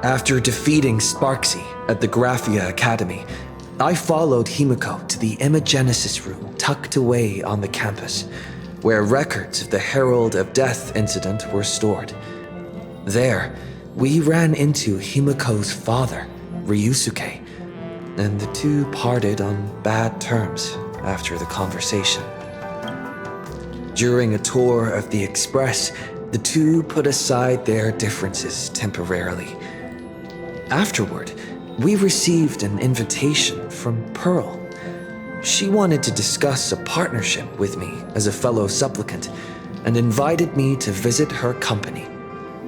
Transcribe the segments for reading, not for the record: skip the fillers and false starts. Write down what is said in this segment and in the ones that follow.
After defeating Sparxie at the Graphia Academy, I followed Himeko to the Imagenesis room tucked away on the campus, where records of the Herald of Death incident were stored. There, we ran into Himeko's father, Ryusuke, and the two parted on bad terms after the conversation. During a tour of the Express, the two put aside their differences temporarily. Afterward, we received an invitation from Pearl. She wanted to discuss a partnership with me as a fellow supplicant and invited me to visit her company,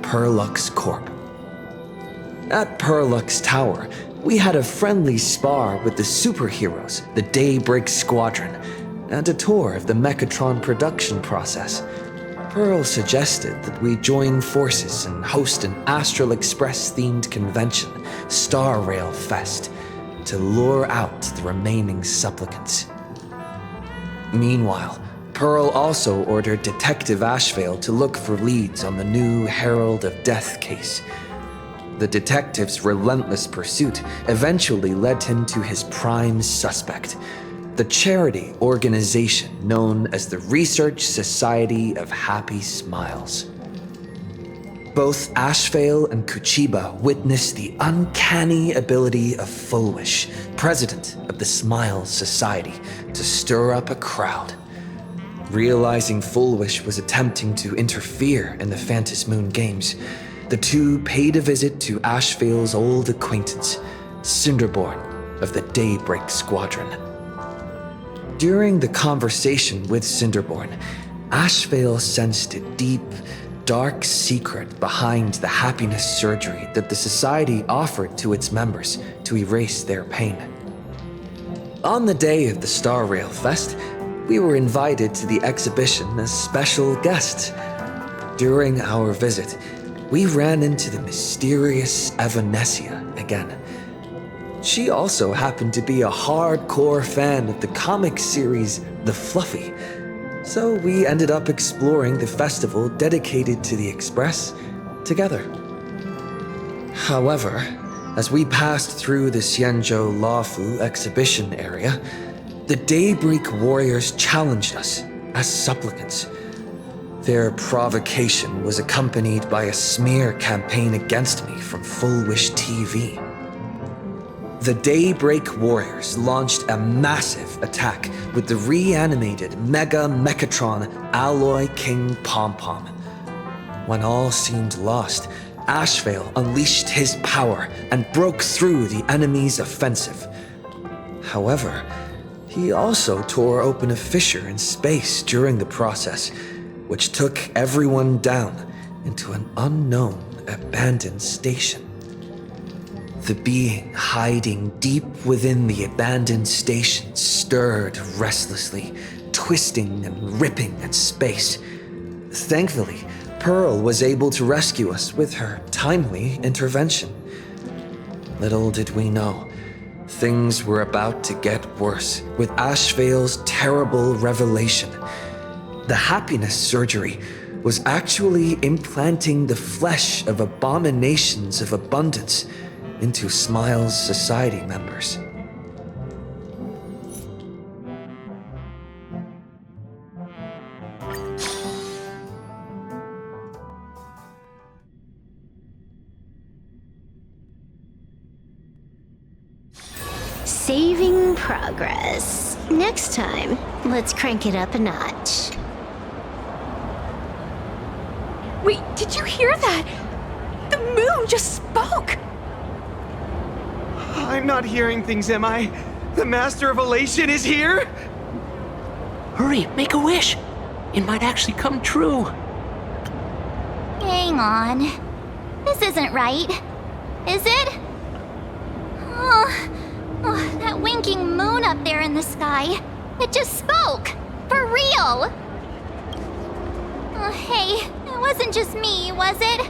Perlux Corp. At Perlux Tower, we had a friendly spar with the superheroes, the Daybreak Squadron, and a tour of the Mechatron production process. Pearl suggested that we join forces and host an Astral Express-themed convention, Star Rail Fest, to lure out the remaining supplicants. Meanwhile, Pearl also ordered Detective Ashvale to look for leads on the new Herald of Death case. The detective's relentless pursuit eventually led him to his prime suspect, the charity organization known as the Research Society of Happy Smiles. Both Ashvale and Kuchiba witnessed the uncanny ability of Fulwish, president of the Smiles Society, to stir up a crowd. Realizing Fulwish was attempting to interfere in the Phantom Moon Games, the two paid a visit to Ashvale's old acquaintance, Cinderborn of the Daybreak Squadron. During the conversation with Cinderborn, Ashvale sensed a deep, dark secret behind the happiness surgery that the Society offered to its members to erase their pain. On the day of the Star Rail Fest, we were invited to the exhibition as special guests. During our visit, we ran into the mysterious Evanescia again. She also happened to be a hardcore fan of the comic series The Fluffy, so we ended up exploring the festival dedicated to the Express together. However, as we passed through the Xianzhou Laofu exhibition area, the Daybreak Warriors challenged us as supplicants. Their provocation was accompanied by a smear campaign against me from Fulwish TV. The Daybreak Warriors launched a massive attack with the reanimated Mega Mechatron Alloy King Pom-Pom. When all seemed lost, Ashvale unleashed his power and broke through the enemy's offensive. However, he also tore open a fissure in space during the process, which took everyone down into an unknown abandoned station. The being hiding deep within the abandoned station stirred restlessly, twisting and ripping at space. Thankfully, Pearl was able to rescue us with her timely intervention. Little did we know, things were about to get worse with Ashvale's terrible revelation. The happiness surgery was actually implanting the flesh of abominations of abundance into Smiles Society members. Saving progress. Next time, let's crank it up a notch. Wait, did you hear that? The moon just spoke! I'm not hearing things, am I? The Master of Elation is here? Hurry, make a wish. It might actually come true. Hang on. This isn't right. Is it? Oh, that winking moon up there in the sky. It just spoke. For real. Oh, hey, it wasn't just me, was it?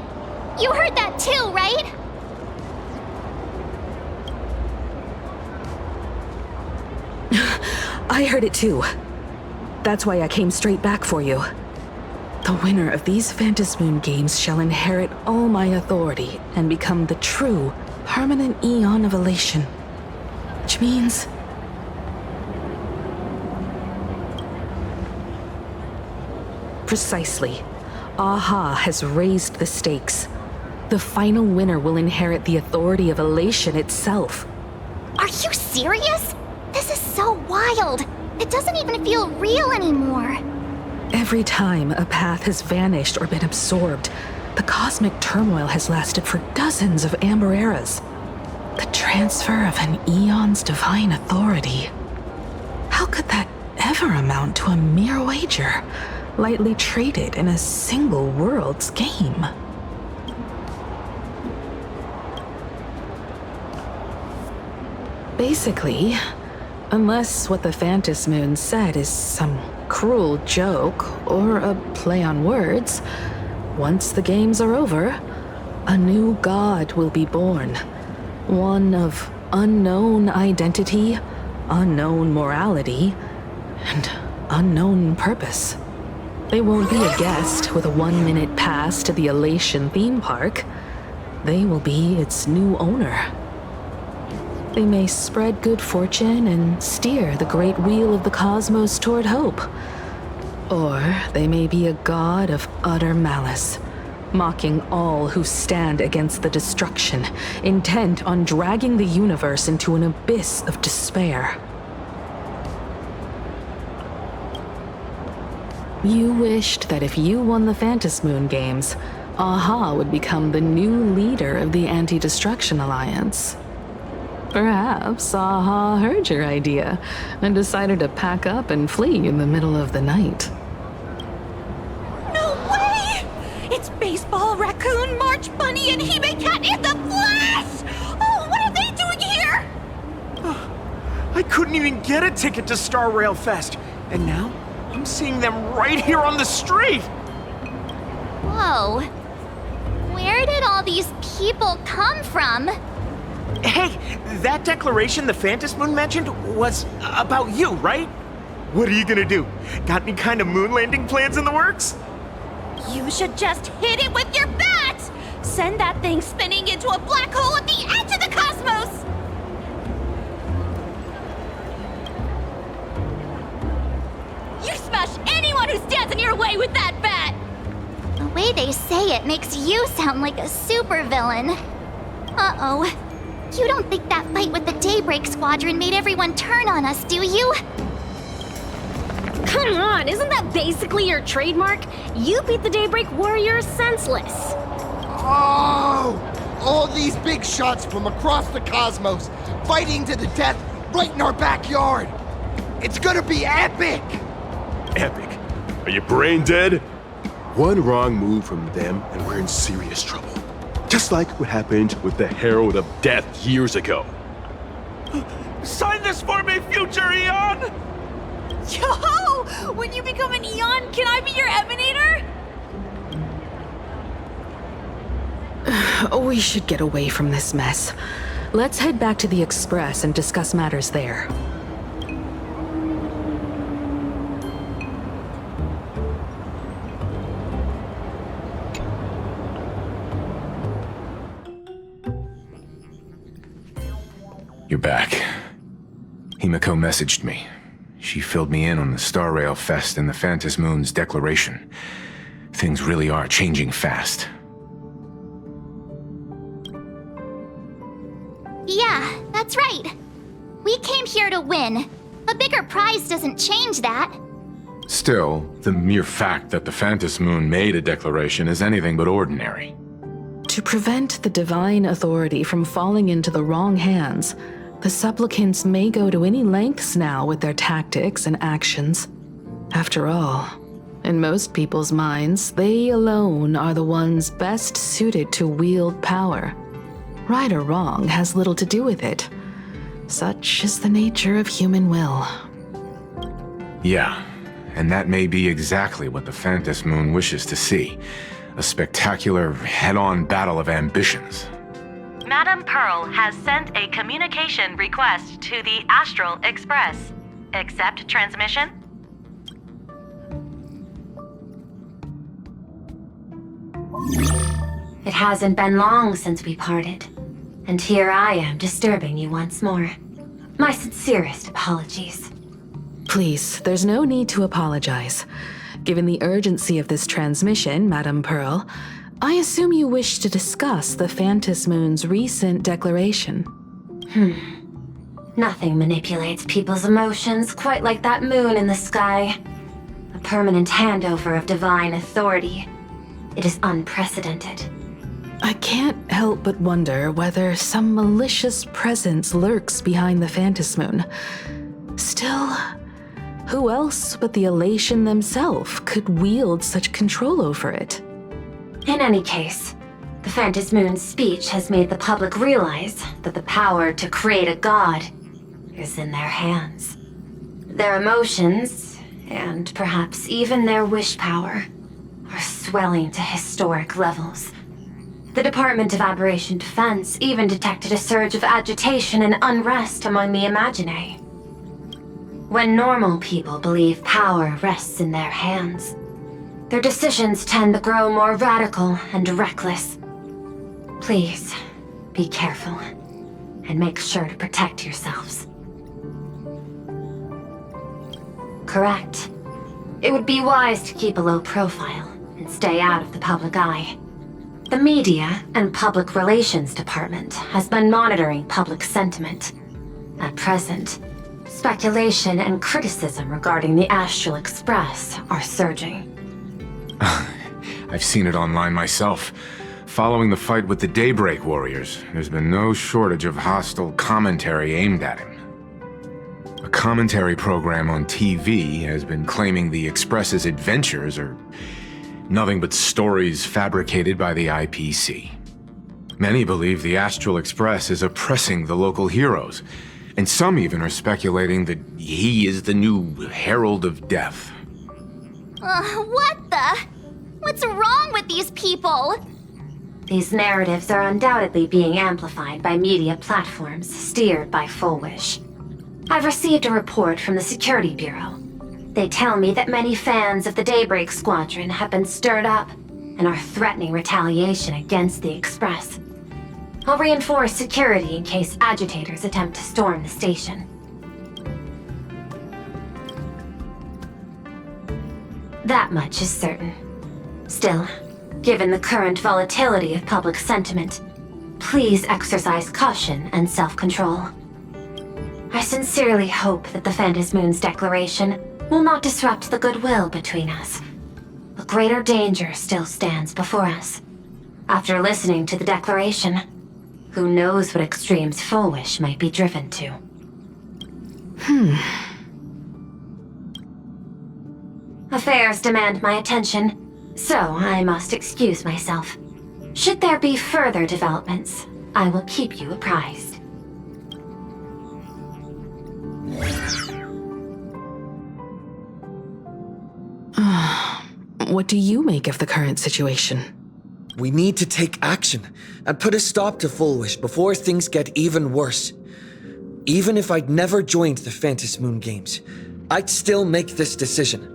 You heard that too, right? I heard it too. That's why I came straight back for you. The winner of these Phantasmoon games shall inherit all my authority and become the true, permanent Eon of Elation. Which means... Precisely. Aha has raised the stakes. The final winner will inherit the authority of Elation itself. Are you serious? This is so wild. It doesn't even feel real anymore. Every time a path has vanished or been absorbed, the cosmic turmoil has lasted for dozens of Amber Eras. The transfer of an Eon's divine authority. How could that ever amount to a mere wager, lightly traded in a single world's game? Basically, unless what the Phantasmoon said is some cruel joke or a play on words, once the games are over, a new god will be born. One of unknown identity, unknown morality, and unknown purpose. They won't be a guest with a 1-minute pass to the Elation theme park. They will be its new owner. They may spread good fortune and steer the great wheel of the cosmos toward hope. Or they may be a god of utter malice, mocking all who stand against the destruction, intent on dragging the universe into an abyss of despair. You wished that if you won the Phantasmoon games, Aha would become the new leader of the Anti-Destruction Alliance. Perhaps Aha heard your idea and decided to pack up and flee in the middle of the night. No way! It's Baseball, Raccoon, March Bunny, and Hime-Cat in the flesh! Oh, what are they doing here? I couldn't even get a ticket to Star Rail Fest, and now I'm seeing them right here on the street! Whoa. Where did all these people come from? Hey, that declaration the Phantasmoon mentioned was about you, right? What are you gonna do? Got any kind of moon landing plans in the works? You should just hit it with your bat! Send that thing spinning into a black hole at the edge of the cosmos! You smash anyone who stands in your way with that bat! The way they say it makes you sound like a supervillain. Uh-oh. You don't think that fight with the Daybreak Squadron made everyone turn on us, do you? Come on, isn't that basically your trademark? You beat the Daybreak Warriors senseless. Oh! All these big shots from across the cosmos, fighting to the death right in our backyard. It's gonna be epic! Epic? Are you brain dead? One wrong move from them and we're in serious trouble. Just like what happened with the Herald of Death years ago. Sign this for me, future Eon! Yo! When you become an Eon, can I be your Emanator? We should get away from this mess. Let's head back to the Express and discuss matters there. You're back. Himeko messaged me. She filled me in on the Star Rail Fest and the Phantasmoon's declaration. Things really are changing fast. Yeah, that's right. We came here to win. A bigger prize doesn't change that. Still, the mere fact that the Phantasmoon made a declaration is anything but ordinary. To prevent the divine authority from falling into the wrong hands, the supplicants may go to any lengths now with their tactics and actions. After all, in most people's minds, they alone are the ones best suited to wield power. Right or wrong has little to do with it. Such is the nature of human will. Yeah, and that may be exactly what the Phantasmoon wishes to see. A spectacular, head-on battle of ambitions. Madame Pearl has sent a communication request to the Astral Express. Accept transmission? It hasn't been long since we parted, and here I am disturbing you once more. My sincerest apologies. Please, there's no need to apologize. Given the urgency of this transmission, Madame Pearl, I assume you wish to discuss the Phantom Moon's recent declaration. Nothing manipulates people's emotions quite like that moon in the sky. A permanent handover of divine authority. It is unprecedented. I can't help but wonder whether some malicious presence lurks behind the Phantom Moon. Still, who else but the Elation themselves could wield such control over it? In any case, the Phantom Moon's speech has made the public realize that the power to create a god is in their hands. Their emotions, and perhaps even their wish power, are swelling to historic levels. The Department of Aberration Defense even detected a surge of agitation and unrest among the Imaginae. When normal people believe power rests in their hands, their decisions tend to grow more radical and reckless. Please, be careful, and make sure to protect yourselves. Correct. It would be wise to keep a low profile and stay out of the public eye. The Media and Public Relations Department has been monitoring public sentiment. At present, speculation and criticism regarding the Astral Express are surging. I've seen it online myself. Following the fight with the Daybreak Warriors, there's been no shortage of hostile commentary aimed at him. A commentary program on TV has been claiming the Express's adventures are nothing but stories fabricated by the IPC. Many believe the Astral Express is oppressing the local heroes, and some even are speculating that he is the new Herald of Death. What the? What's wrong with these people? These narratives are undoubtedly being amplified by media platforms steered by Fulwish. I've received a report from the Security Bureau. They tell me that many fans of the Daybreak Squadron have been stirred up and are threatening retaliation against the Express. I'll reinforce security in case agitators attempt to storm the station. That much is certain. Still, given the current volatility of public sentiment, please exercise caution and self-control. I sincerely hope that the Phantom Moon's declaration will not disrupt the goodwill between us. A greater danger still stands before us. After listening to the declaration, who knows what extremes Fulwish might be driven to. Affairs demand my attention, so I must excuse myself. Should there be further developments, I will keep you apprised. What do you make of the current situation? We need to take action and put a stop to Fulwish before things get even worse. Even if I'd never joined the Phantom Moon Games, I'd still make this decision.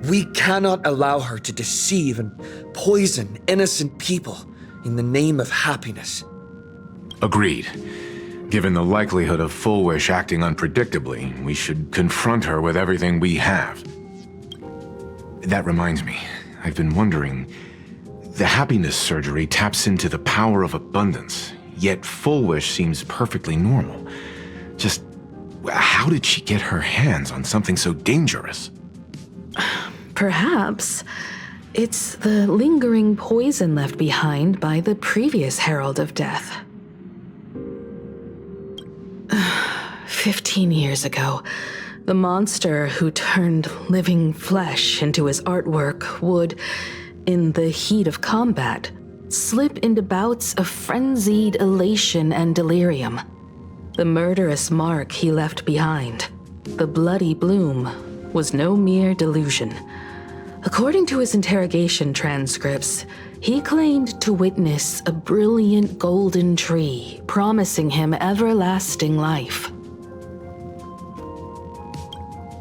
We cannot allow her to deceive and poison innocent people in the name of happiness. Agreed. Given the likelihood of Fulwish acting unpredictably, we should confront her with everything we have. That reminds me, I've been wondering, the happiness surgery taps into the power of abundance, yet Fulwish seems perfectly normal. Just, how did she get her hands on something so dangerous? Perhaps it's the lingering poison left behind by the previous Herald of Death. 15 years ago, the monster who turned living flesh into his artwork would, in the heat of combat, slip into bouts of frenzied elation and delirium. The murderous mark he left behind, the bloody bloom, was no mere delusion. According to his interrogation transcripts, he claimed to witness a brilliant golden tree promising him everlasting life.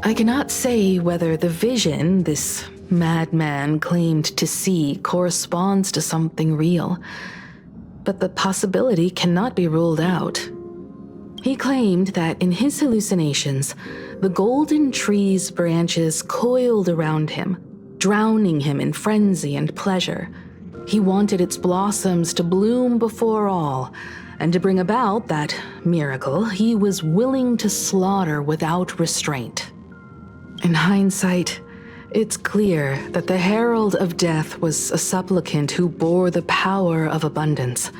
I cannot say whether the vision, this madman claimed to see corresponds to something real, but the possibility cannot be ruled out. He claimed that in his hallucinations, the golden tree's branches coiled around him, drowning him in frenzy and pleasure. He wanted its blossoms to bloom before all, and to bring about that miracle, he was willing to slaughter without restraint. In hindsight, it's clear that the Herald of Death was a supplicant who bore the power of abundance.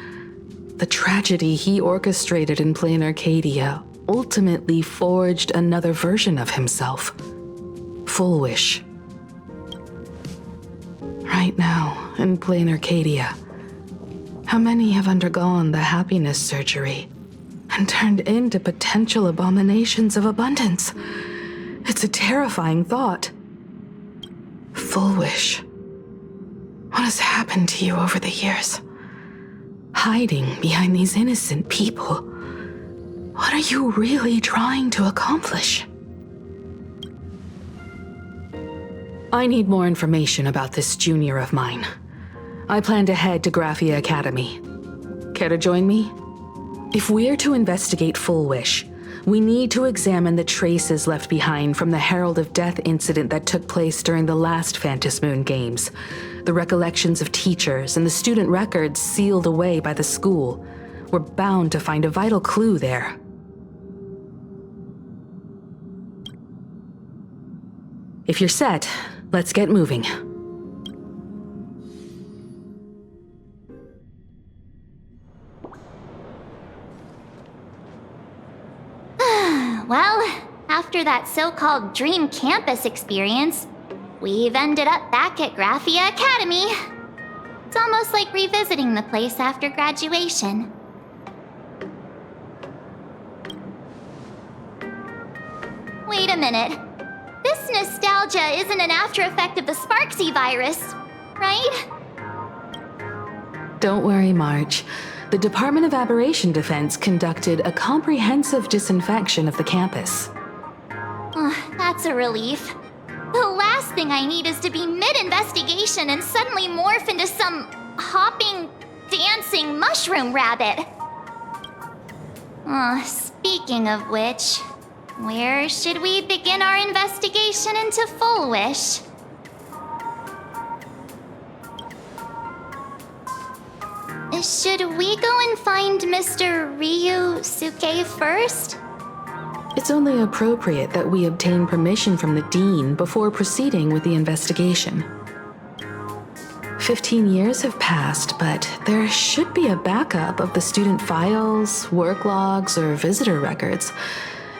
The tragedy he orchestrated in plain Arcadia ultimately forged another version of himself. Fulwish. Right now, in plain Arcadia, how many have undergone the happiness surgery and turned into potential abominations of abundance? It's a terrifying thought. Fulwish, what has happened to you over the years? Hiding behind these innocent people. What are you really trying to accomplish? I need more information about this junior of mine. I plan to head to Graphia Academy. Care to join me? If we're to investigate Fulwish, we need to examine the traces left behind from the Herald of Death incident that took place during the last Phantom Moon Games, the recollections of teachers and the student records sealed away by the school. We're bound to find a vital clue there. If you're set, let's get moving. Well, after that so-called dream campus experience, we've ended up back at Graphia Academy. It's almost like revisiting the place after graduation. Wait a minute. This nostalgia isn't an after effect of the Sparxie virus, right? Don't worry, March. The Department of Aberration Defense conducted a comprehensive disinfection of the campus. That's a relief. The last thing I need is to be mid-investigation and suddenly morph into some hopping, dancing mushroom rabbit. Speaking of which, where should we begin our investigation into Fulwish? Should we go and find Mr. Ryusuke first? It's only appropriate that we obtain permission from the Dean before proceeding with the investigation. 15 years have passed, but there should be a backup of the student files, work logs, or visitor records,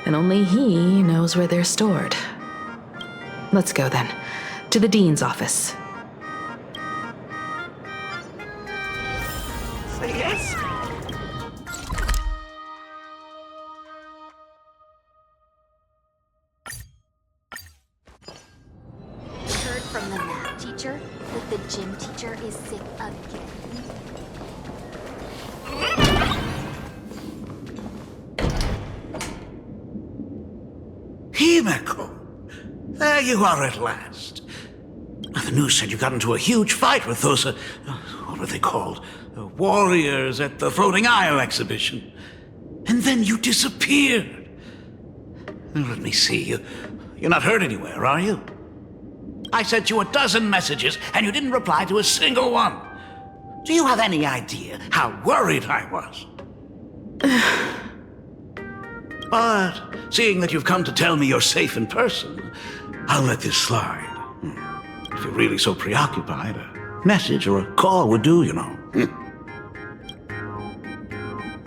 and only he knows where they're stored. Let's go then, to the Dean's office. Yes. Heard from the math teacher that the gym teacher is sick again. Himeko! There you are at last. The news said you got into a huge fight with those, what were they called? Warriors at the Floating Isle exhibition. And then you disappeared. Let me see. You're not hurt anywhere, are you? I sent you a dozen messages, and you didn't reply to a single one. Do you have any idea how worried I was? But seeing that you've come to tell me you're safe in person, I'll let this slide. If you're really so preoccupied, a message or a call would do, you know.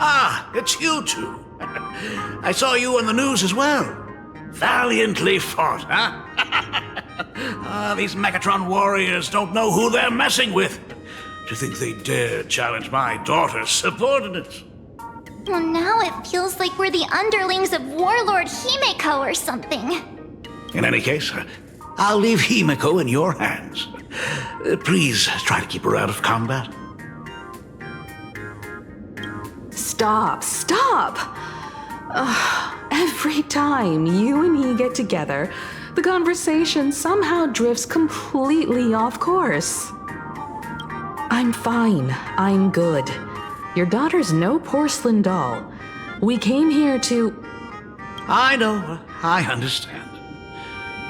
Ah, it's you two. I saw you on the news as well. Valiantly fought, huh? These Megatron warriors don't know who they're messing with. To think they dare challenge my daughter's subordinates. Well, now it feels like we're the underlings of Warlord Himeko or something. In any case, I'll leave Himeko in your hands. Please try to keep her out of combat. Stop! Every time you and he get together, the conversation somehow drifts completely off course. I'm fine. I'm good. Your daughter's no porcelain doll. We came here to... I know. I understand.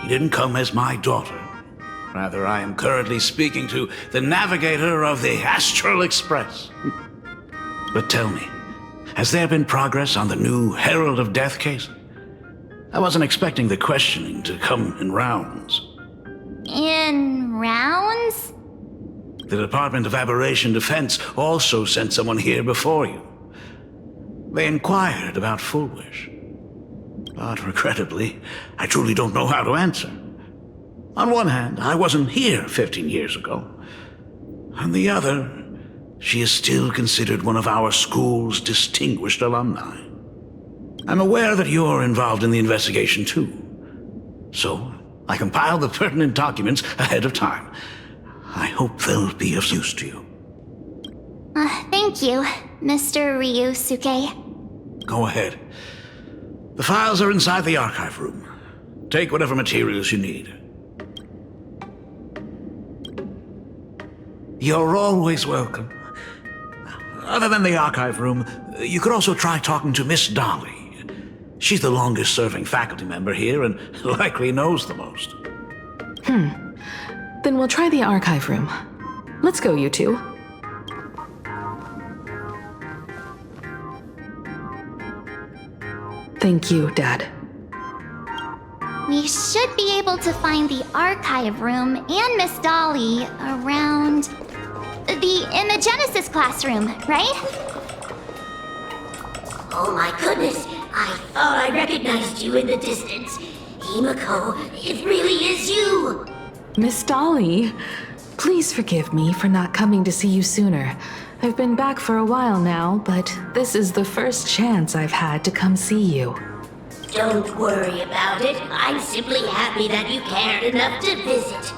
You didn't come as my daughter. Rather, I am currently speaking to the navigator of the Astral Express. But tell me, has there been progress on the new Herald of Death case? I wasn't expecting the questioning to come in rounds. In rounds? The Department of Aberration Defense also sent someone here before you. They inquired about Fulwish. But regrettably, I truly don't know how to answer. On one hand, I wasn't here 15 years ago. On the other, she is still considered one of our school's distinguished alumni. I'm aware that you're involved in the investigation too. So, I compiled the pertinent documents ahead of time. I hope they'll be of use to you. Thank you, Mr. Ryusuke. Go ahead. The files are inside the archive room. Take whatever materials you need. You're always welcome. Other than the archive room, you could also try talking to Miss Dolly. She's the longest-serving faculty member here and likely knows the most. Then we'll try the archive room. Let's go, you two. Thank you, Dad. We should be able to find the archive room and Miss Dolly around the Imagenesis classroom, right? Oh my goodness, I thought I recognized you in the distance. Himeko, it really is you! Miss Dolly, please forgive me for not coming to see you sooner. I've been back for a while now, but this is the first chance I've had to come see you. Don't worry about it. I'm simply happy that you cared enough to visit.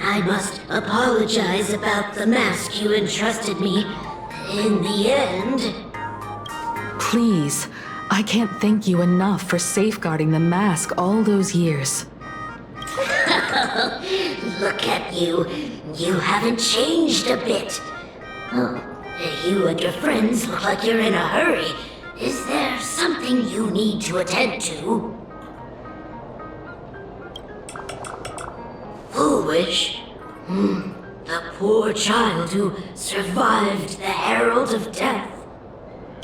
I must apologize about the mask you entrusted me. In the end... Please, I can't thank you enough for safeguarding the mask all those years. Look at you. You haven't changed a bit. Oh, you and your friends look like you're in a hurry. Is there something you need to attend to? Fulwish? The poor child who survived the Herald of Death.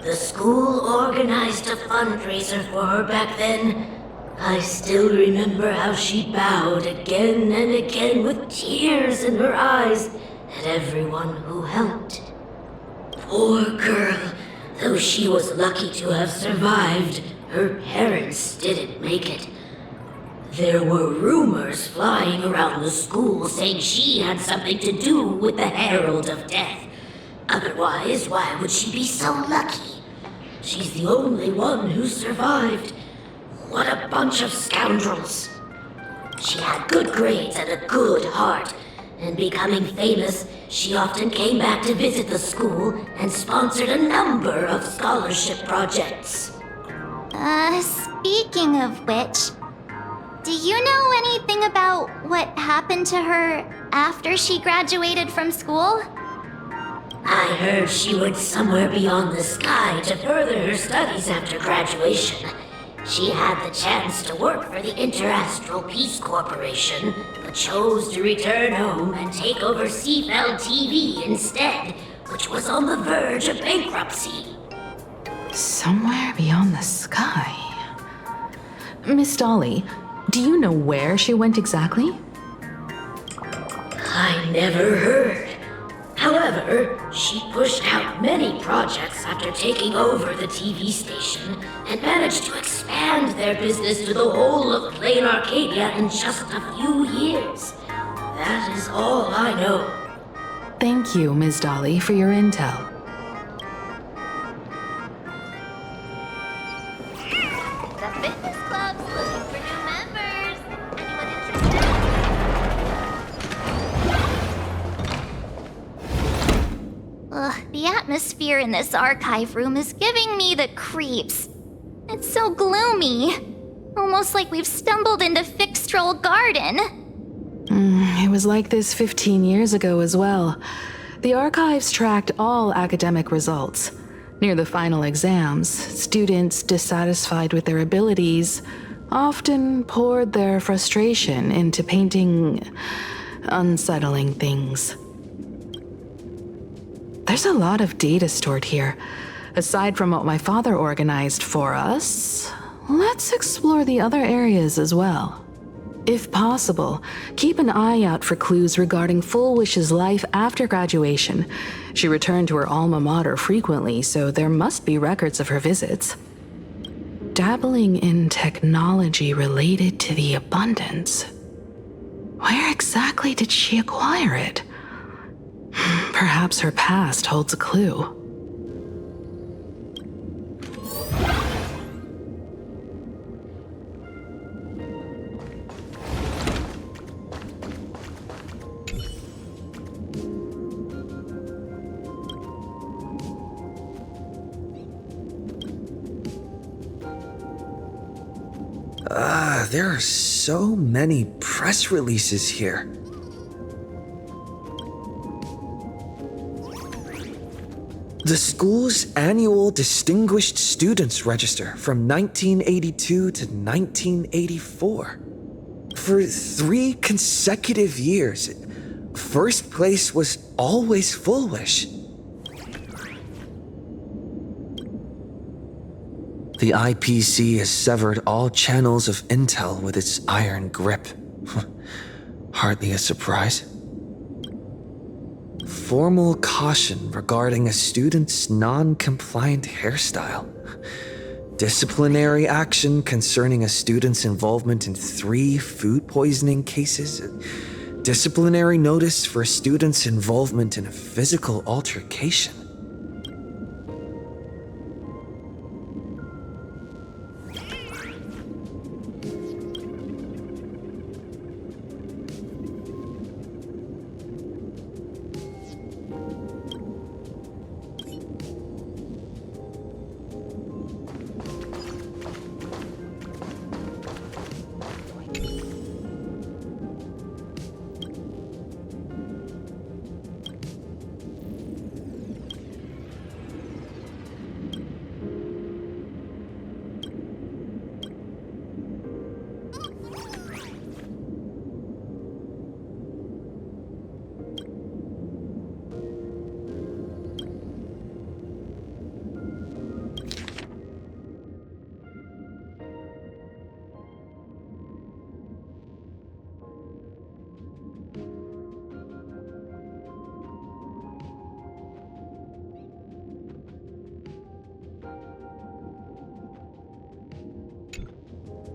The school organized a fundraiser for her back then. I still remember how she bowed again and again with tears in her eyes at everyone who helped. Poor girl, though she was lucky to have survived, her parents didn't make it. There were rumors flying around the school saying she had something to do with the Herald of Death. Otherwise, why would she be so lucky? She's the only one who survived. What a bunch of scoundrels. She had good grades and a good heart, and becoming famous, she often came back to visit the school and sponsored a number of scholarship projects. Speaking of which, do you know anything about what happened to her after she graduated from school? I heard she went somewhere beyond the sky to further her studies after graduation. She had the chance to work for the Interastral Peace Corporation, but chose to return home and take over Seafell TV instead, which was on the verge of bankruptcy. Somewhere beyond the sky. Miss Dolly, do you know where she went exactly? I never heard. However, she pushed out many projects after taking over the TV station and managed to expand their business to the whole of Plain Arcadia in just a few years. That is all I know. Thank you, Ms. Dolly, for your intel. The fitness club's looking for new members. Anyone interested? The atmosphere in this archive room is giving me the creeps. It's so gloomy. Almost like we've stumbled into Fixtroll Garden. It was like this 15 years ago as well. The archives tracked all academic results. Near the final exams, students dissatisfied with their abilities often poured their frustration into painting unsettling things. There's a lot of data stored here. Aside from what my father organized for us, let's explore the other areas as well. If possible, keep an eye out for clues regarding Fulwish's life after graduation. She returned to her alma mater frequently, so there must be records of her visits. Dabbling in technology related to the abundance. Where exactly did she acquire it? Perhaps her past holds a clue. There are so many press releases here. The school's annual Distinguished Students Register from 1982 to 1984. For 3 consecutive years, first place was always Fulwish. The IPC has severed all channels of intel with its iron grip. Hardly a surprise. Formal caution regarding a student's non-compliant hairstyle. Disciplinary action concerning a student's involvement in 3 food poisoning cases. Disciplinary notice for a student's involvement in a physical altercation.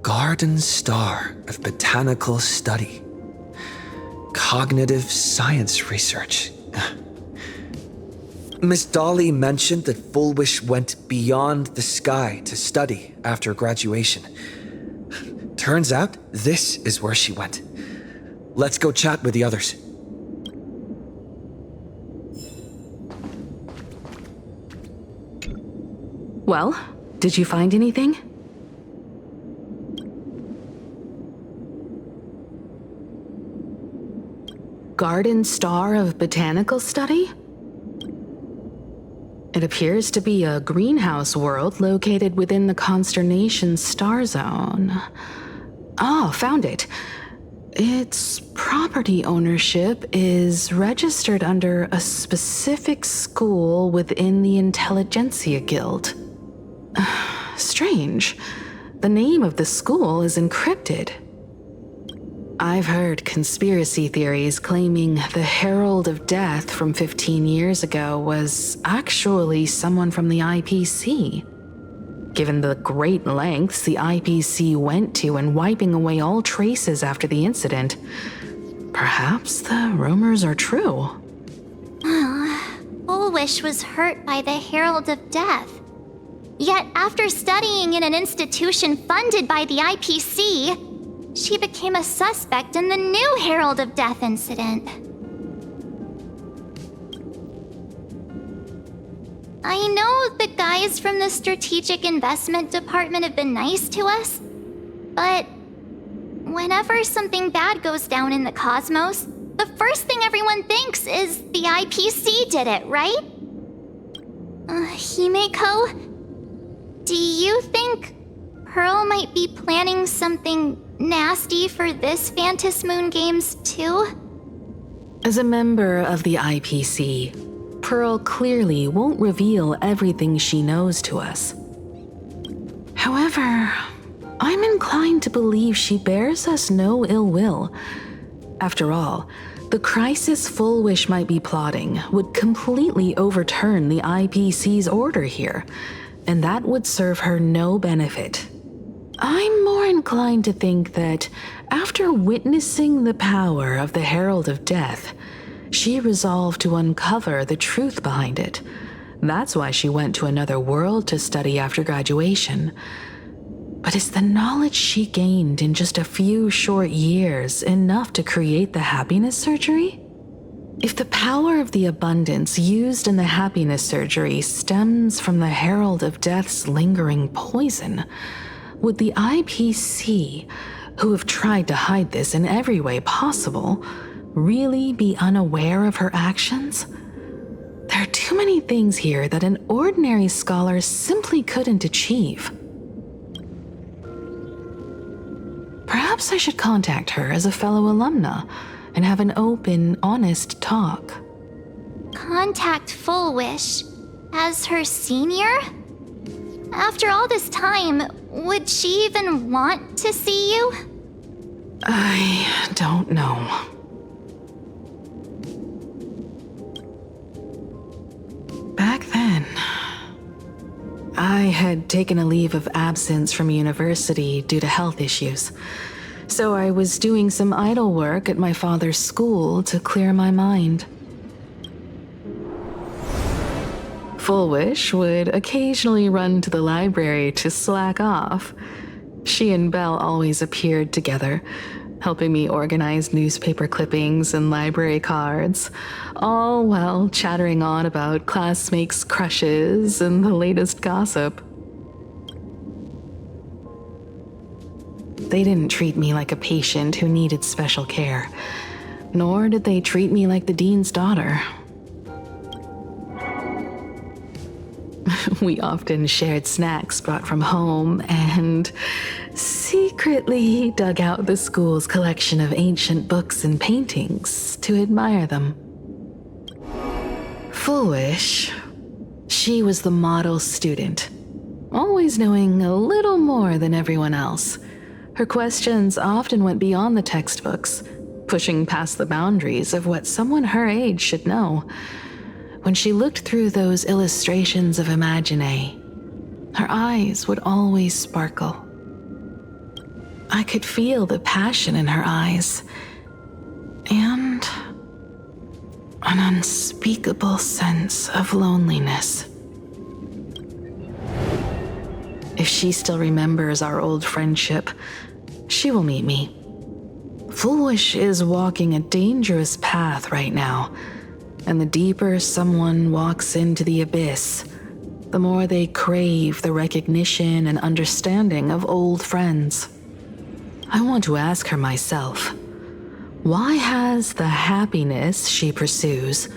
Garden Star of Botanical Study. Cognitive Science Research. Miss Dolly mentioned that Fulwish went beyond the sky to study after graduation. Turns out, this is where she went. Let's go chat with the others. Well, did you find anything? Garden Star of Botanical Study? It appears to be a greenhouse world located within the Consternation Star Zone. Oh, found it. Its property ownership is registered under a specific school within the Intelligentsia Guild. Strange. The name of the school is encrypted. I've heard conspiracy theories claiming the Herald of Death from 15 years ago was actually someone from the IPC. Given the great lengths the IPC went to in wiping away all traces after the incident, perhaps the rumors are true. Fulwish was hurt by the Herald of Death. Yet after studying in an institution funded by the IPC, she became a suspect in the new Herald of Death incident. I know the guys from the Strategic Investment Department have been nice to us, But whenever something bad goes down in the cosmos, the first thing everyone thinks is the IPC did it, right? Himeko, do you think Pearl might be planning something nasty for this Phantom Moon Games too? As a member of the IPC, Pearl clearly won't reveal everything she knows to us. However, I'm inclined to believe she bears us no ill will. After all, the crisis Fulwish might be plotting would completely overturn the IPC's order here, and that would serve her no benefit. I'm more inclined to think that after witnessing the power of the Herald of Death, she resolved to uncover the truth behind it. That's why she went to another world to study after graduation. But is the knowledge she gained in just a few short years enough to create the happiness surgery? If the power of the abundance used in the happiness surgery stems from the Herald of Death's lingering poison, would the IPC, who have tried to hide this in every way possible, really be unaware of her actions? There are too many things here that an ordinary scholar simply couldn't achieve. Perhaps I should contact her as a fellow alumna and have an open, honest talk. Contact Fulwish as her senior? After all this time, would she even want to see you? I don't know. Back then, I had taken a leave of absence from university due to health issues, so I was doing some idle work at my father's school to clear my mind. Fulwish would occasionally run to the library to slack off. She and Belle always appeared together, helping me organize newspaper clippings and library cards, all while chattering on about classmates' crushes and the latest gossip. They didn't treat me like a patient who needed special care, nor did they treat me like the dean's daughter. We often shared snacks brought from home and secretly dug out the school's collection of ancient books and paintings to admire them. Fulwish, she was the model student, always knowing a little more than everyone else. Her questions often went beyond the textbooks, pushing past the boundaries of what someone her age should know. When she looked through those illustrations of Imagine, her eyes would always sparkle. I could feel the passion in her eyes, and an unspeakable sense of loneliness. If she still remembers our old friendship, she will meet me. Fulwish is walking a dangerous path right now, and the deeper someone walks into the abyss, the more they crave the recognition and understanding of old friends. I want to ask her myself, why has the happiness she pursues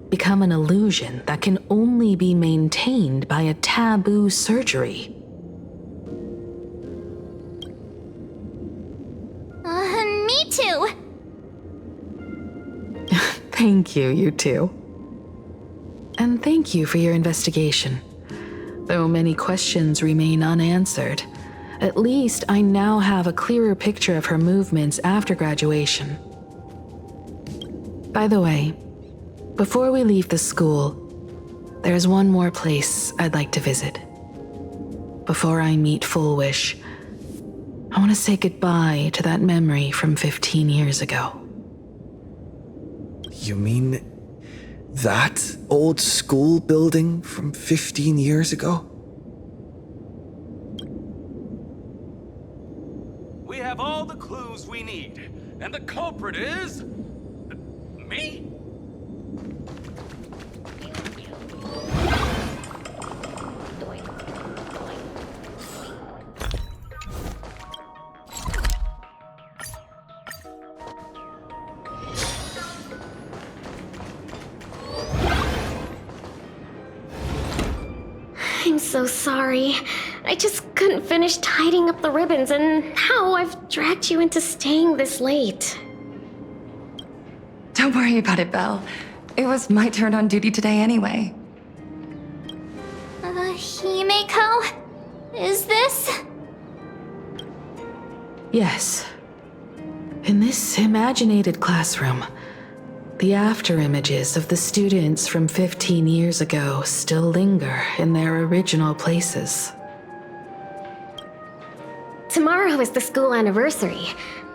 become an illusion that can only be maintained by a taboo surgery? Me too. Thank you, you two. And thank you for your investigation. Though many questions remain unanswered, at least I now have a clearer picture of her movements after graduation. By the way, before we leave the school, there's one more place I'd like to visit. Before I meet Fulwish, I want to say goodbye to that memory from 15 years ago. You mean that old school building from 15 years ago? We have all the clues we need, and the culprit is... me? I'm so sorry. I just couldn't finish tidying up the ribbons, and now I've dragged you into staying this late. Don't worry about it, Belle. It was my turn on duty today anyway. Himeko? Is this? Yes. In this imaginated classroom, the afterimages of the students from 15 years ago still linger in their original places. Tomorrow is the school anniversary.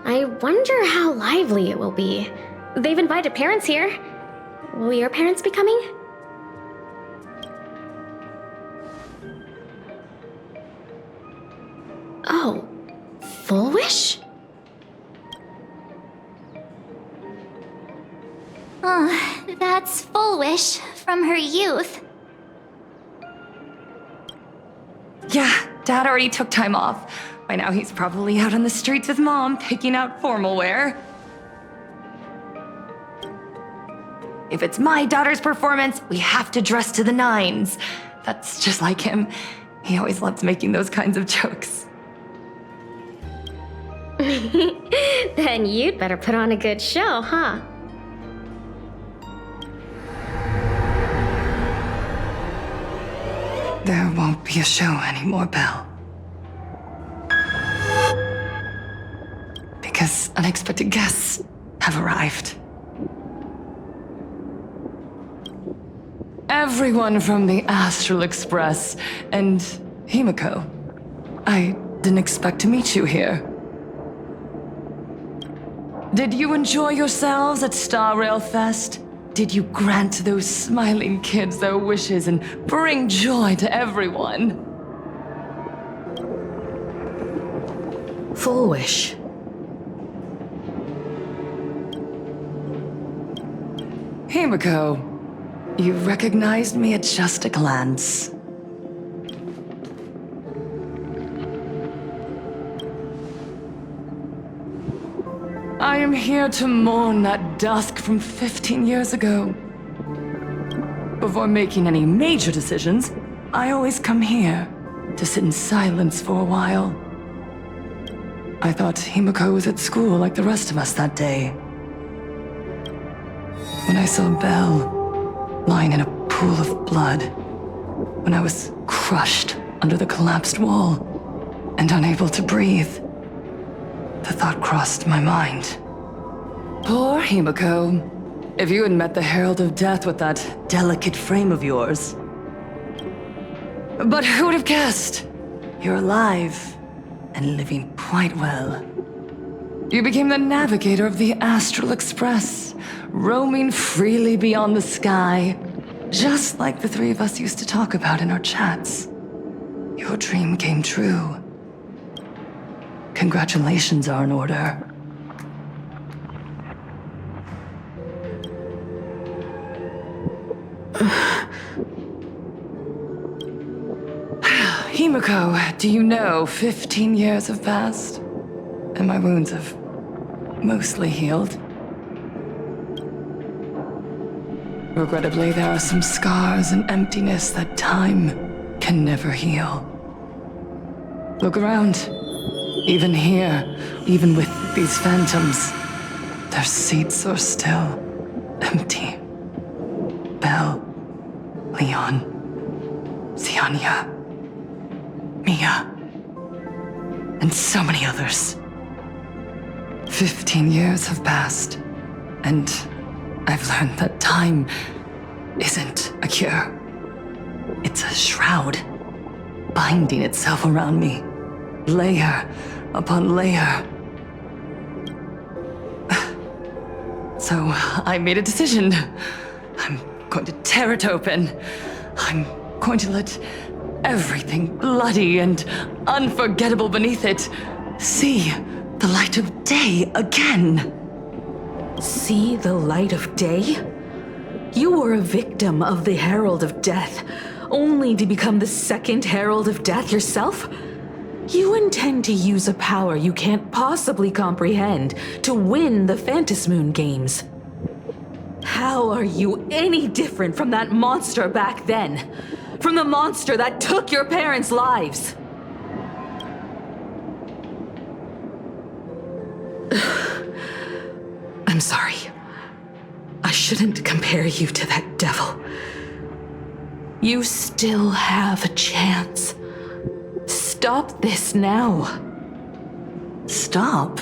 I wonder how lively it will be. They've invited parents here. Will your parents be coming? Oh, Fulwish? Oh, that's Fulwish from her youth. Yeah, Dad already took time off. By now he's probably out on the streets with Mom, picking out formal wear. If it's my daughter's performance, we have to dress to the nines. That's just like him. He always loves making those kinds of jokes. Then you'd better put on a good show, huh? There won't be a show anymore, Belle. Because unexpected guests have arrived. Everyone from the Astral Express and Himeko. I didn't expect to meet you here. Did you enjoy yourselves at Star Rail Fest? Did you grant those smiling kids their wishes and bring joy to everyone? Fulwish. Himeko, you recognized me at just a glance. I am here to mourn that dusk from 15 years ago. Before making any major decisions, I always come here to sit in silence for a while. I thought Himeko was at school like the rest of us that day. When I saw Belle lying in a pool of blood, when I was crushed under the collapsed wall and unable to breathe, the thought crossed my mind. Poor Himeko. If you had met the Herald of Death with that delicate frame of yours. But who would have guessed? You're alive and living quite well. You became the navigator of the Astral Express, roaming freely beyond the sky, just like the three of us used to talk about in our chats. Your dream came true. Congratulations are in order. Himeko, do you know 15 years have passed? And my wounds have mostly healed. Regrettably, there are some scars and emptiness that time can never heal. Look around. Even here, even with these phantoms, their seats are still empty. Belle, Leon, Xianya, Mia, and so many others. 15 years have passed, and I've learned that time isn't a cure. It's a shroud, binding itself around me, layer upon layer. So I made a decision. I'm going to tear it open. I'm going to let everything bloody and unforgettable beneath it see the light of day again. See the light of day? You were a victim of the Herald of Death, only to become the second Herald of Death yourself? You intend to use a power you can't possibly comprehend to win the Phantasmoon games. How are you any different from that monster back then? from the monster that took your parents' lives. I'm sorry. I shouldn't compare you to that devil. You still have a chance. Stop this now. Stop?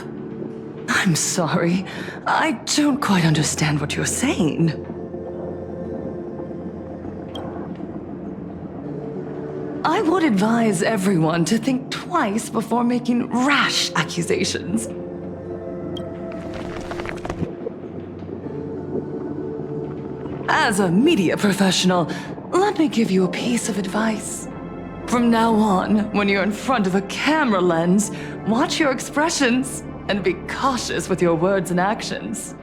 I'm sorry. I don't quite understand what you're saying. I would advise everyone to think twice before making rash accusations. As a media professional, let me give you a piece of advice. From now on, when you're in front of a camera lens, watch your expressions and be cautious with your words and actions.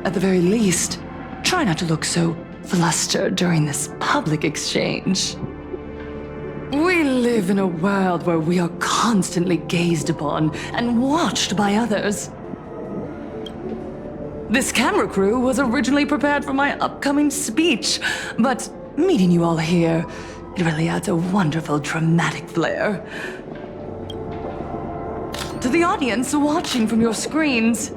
At the very least, try not to look so flustered during this public exchange. We live in a world where we are constantly gazed upon and watched by others. This camera crew was originally prepared for my upcoming speech, but meeting you all here, it really adds a wonderful dramatic flair. To the audience watching from your screens,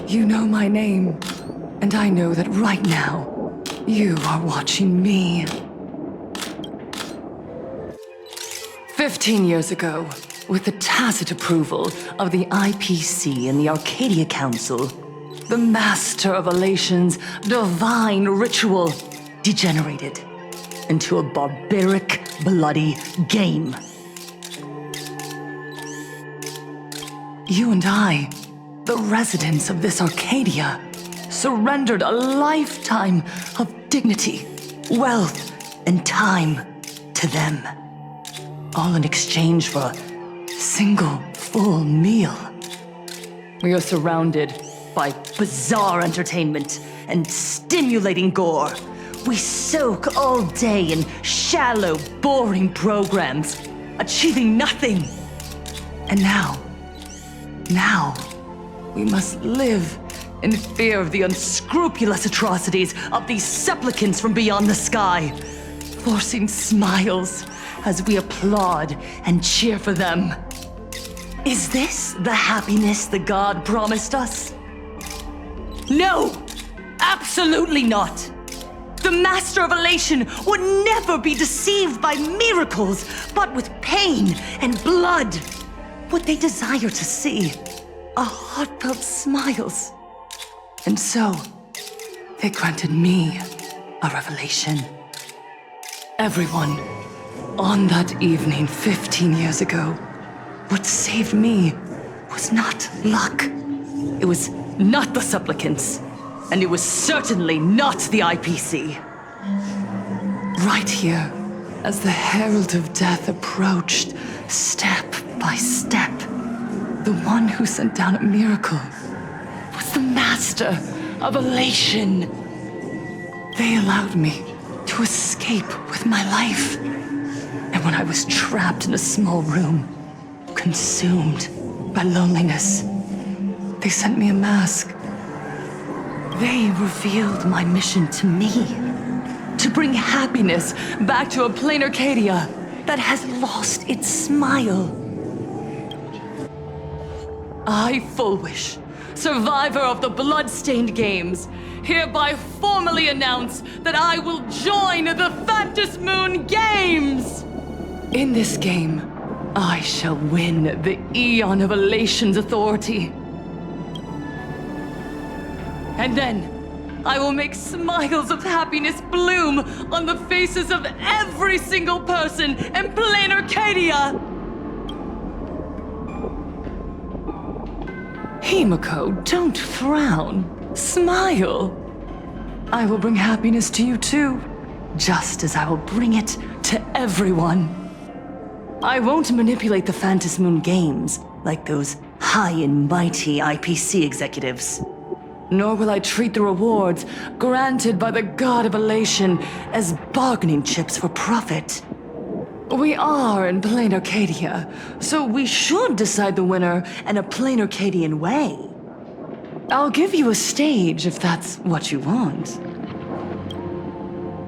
you know my name, and I know that right now, you are watching me. 15 years ago, with the tacit approval of the IPC and the Arcadia Council, the Master of Elation's divine ritual degenerated into a barbaric, bloody game. You and I, the residents of this Arcadia, surrendered a lifetime of dignity, wealth, and time to them, all in exchange for a single full meal. We are surrounded by bizarre entertainment and stimulating gore. We soak all day in shallow, boring programs, achieving nothing. And now, we must live in fear of the unscrupulous atrocities of these supplicants from beyond the sky, forcing smiles as we applaud and cheer for them. Is this the happiness the god promised us? No! Absolutely not! The Master of Elation would never be deceived by miracles, but with pain and blood. What they desire to see are heartfelt smiles. And so, they granted me a revelation. Everyone, on that evening 15 years ago, what saved me was not luck. It was not the supplicants, and it was certainly not the IPC. Right here, as the Herald of Death approached, step by step, the one who sent down a miracle was the Master of Elation. They allowed me to escape with my life. And when I was trapped in a small room, consumed by loneliness, they sent me a mask. They revealed my mission to me, to bring happiness back to a plain Arcadia that has lost its smile. I, Fulwish, survivor of the Bloodstained Games, hereby formally announce that I will join the Phantom Moon Games! In this game, I shall win the Eon of Elation's authority. And then, I will make smiles of happiness bloom on the faces of every single person in plain Arcadia! Himeko, don't frown. Smile. I will bring happiness to you too, just as I will bring it to everyone. I won't manipulate the Phantom Moon Games like those high and mighty IPC executives. Nor will I treat the rewards granted by the God of Elation as bargaining chips for profit. We are in plain Arcadia, so we should decide the winner in a plain Arcadian way. I'll give you a stage if that's what you want.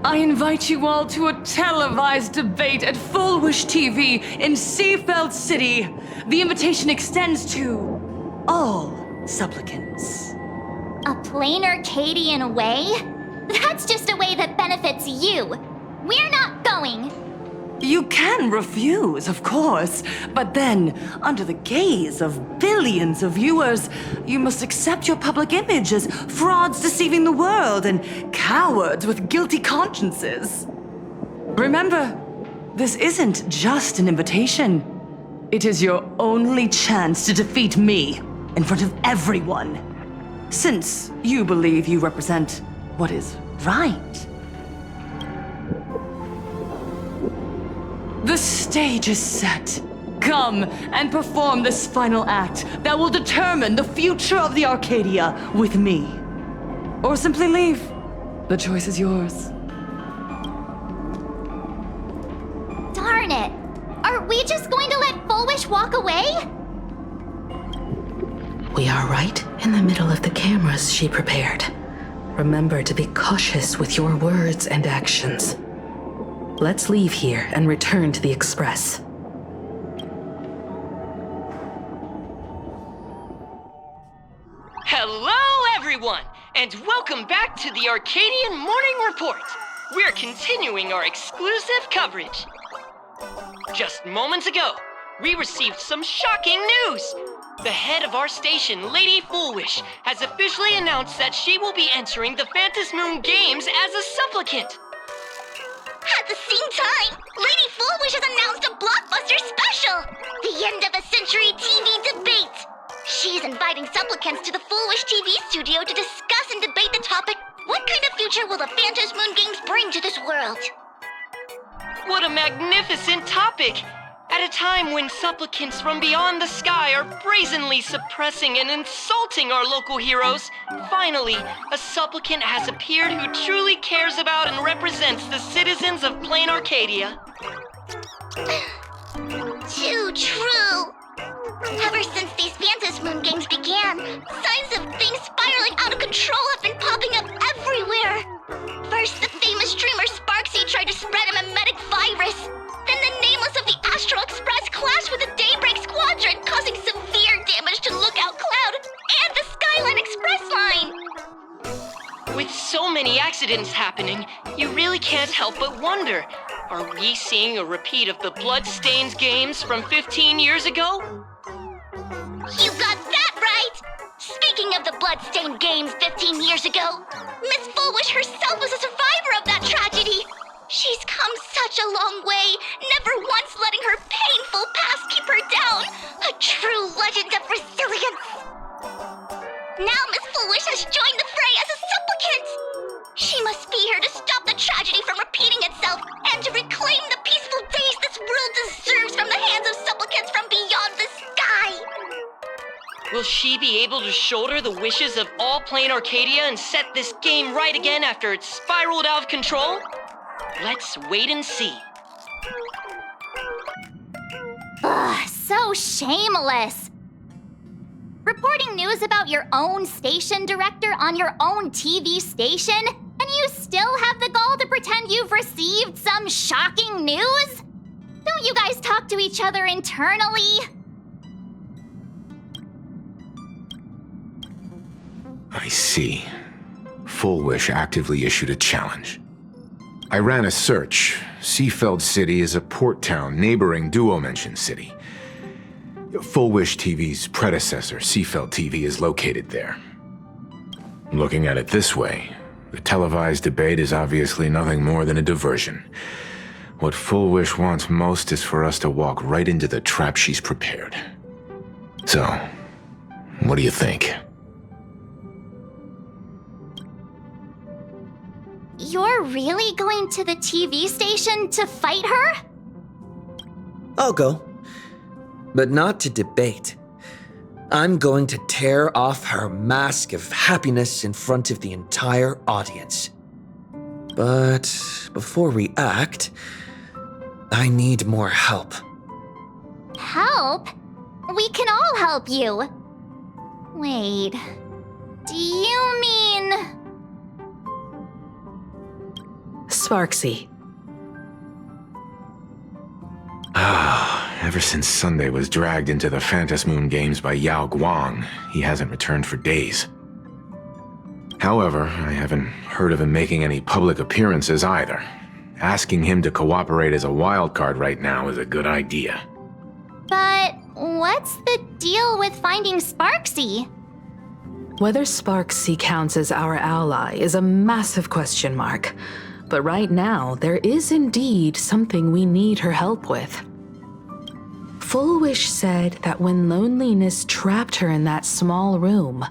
I invite you all to a televised debate at Fulwish TV in Seafeld City. The invitation extends to all supplicants. A plain Arcadian way? That's just a way that benefits you. We're not going. You can refuse, of course, but then, under the gaze of billions of viewers, you must accept your public image as frauds deceiving the world and cowards with guilty consciences. Remember, this isn't just an invitation. It is your only chance to defeat me in front of everyone, since you believe you represent what is right. The stage is set. Come and perform this final act that will determine the future of the Arcadia with me. Or simply leave. The choice is yours. Darn it! Are we just going to let Fulwish walk away? We are right in the middle of the cameras she prepared. Remember to be cautious with your words and actions. Let's leave here and return to the Express. Hello, everyone, and welcome back to the Arcadian Morning Report. We're continuing our exclusive coverage. Just moments ago, we received some shocking news. The head of our station, Lady Fulwish, has officially announced that she will be entering the Phantom Moon Games as a supplicant. At the same time, Lady Fulwish has announced a blockbuster special! The end of a century TV debate! She's inviting supplicants to the Fulwish TV studio to discuss and debate the topic, what kind of future will the Phantom Moon Games bring to this world? What a magnificent topic! At a time when supplicants from beyond the sky are brazenly suppressing and insulting our local heroes, finally, a supplicant has appeared who truly cares about and represents the citizens of Plain Arcadia. Too true! Ever since these Phantom Moon Games began, signs of things spiraling out of control have been popping up everywhere! First, the famous streamer Sparxie tried to spread a mimetic virus. Then the nameless of the Astral Express clashed with the Daybreak Squadron, causing severe damage to Lookout Cloud and the Skyline Express line! With so many accidents happening, you really can't help but wonder, are we seeing a repeat of the Bloodstained games from 15 years ago? You got that right! Speaking of the Bloodstained games 15 years ago, Miss Fulwish herself was a survivor of that tragedy! She's come such a long way, never once letting her painful past keep her down. A true legend of resilience. Now Miss Fulwish has joined the fray as a supplicant. She must be here to stop the tragedy from repeating itself and to reclaim the peaceful days this world deserves from the hands of supplicants from beyond the sky. Will she be able to shoulder the wishes of all Plain Arcadia and set this game right again after it's spiraled out of control? Let's wait and see. Ugh, so shameless. Reporting news about your own station director on your own TV station, and you still have the gall to pretend you've received some shocking news? Don't you guys talk to each other internally? I see. Fulwish actively issued a challenge. I ran a search. Seafeld City is a port town neighboring Duo-Mention City. Fulwish TV's predecessor, Seafeld TV, is located there. Looking at it this way, the televised debate is obviously nothing more than a diversion. What Fulwish wants most is for us to walk right into the trap she's prepared. So, what do you think? You're really going to the TV station to fight her? I'll go. But not to debate. I'm going to tear off her mask of happiness in front of the entire audience. But before we act, I need more help. Help? We can all help you. Wait, do you mean... Sparxie. Ever since Sunday was dragged into the Phantas Moon Games by Yao Guang, he hasn't returned for days. However, I haven't heard of him making any public appearances either. Asking him to cooperate as a wildcard right now is a good idea. But what's the deal with finding Sparxie? Whether Sparxie counts as our ally is a massive question mark. But right now, there is indeed something we need her help with. Fulwish said that when loneliness trapped her in that small room,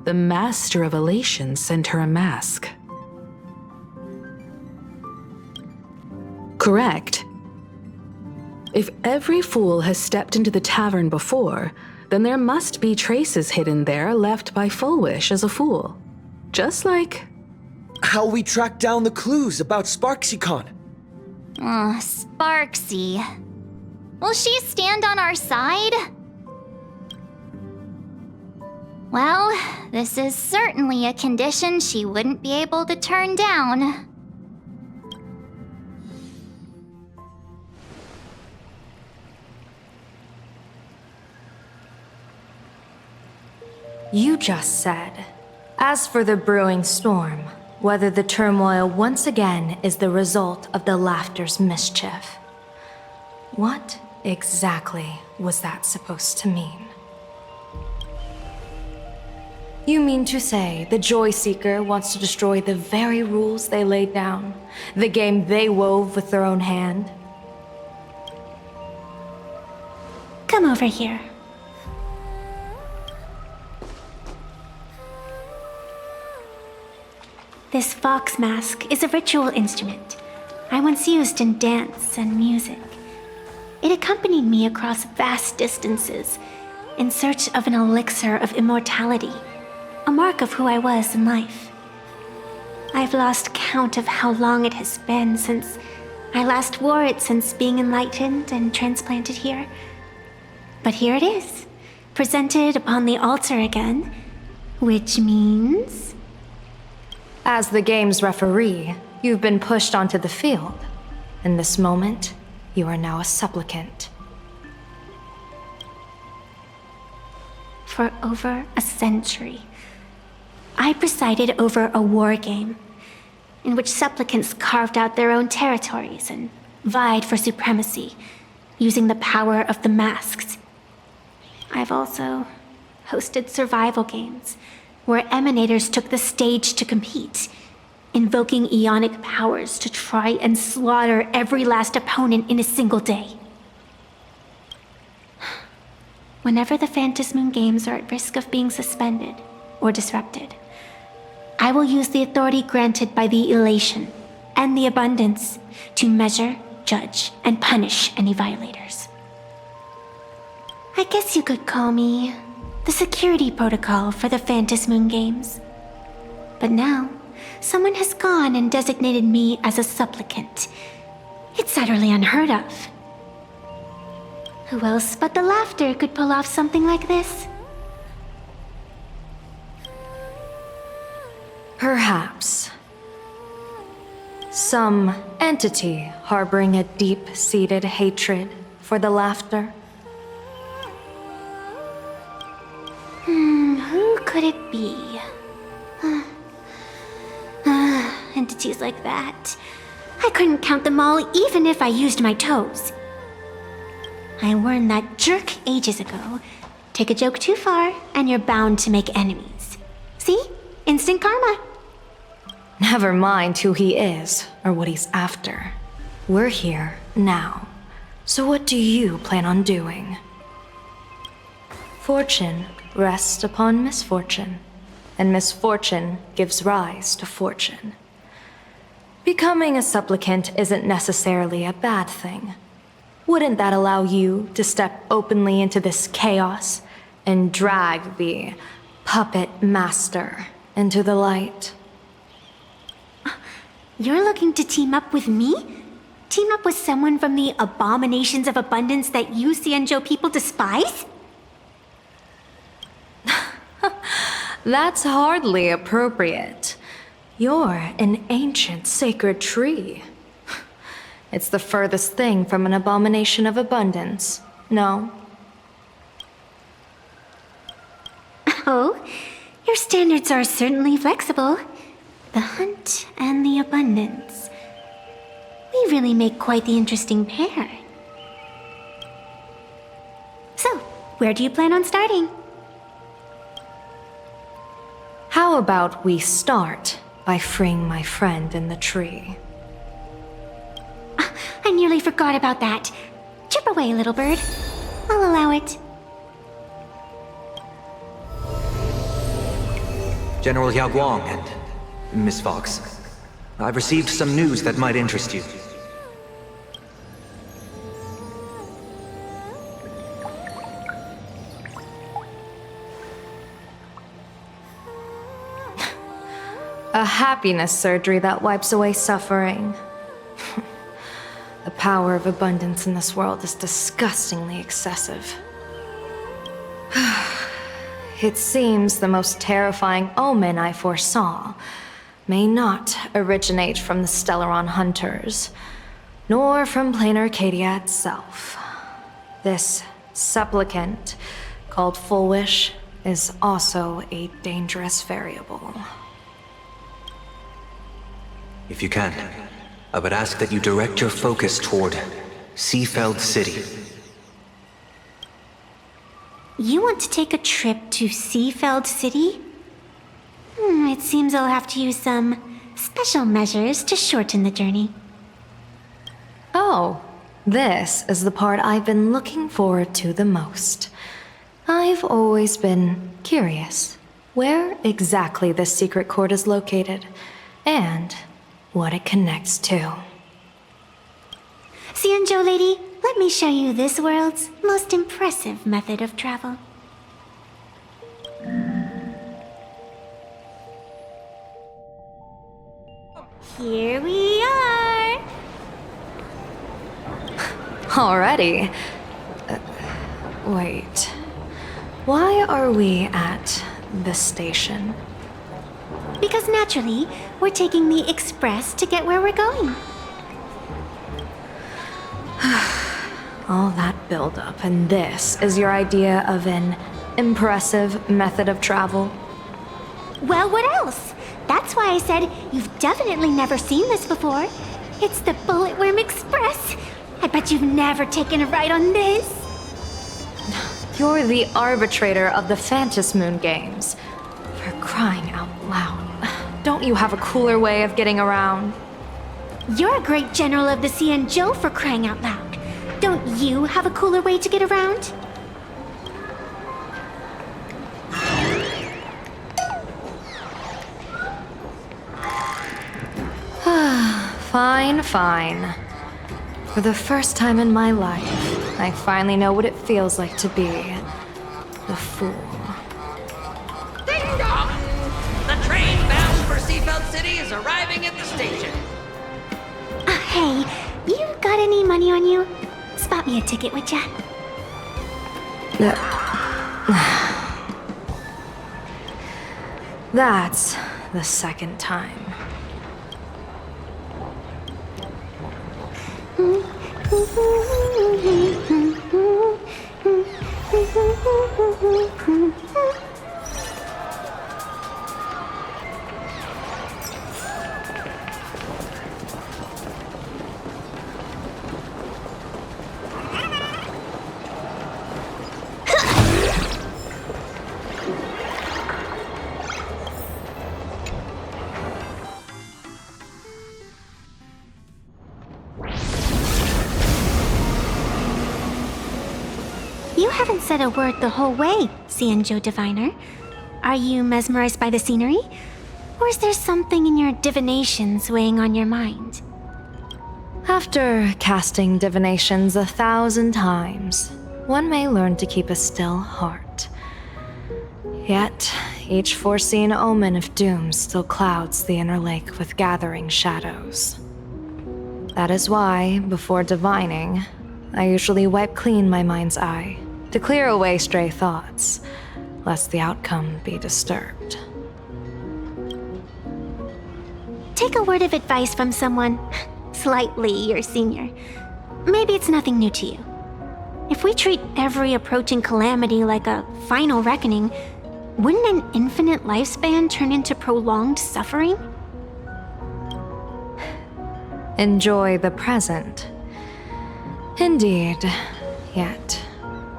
the Master of Elation sent her a mask. Correct. If every fool has stepped into the tavern before, then there must be traces hidden there left by Fulwish as a fool. Just like... how we tracked down the clues about SparxieCon. Sparxie. Will she stand on our side? Well, this is certainly a condition she wouldn't be able to turn down. You just said, as for the brewing storm, whether the turmoil once again is the result of the laughter's mischief. What exactly was that supposed to mean? You mean to say the Joy Seeker wants to destroy the very rules they laid down, the game they wove with their own hand? Come over here. This fox mask is a ritual instrument I once used in dance and music. It accompanied me across vast distances in search of an elixir of immortality, a mark of who I was in life. I've lost count of how long it has been since I last wore it since being enlightened and transplanted here. But here it is, presented upon the altar again, which means... As the game's referee, you've been pushed onto the field. In this moment, you are now a supplicant. For over a century, I presided over a war game in which supplicants carved out their own territories and vied for supremacy, using the power of the masks. I've also hosted survival games where emanators took the stage to compete, invoking eonic powers to try and slaughter every last opponent in a single day. Whenever the Phantas Moon Games are at risk of being suspended or disrupted, I will use the authority granted by the Elation and the Abundance to measure, judge, and punish any violators. I guess you could call me the security protocol for the Phantas Moon Games. But now, someone has gone and designated me as a supplicant. It's utterly unheard of. Who else but the laughter could pull off something like this? Perhaps. Some entity harboring a deep-seated hatred for the laughter. Who could it be? Entities like that. I couldn't count them all even if I used my toes. I warned that jerk ages ago. Take a joke too far, and you're bound to make enemies. See? Instant karma. Never mind who he is or what he's after. We're here now. So what do you plan on doing? Fortune rests upon misfortune, and misfortune gives rise to fortune. Becoming a supplicant isn't necessarily a bad thing. Wouldn't that allow you to step openly into this chaos and drag the puppet master into the light? You're looking to team up with me? Team up with someone from the abominations of abundance that you Xianzhou people despise? That's hardly appropriate. You're an ancient sacred tree. It's the furthest thing from an abomination of abundance, no? Oh, your standards are certainly flexible. The hunt and the abundance. We really make quite the interesting pair. So, where do you plan on starting? How about we start by freeing my friend in the tree? I nearly forgot about that. Chip away, little bird. I'll allow it. General Yao Guang and Miss Fox, I've received some news that might interest you. A happiness surgery that wipes away suffering. The power of abundance in this world is disgustingly excessive. It seems the most terrifying omen I foresaw may not originate from the Stellaron hunters, nor from plain Arcadia itself. This supplicant, called Fulwish, is also a dangerous variable. If you can, I would ask that you direct your focus toward Seafeld City. You want to take a trip to Seafeld City? It seems I'll have to use some special measures to shorten the journey. Oh, this is the part I've been looking forward to the most. I've always been curious where exactly this secret court is located, and what it connects to. Xianzhou lady, let me show you this world's most impressive method of travel. Here we are! Already? Wait. Why are we at the station? Because naturally, we're taking the express to get where we're going. All that buildup, and this is your idea of an impressive method of travel? Well, what else? That's why I said you've definitely never seen this before. It's the Bulletworm Express. I bet you've never taken a ride on this. You're the arbitrator of the Phantom Moon games. For crying out loud. Don't you have a cooler way of getting around? You're a great general of the Xianzhou, for crying out loud. Don't you have a cooler way to get around? Fine, fine. For the first time in my life, I finally know what it feels like to be the fool. Ding dong! The train bound for Seafeld City is arriving at the station. Hey, you got any money on you? Spot me a ticket, would ya? That's the second time. You haven't said a word the whole way, Xianzhou Diviner. Are you mesmerized by the scenery? Or is there something in your divinations weighing on your mind? After casting divinations 1,000 times, one may learn to keep a still heart. Yet, each foreseen omen of doom still clouds the inner lake with gathering shadows. That is why, before divining, I usually wipe clean my mind's eye to clear away stray thoughts, lest the outcome be disturbed. take a word of advice from someone slightly your senior. Maybe it's nothing new to you. If we treat every approaching calamity like a final reckoning, wouldn't an infinite lifespan turn into prolonged suffering? Enjoy the present. Indeed. Yet,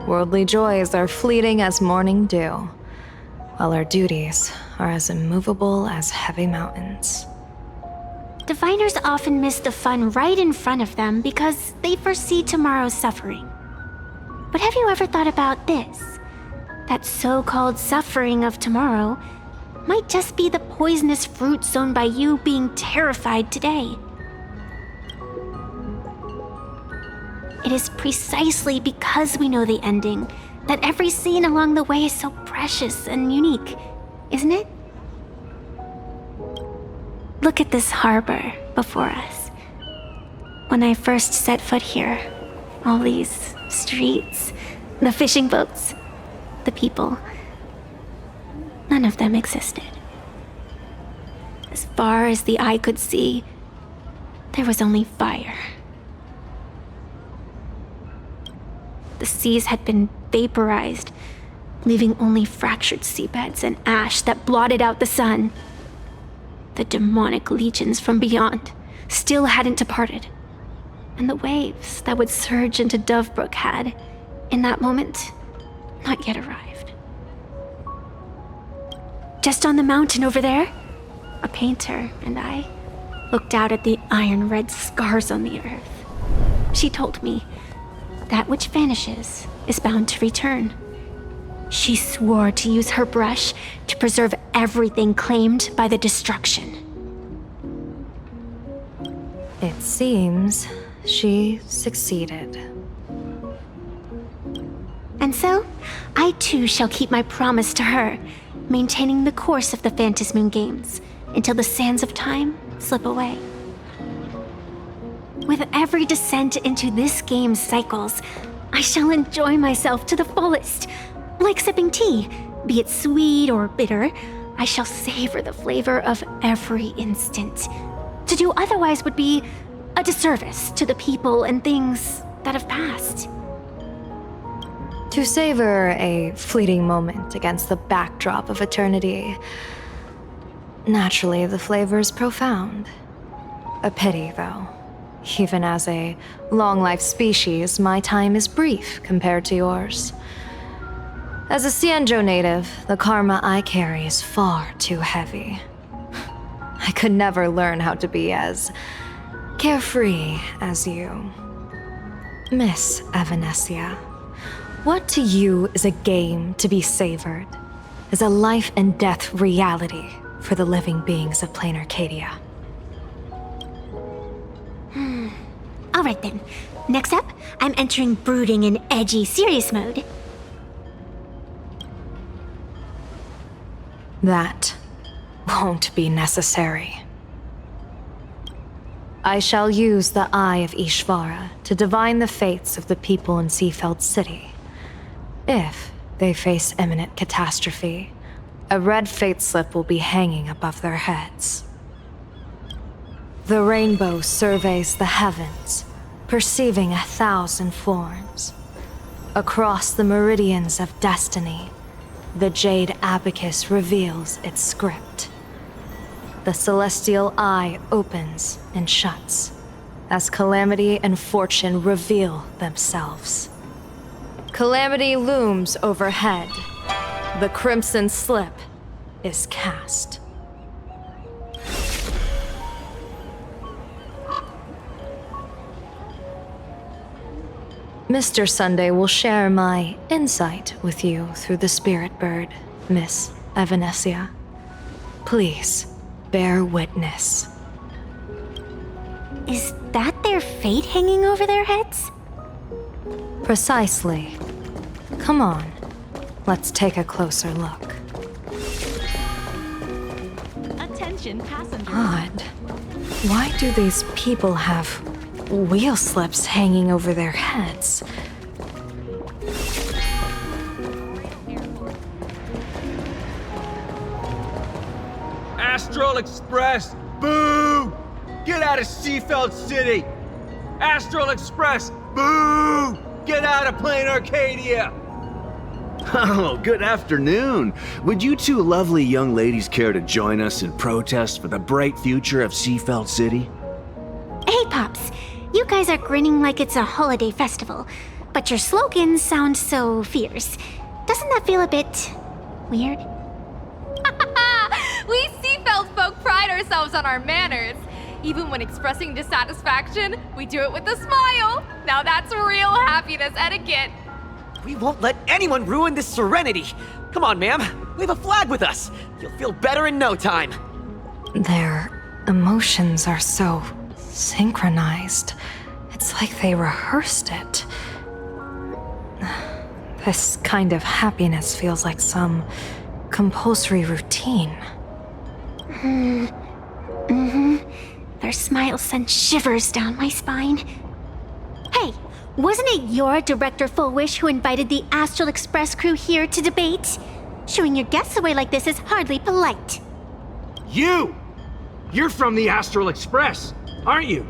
worldly joys are fleeting as morning dew, while our duties are as immovable as heavy mountains. Diviners often miss the fun right in front of them because they foresee tomorrow's suffering. But have you ever thought about this? That so-called suffering of tomorrow might just be the poisonous fruit sown by you being terrified today. It is precisely because we know the ending that every scene along the way is so precious and unique, isn't it? Look at this harbor before us. When I first set foot here, all these streets, the fishing boats, the people, none of them existed. As far as the eye could see, there was only fire. The seas had been vaporized, leaving only fractured seabeds and ash that blotted out the sun. The demonic legions from beyond still hadn't departed, and the waves that would surge into Dovebrook had, in that moment, not yet arrived. Just on the mountain over there, a painter and I looked out at the iron-red scars on the earth. She told me, that which vanishes is bound to return. She swore to use her brush to preserve everything claimed by the destruction. It seems she succeeded. And so, I too shall keep my promise to her, maintaining the course of the Phantasmoon Games until the sands of time slip away. With every descent into this game's cycles, I shall enjoy myself to the fullest. Like sipping tea, be it sweet or bitter, I shall savor the flavor of every instant. To do otherwise would be a disservice to the people and things that have passed. To savor a fleeting moment against the backdrop of eternity, naturally the flavor is profound. A pity, though. Even as a long-life species, my time is brief compared to yours. As a Xianzhou native, the karma I carry is far too heavy. I could never learn how to be as carefree as you. Miss Evanescia, what to you is a game to be savored, is a life and death reality for the living beings of plain Arcadia. Alright then. Next up, I'm entering brooding and edgy serious mode. That won't be necessary. I shall use the Eye of Ishvara to divine the fates of the people in Seafeld City. If they face imminent catastrophe, a red fate slip will be hanging above their heads. The rainbow surveys the heavens, perceiving 1,000 forms. Across the meridians of destiny, the jade abacus reveals its script. The celestial eye opens and shuts as calamity and fortune reveal themselves. Calamity looms overhead. The crimson slip is cast. Mr. Sunday will share my insight with you through the spirit bird, Miss Evanescia. Please, bear witness. Is that their fate hanging over their heads? Precisely. Come on, let's take a closer look. Attention passengers. Odd. Why do these people have wheel slips hanging over their heads? Astral Express, boom! Get out of Seafeld City! Astral Express! Boo! Get out of Plain Arcadia! Oh, good afternoon. Would you two lovely young ladies care to join us in protest for the bright future of Seafeld City? Hey, Pops. You guys are grinning like it's a holiday festival, but your slogans sound so fierce. Doesn't that feel a bit weird? We Seafeld folk pride ourselves on our manners. Even when expressing dissatisfaction, we do it with a smile. Now that's real happiness etiquette. We won't let anyone ruin this serenity. Come on, ma'am. We have a flag with us. You'll feel better in no time. Their emotions are so synchronized. It's like they rehearsed it. This kind of happiness feels like some compulsory routine. Their smiles send shivers down my spine. Hey, wasn't it your Director Fulwish who invited the Astral Express crew here to debate? Showing your guests away like this is hardly polite. You! You're from the Astral Express, aren't you?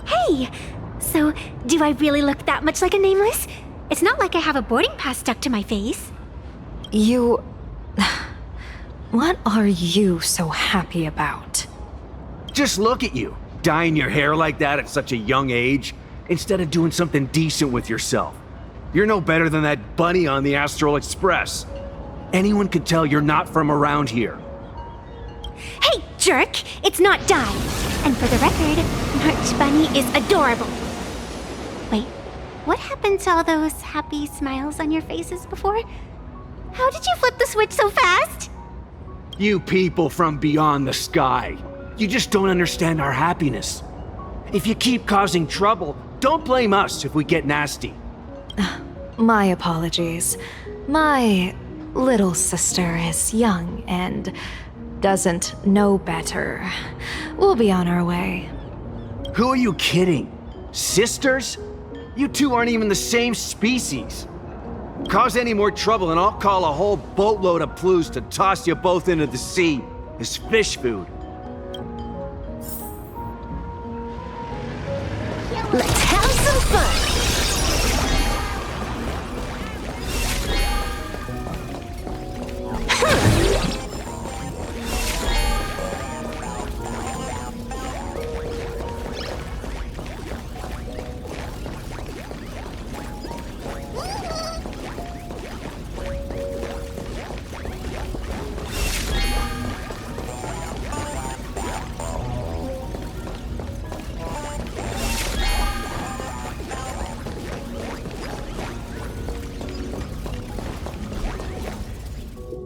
Hey, so do I really look that much like a nameless? It's not like I have a boarding pass stuck to my face. You... What are you so happy about? Just look at you, dyeing your hair like that at such a young age, instead of doing something decent with yourself. You're no better than that bunny on the Astral Express. Anyone could tell you're not from around here. Hey, jerk! It's not dye. And for the record, March Bunny is adorable. Wait, what happened to all those happy smiles on your faces before? How did you flip the switch so fast? You people from beyond the sky. You just don't understand our happiness. If you keep causing trouble, don't blame us if we get nasty. My apologies. My little sister is young and doesn't know better. We'll be on our way. Who are you kidding? Sisters? You two aren't even the same species. Cause any more trouble and I'll call a whole boatload of Ploos to toss you both into the sea as fish food. Let's have some fun!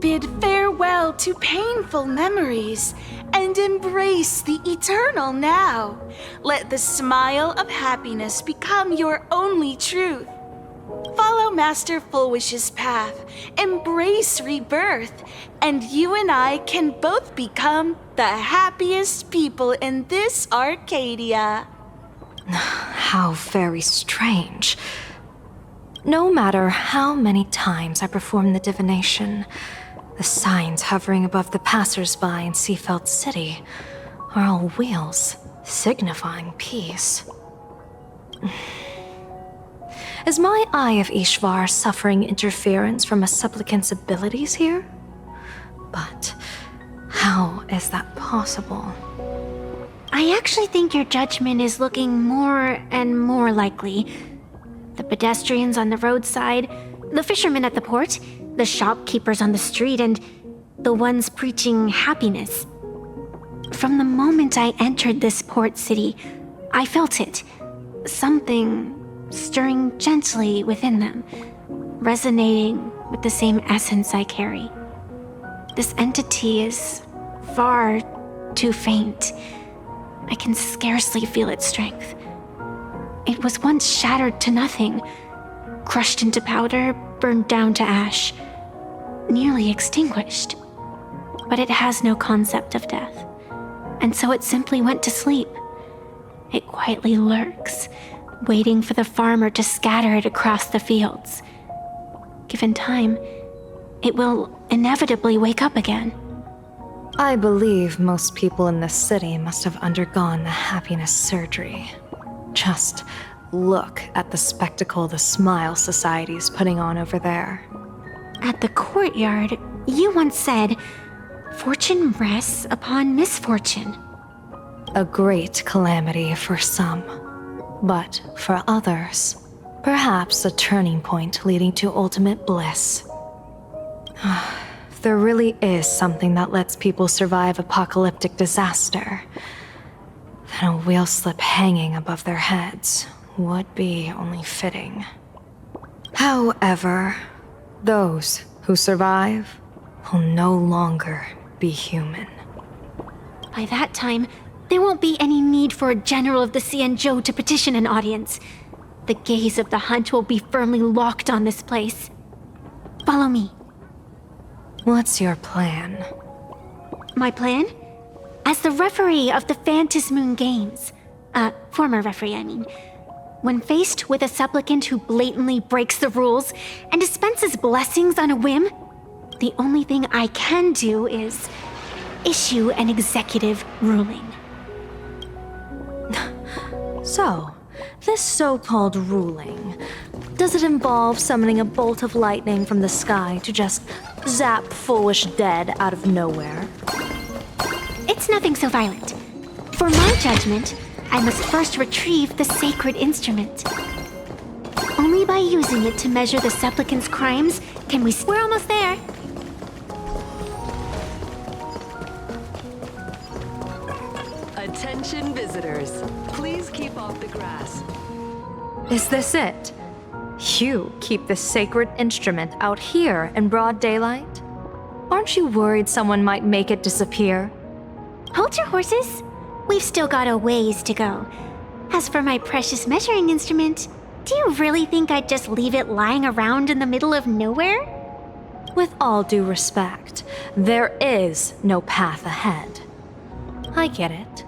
Bid farewell to painful memories and embrace the eternal now. Let the smile of happiness become your only truth. Follow Master Fulwish's path, embrace rebirth, and you and I can both become the happiest people in this Arcadia. How very strange. No matter how many times I perform the divination, the signs hovering above the passers-by in Seafeld City are all wheels, signifying peace. Is my Eye of Ishvar suffering interference from a supplicant's abilities here? But how is that possible? I actually think your judgment is looking more and more likely. The pedestrians on the roadside, the fishermen at the port, the shopkeepers on the street, and the ones preaching happiness. From the moment I entered this port city, I felt it. Something stirring gently within them, resonating with the same essence I carry. This entity is far too faint. I can scarcely feel its strength. It was once shattered to nothing, crushed into powder, burned down to ash, nearly extinguished. But it has no concept of death, and so it simply went to sleep. It quietly lurks, waiting for the farmer to scatter it across the fields. Given time, it will inevitably wake up again. I believe most people in this city must have undergone the happiness surgery. Just look at the spectacle the Smile Society's putting on over there. At the courtyard, you once said, "Fortune rests upon misfortune." A great calamity for some, but for others, perhaps a turning point leading to ultimate bliss. If there really is something that lets people survive apocalyptic disaster, then a wheel slip hanging above their heads would be only fitting. However, those who survive will no longer be human. By that time, there won't be any need for a general of the Xianzhou to petition an audience. The gaze of the hunt will be firmly locked on this place. Follow me. What's your plan? My plan? As the referee of the Phantasmoon Games, former referee, I mean, when faced with a supplicant who blatantly breaks the rules and dispenses blessings on a whim, the only thing I can do is issue an executive ruling. So, this so-called ruling, does it involve summoning a bolt of lightning from the sky to just zap Fulwish dead out of nowhere? It's nothing so violent. For my judgment, I must first retrieve the sacred instrument. Only by using it to measure the supplicant's crimes can we... We're almost there. Attention visitors, please keep off the grass. Is this it? You keep this sacred instrument out here in broad daylight? Aren't you worried someone might make it disappear? Hold your horses. We've still got a ways to go. As for my precious measuring instrument, do you really think I'd just leave it lying around in the middle of nowhere? With all due respect, there is no path ahead. I get it.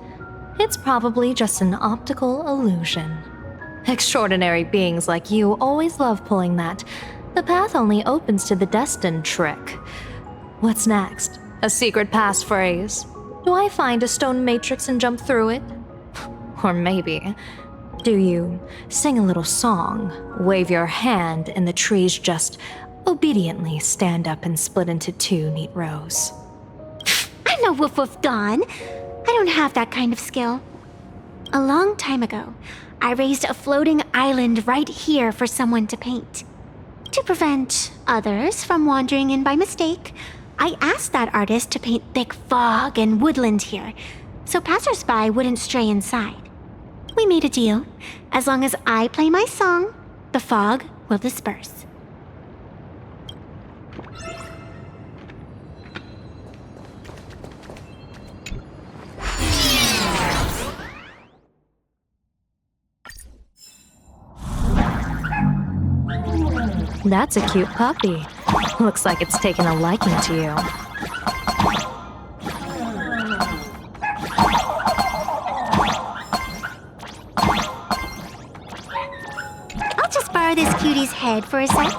It's probably just an optical illusion. Extraordinary beings like you always love pulling that "the path only opens to the destined" trick. What's next? A secret passphrase? Do I find a stone matrix and jump through it? Or maybe, do you sing a little song, wave your hand, and the trees just obediently stand up and split into two neat rows? I'm no Woof Woof Dawn. I don't have that kind of skill. A long time ago, I raised a floating island right here for someone to paint. To prevent others from wandering in by mistake, I asked that artist to paint thick fog and woodland here, so passersby wouldn't stray inside. We made a deal. As long as I play my song, the fog will disperse. That's a cute puppy. Looks like it's taken a liking to you. I'll just borrow this cutie's head for a sec.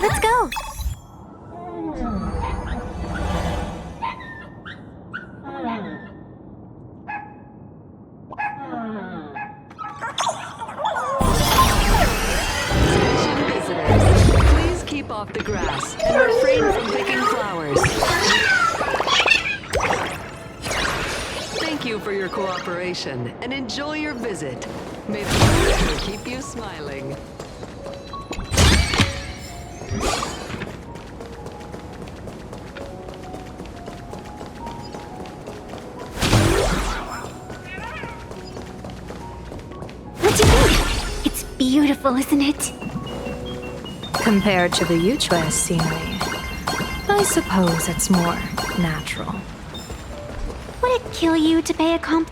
Let's go. Please keep off the grass and refrain from picking flowers. Thank you for your cooperation and enjoy your visit. May the laughter keep you smiling. What do you think? It's beautiful, isn't it? Compared to the Yuchue's scenery, I suppose it's more natural. Would it kill you to pay a comp?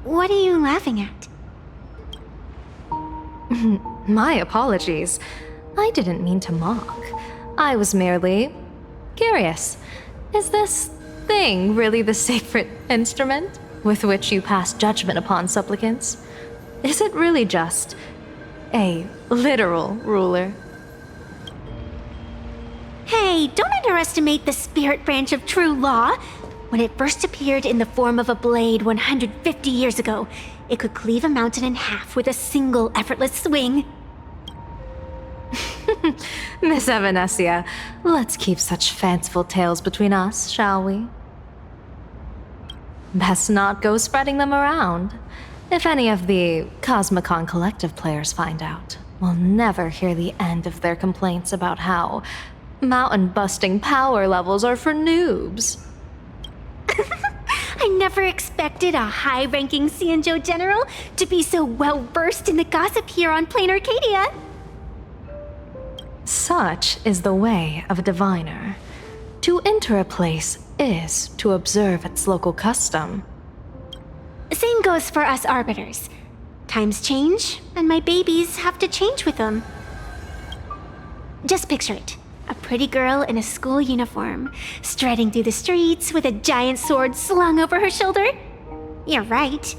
What are you laughing at? My apologies. I didn't mean to mock. I was merely curious. Is this thing really the sacred instrument with which you pass judgment upon supplicants? Is it really just a literal ruler? Hey, don't underestimate the spirit branch of true law. When it first appeared in the form of a blade 150 years ago, it could cleave a mountain in half with a single effortless swing. Miss Evanescia, let's keep such fanciful tales between us, shall we? Best not go spreading them around. If any of the Cosmicon Collective players find out, we'll never hear the end of their complaints about how mountain-busting power levels are for noobs. I never expected a high-ranking Xianzhou general to be so well-versed in the gossip here on Plain Arcadia. Such is the way of a diviner. To enter a place is to observe its local custom. Same goes for us arbiters. Times change, and my babies have to change with them. Just picture it. A pretty girl in a school uniform, striding through the streets with a giant sword slung over her shoulder. You're right.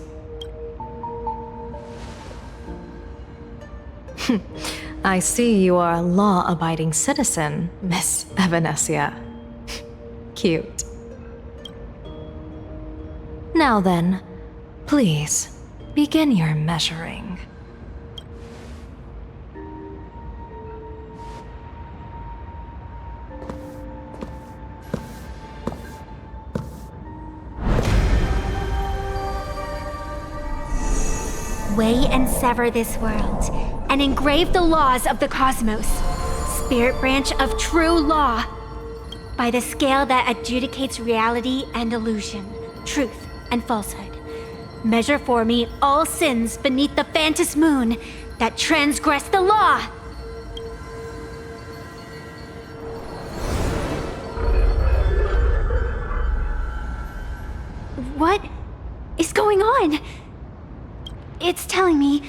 I see you are a law-abiding citizen, Miss Evanescia. Cute. Now then, please, begin your measuring. Weigh and sever this world, and engrave the laws of the cosmos, spirit branch of true law, by the scale that adjudicates reality and illusion, truth and falsehood. Measure for me all sins beneath the Phantom moon that transgress the law. What is going on? It's telling me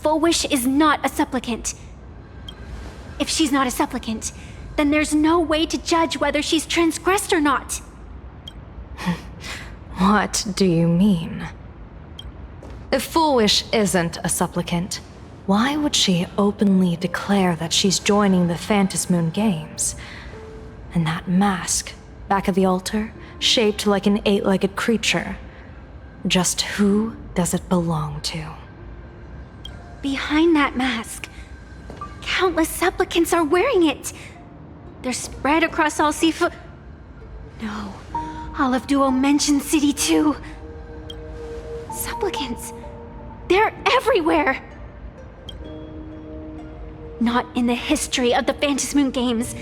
Fulwish is not a supplicant. If she's not a supplicant, then there's no way to judge whether she's transgressed or not. What do you mean? If Fulwish isn't a supplicant, why would she openly declare that she's joining the Phantom Moon Games? And that mask back of the altar, shaped like an 8-legged creature. Just who does it belong to? Behind that mask, countless supplicants are wearing it. They're spread across all Sifu. No, all of Duo mentioned City too. Supplicants, they're everywhere. Not in the history of the Phantom Moon Games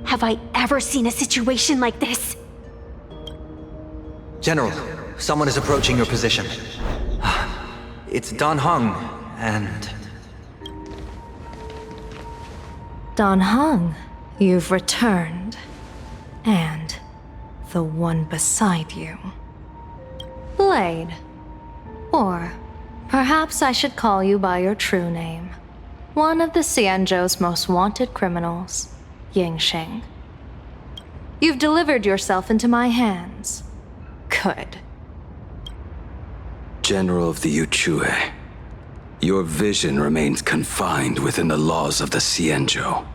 have I ever seen a situation like this. General, someone is approaching your position. It's Dan Heng, and... Dan Heng, you've returned. And the one beside you. Blade. Or perhaps I should call you by your true name. One of the Xianzhou's most wanted criminals. Yingxing. You've delivered yourself into my hands. Good. General of the Yuchue, your vision remains confined within the laws of the Xianzhou.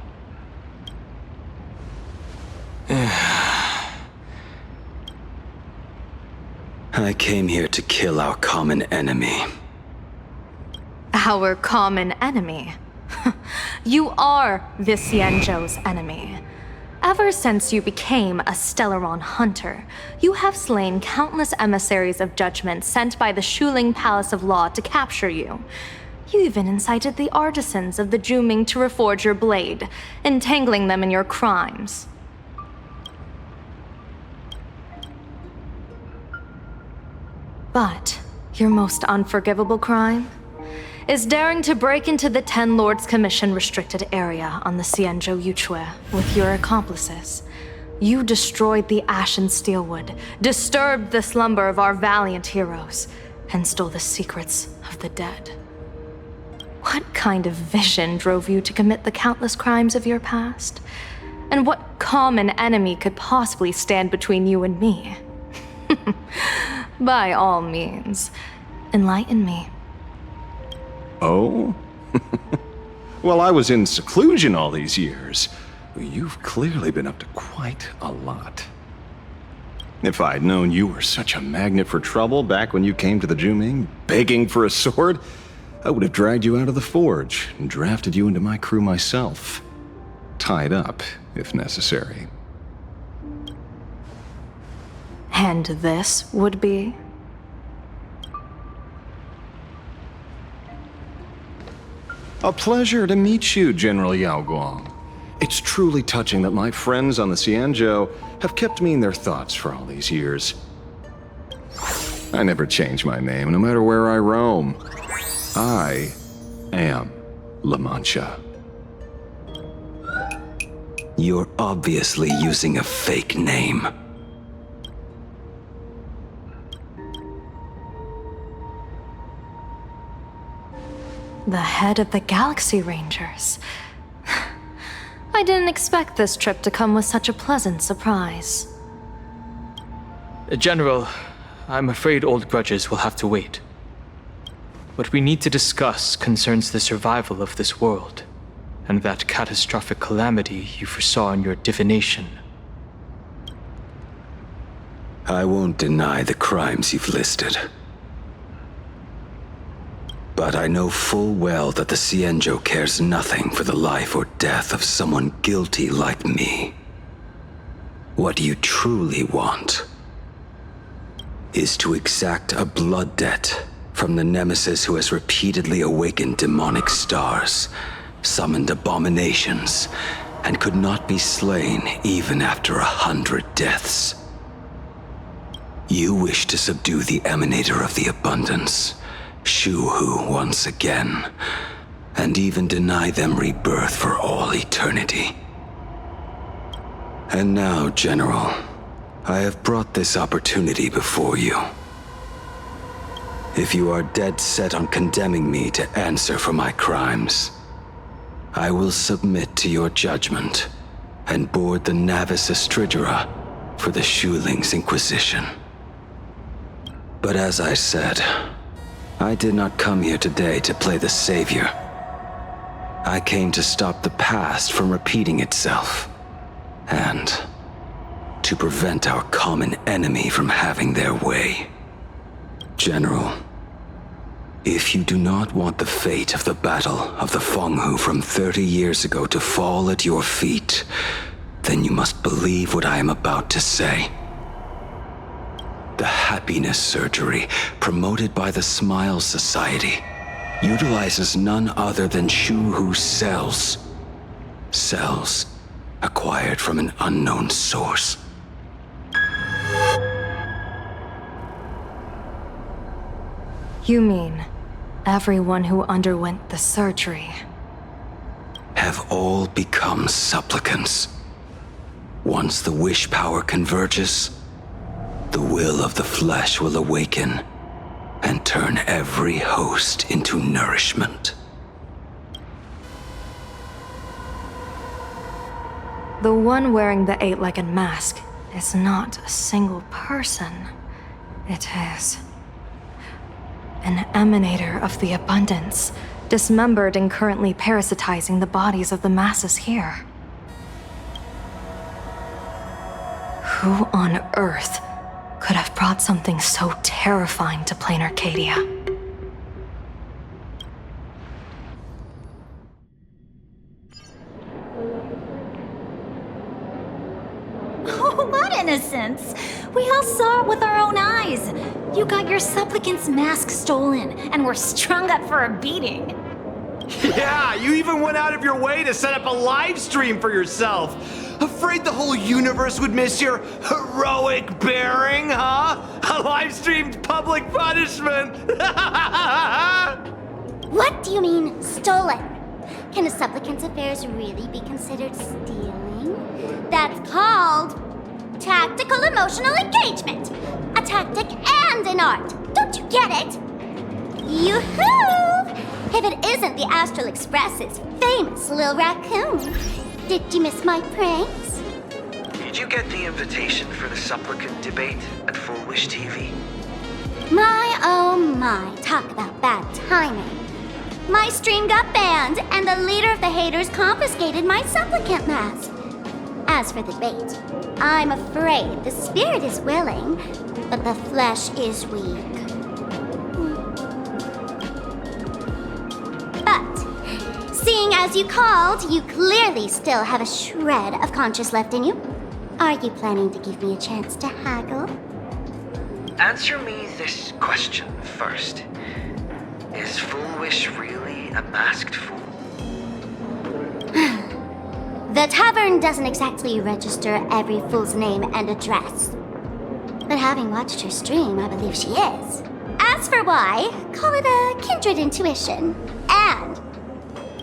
I came here to kill our common enemy. Our common enemy? You are the Xianzhou's enemy. Ever since you became a Stellaron hunter, you have slain countless emissaries of judgment sent by the Shuling Palace of Law to capture you. You even incited the artisans of the Juming to reforge your blade, entangling them in your crimes. But your most unforgivable crime is daring to break into the Ten Lords Commission restricted area on the Xianzhou Yuchue with your accomplices. You destroyed the Ashen Steelwood, disturbed the slumber of our valiant heroes, and stole the secrets of the dead. What kind of vision drove you to commit the countless crimes of your past? And what common enemy could possibly stand between you and me? By all means, enlighten me. Oh? Well, I was in seclusion all these years. You've clearly been up to quite a lot. If I'd known you were such a magnet for trouble back when you came to the Juming, begging for a sword, I would have dragged you out of the forge and drafted you into my crew myself. Tied up, if necessary. And this would be? A pleasure to meet you, General Yao Guang. It's truly touching that my friends on the Xianzhou have kept me in their thoughts for all these years. I never change my name, no matter where I roam. I am La Mancha. You're obviously using a fake name. The head of the Galaxy Rangers. I didn't expect this trip to come with such a pleasant surprise. General, I'm afraid old grudges will have to wait. What we need to discuss concerns the survival of this world, and that catastrophic calamity you foresaw in your divination. I won't deny the crimes you've listed. But I know full well that the Xianzhou cares nothing for the life or death of someone guilty like me. What you truly want is to exact a blood debt from the nemesis who has repeatedly awakened demonic stars, summoned abominations, and could not be slain even after 100 deaths. You wish to subdue the emanator of the abundance, Shuhu, once again, and even deny them rebirth for all eternity. And now, General, I have brought this opportunity before you. If you are dead set on condemning me to answer for my crimes, I will submit to your judgment and board the Navis Astridura for the Shuling's Inquisition. But as I said, I did not come here today to play the savior. I came to stop the past from repeating itself, and to prevent our common enemy from having their way. General, if you do not want the fate of the Battle of the Fenghu from 30 years ago to fall at your feet, then you must believe what I am about to say. The happiness surgery, promoted by the Smile Society, utilizes none other than Shuhu cells. Cells acquired from an unknown source. You mean everyone who underwent the surgery have all become supplicants. Once the wish power converges, the will of the flesh will awaken and turn every host into nourishment. The one wearing the eight-legged mask is not a single person. It is an emanator of the abundance, dismembered and currently parasitizing the bodies of the masses here. Who on earth could have brought something so terrifying to plain Arcadia? Oh, what innocence! We all saw it with our own eyes. You got your supplicant's mask stolen and were strung up for a beating. Yeah, you even went out of your way to set up a live stream for yourself. Afraid the whole universe would miss your heroic bearing, huh? A live-streamed public punishment! What do you mean, stolen? Can a supplicant's affairs really be considered stealing? That's called tactical emotional engagement. A tactic and an art. Don't you get it? Yoo-hoo! If it isn't the Astral Express's famous Lil Raccoon. Did you miss my pranks? Did you get the invitation for the supplicant debate at Fulwish TV? My oh my, talk about bad timing. My stream got banned, and the leader of the haters confiscated my supplicant mask. As for the debate, I'm afraid the spirit is willing, but the flesh is weak. But, seeing as you called, you clearly still have a shred of conscience left in you. Are you planning to give me a chance to haggle? Answer me this question first. Is Fulwish really a masked fool? The tavern doesn't exactly register every fool's name and address. But having watched her stream, I believe she is. As for why, call it a kindred intuition. And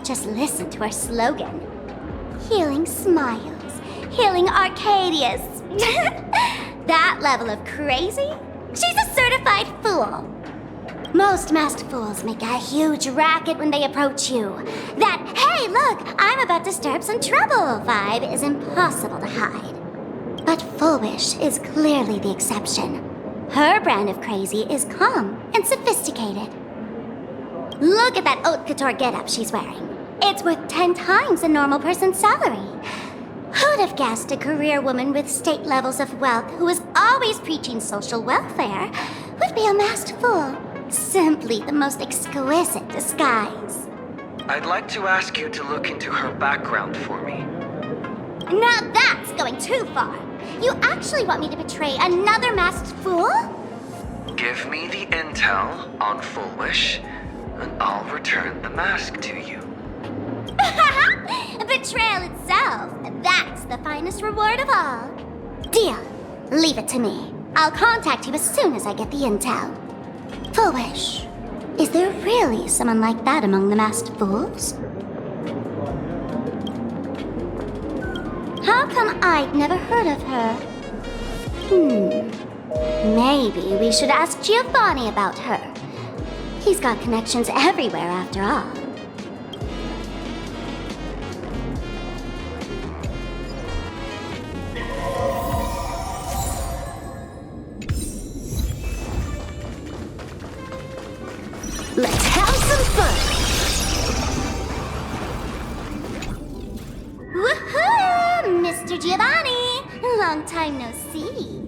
just listen to our slogan. Healing smiles, healing Arcadias. That level of crazy? She's a certified fool. Most masked fools make a huge racket when they approach you. That, hey, look, I'm about to stir up some trouble vibe is impossible to hide. But Fulwish is clearly the exception. Her brand of crazy is calm and sophisticated. Look at that haute couture getup she's wearing. It's worth 10 times a normal person's salary. Who'd have guessed a career woman with state levels of wealth who was always preaching social welfare would be a masked fool? Simply the most exquisite disguise. I'd like to ask you to look into her background for me. Now that's going too far. You actually want me to betray another masked fool? Give me the intel on Fulwish, and I'll return the mask to you. Betrayal itself, that's the finest reward of all. Deal. Leave it to me. I'll contact you as soon as I get the intel. Fulwish, is there really someone like that among the masked fools? How come I'd never heard of her? Maybe we should ask Giovanni about her. He's got connections everywhere after all. Let's have some fun! Woohoo! Mr. Giovanni! Long time no see.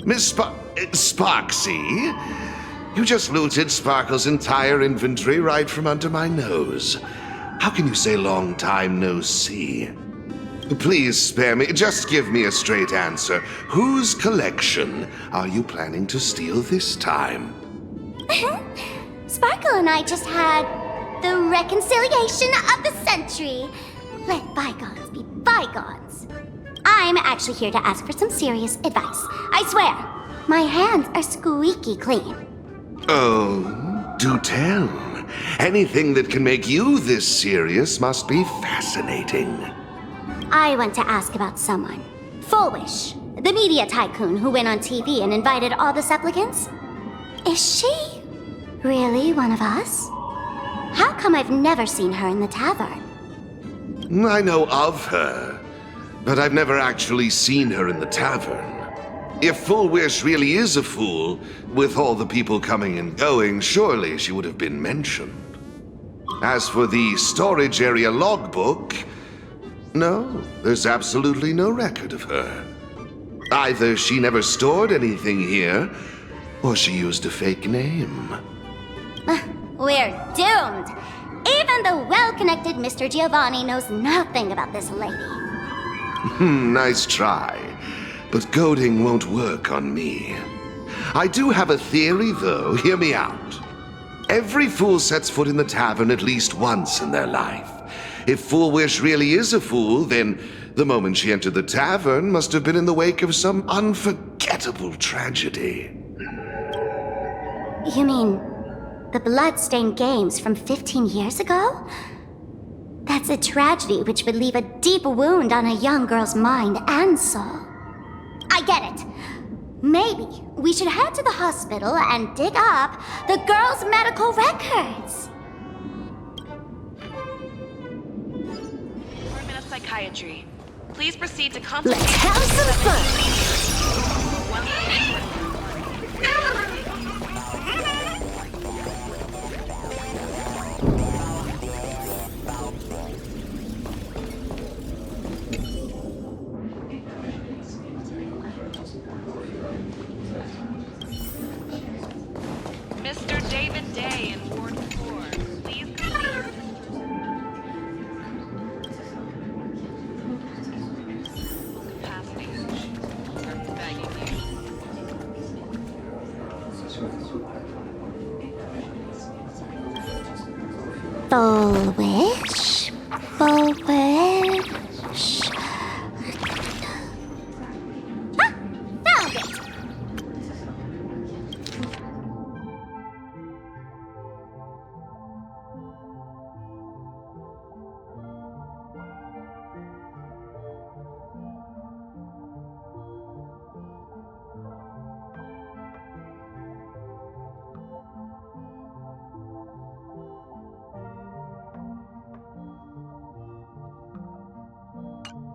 Miss Sparxie? You just looted Sparkle's entire inventory right from under my nose. How can you say long time no see? Please spare me. Just give me a straight answer. Whose collection are you planning to steal this time? Sparkle and I just had the reconciliation of the century. Let bygones be bygones. I'm actually here to ask for some serious advice. I swear, my hands are squeaky clean. Oh, do tell. Anything that can make you this serious must be fascinating. I want to ask about someone. Fulwish, the media tycoon who went on TV and invited all the supplicants. Is she really one of us? How come I've never seen her in the tavern? I know of her, but I've never actually seen her in the tavern. If Fulwish really is a fool, with all the people coming and going, surely she would have been mentioned. As for the storage area logbook, no, there's absolutely no record of her. Either she never stored anything here, or she used a fake name. We're doomed. Even the well-connected Mr. Giovanni knows nothing about this lady. Nice try. But goading won't work on me. I do have a theory, though. Hear me out. Every fool sets foot in the tavern at least once in their life. If Fulwish really is a fool, then the moment she entered the tavern must have been in the wake of some unforgettable tragedy. You mean the blood-stained games from 15 years ago? That's a tragedy which would leave a deep wound on a young girl's mind and soul. I get it. Maybe we should head to the hospital and dig up the girl's medical records. Department of Psychiatry. Please proceed to consultation. Let's have some fun! Mr. David Day in Ward 4. Please proceed. Capacity. Bagging you. Fulwish. Ah! Found it!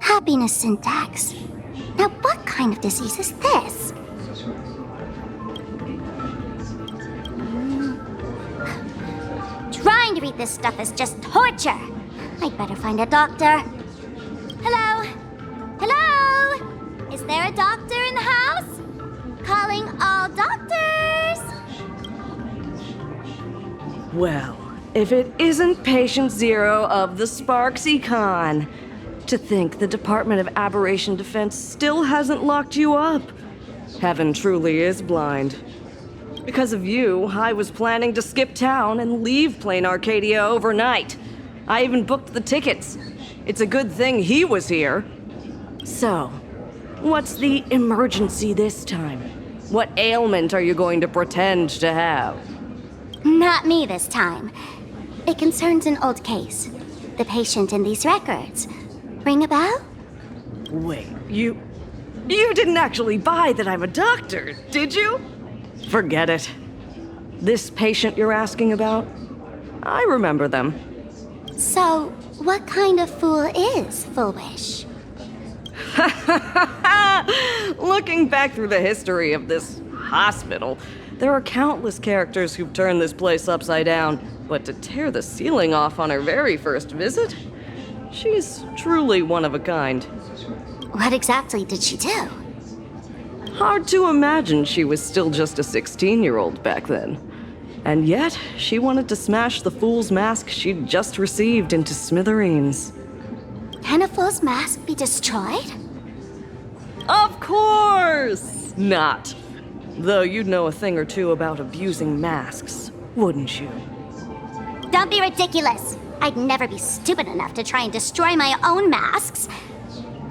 Happiness syntax. Now what kind of disease is this? Trying to read this stuff is just torture. I'd better find a doctor. Hello? Hello? Is there a doctor in the house? Calling all doctors! Well, if it isn't Patient Zero of the Sparxie Con. To think the Department of Aberration Defense still hasn't locked you up. Heaven truly is blind. Because of you, I was planning to skip town and leave Plain Arcadia overnight. I even booked the tickets. It's a good thing he was here. So, what's the emergency this time? What ailment are you going to pretend to have? Not me this time. It concerns an old case. The patient in these records. Ring a bell? Wait, you didn't actually buy that I'm a doctor, did you? Forget it. This patient you're asking about? I remember them. So, what kind of fool is Fulwish? Looking back through the history of this hospital, there are countless characters who've turned this place upside down, but to tear the ceiling off on her very first visit? She's truly one of a kind. What exactly did she do? Hard to imagine she was still just a 16-year-old back then. And yet, she wanted to smash the fool's mask she'd just received into smithereens. Can a fool's mask be destroyed? Of course not! Though you'd know a thing or two about abusing masks, wouldn't you? Don't be ridiculous! I'd never be stupid enough to try and destroy my own masks.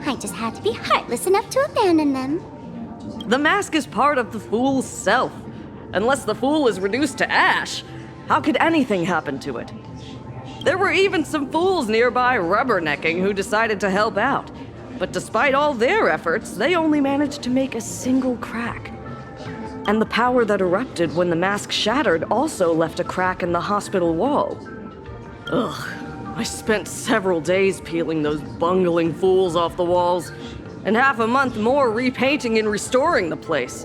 I just had to be heartless enough to abandon them. The mask is part of the fool's self. Unless the fool is reduced to ash, how could anything happen to it? There were even some fools nearby rubbernecking who decided to help out. But despite all their efforts, they only managed to make a single crack. And the power that erupted when the mask shattered also left a crack in the hospital wall. Ugh, I spent several days peeling those bungling fools off the walls, and half a month more repainting and restoring the place.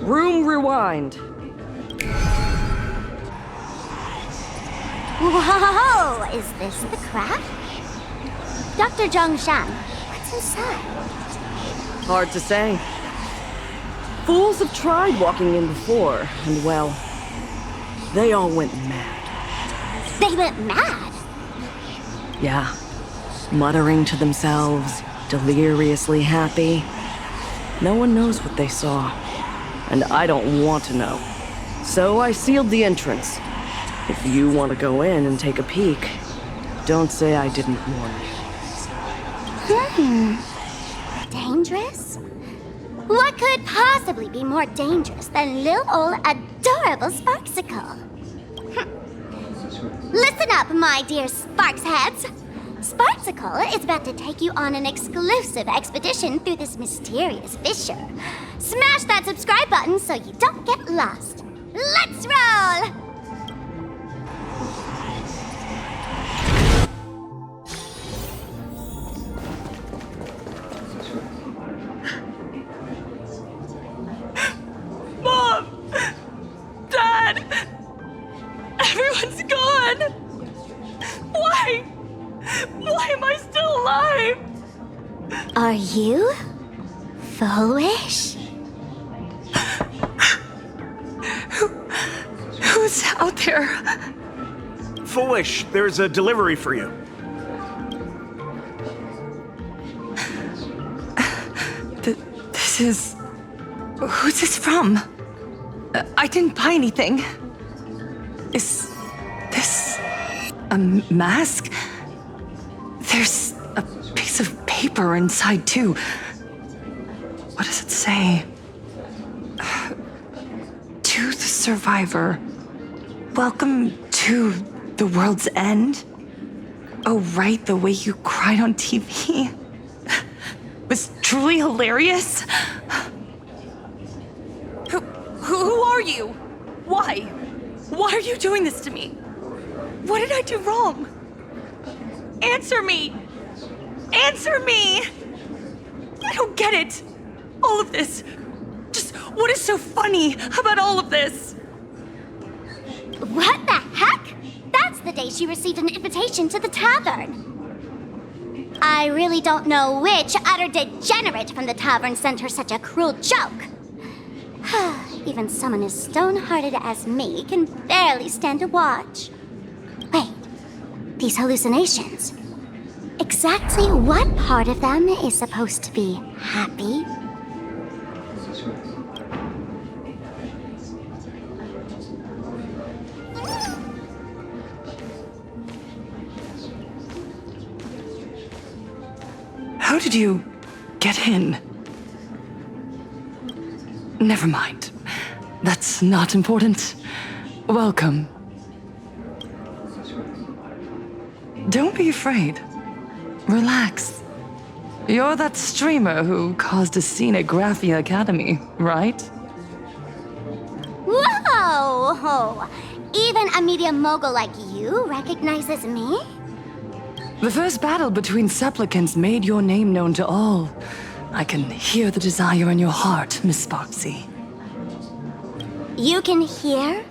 Room rewind. Whoa! Is this the craft? Dr. Zhongshan, what's inside? Hard to say. Fools have tried walking in before, and well, they all went mad. They went mad? Yeah. Muttering to themselves, deliriously happy. No one knows what they saw, and I don't want to know. So I sealed the entrance. If you want to go in and take a peek, don't say I didn't warn you. Dangerous? What could possibly be more dangerous than little old adorable Sparxicle? Listen up, my dear Sparks heads. Sparxicle is about to take you on an exclusive expedition through this mysterious fissure. Smash that subscribe button so you don't get lost. Let's roll! Mom! Dad! Everyone's gone! Why? Why am I still alive? Are you Fulwish? Who's out there? Fulwish, there's a delivery for you. This is... Who's this from? I didn't buy anything. Is this a mask? There's a piece of paper inside, too. What does it say? To the survivor, welcome to the world's end. Oh, right, the way you cried on TV was truly hilarious. Who are you? Why? Why are you doing this to me? What did I do wrong? Answer me! Answer me! I don't get it. All of this. Just what is so funny about all of this? What the heck? That's the day she received an invitation to the tavern. I really don't know which utter degenerate from the tavern sent her such a cruel joke. Even someone as stone-hearted as me can barely stand to watch. Wait, these hallucinations. Exactly what part of them is supposed to be happy? How did you get in? Never mind. That's not important. Welcome. Don't be afraid. Relax. You're that streamer who caused a scene at Graphia Academy, right? Whoa! Even a media mogul like you recognizes me? The first battle between supplicants made your name known to all. I can hear the desire in your heart, Miss Sparxie. You can hear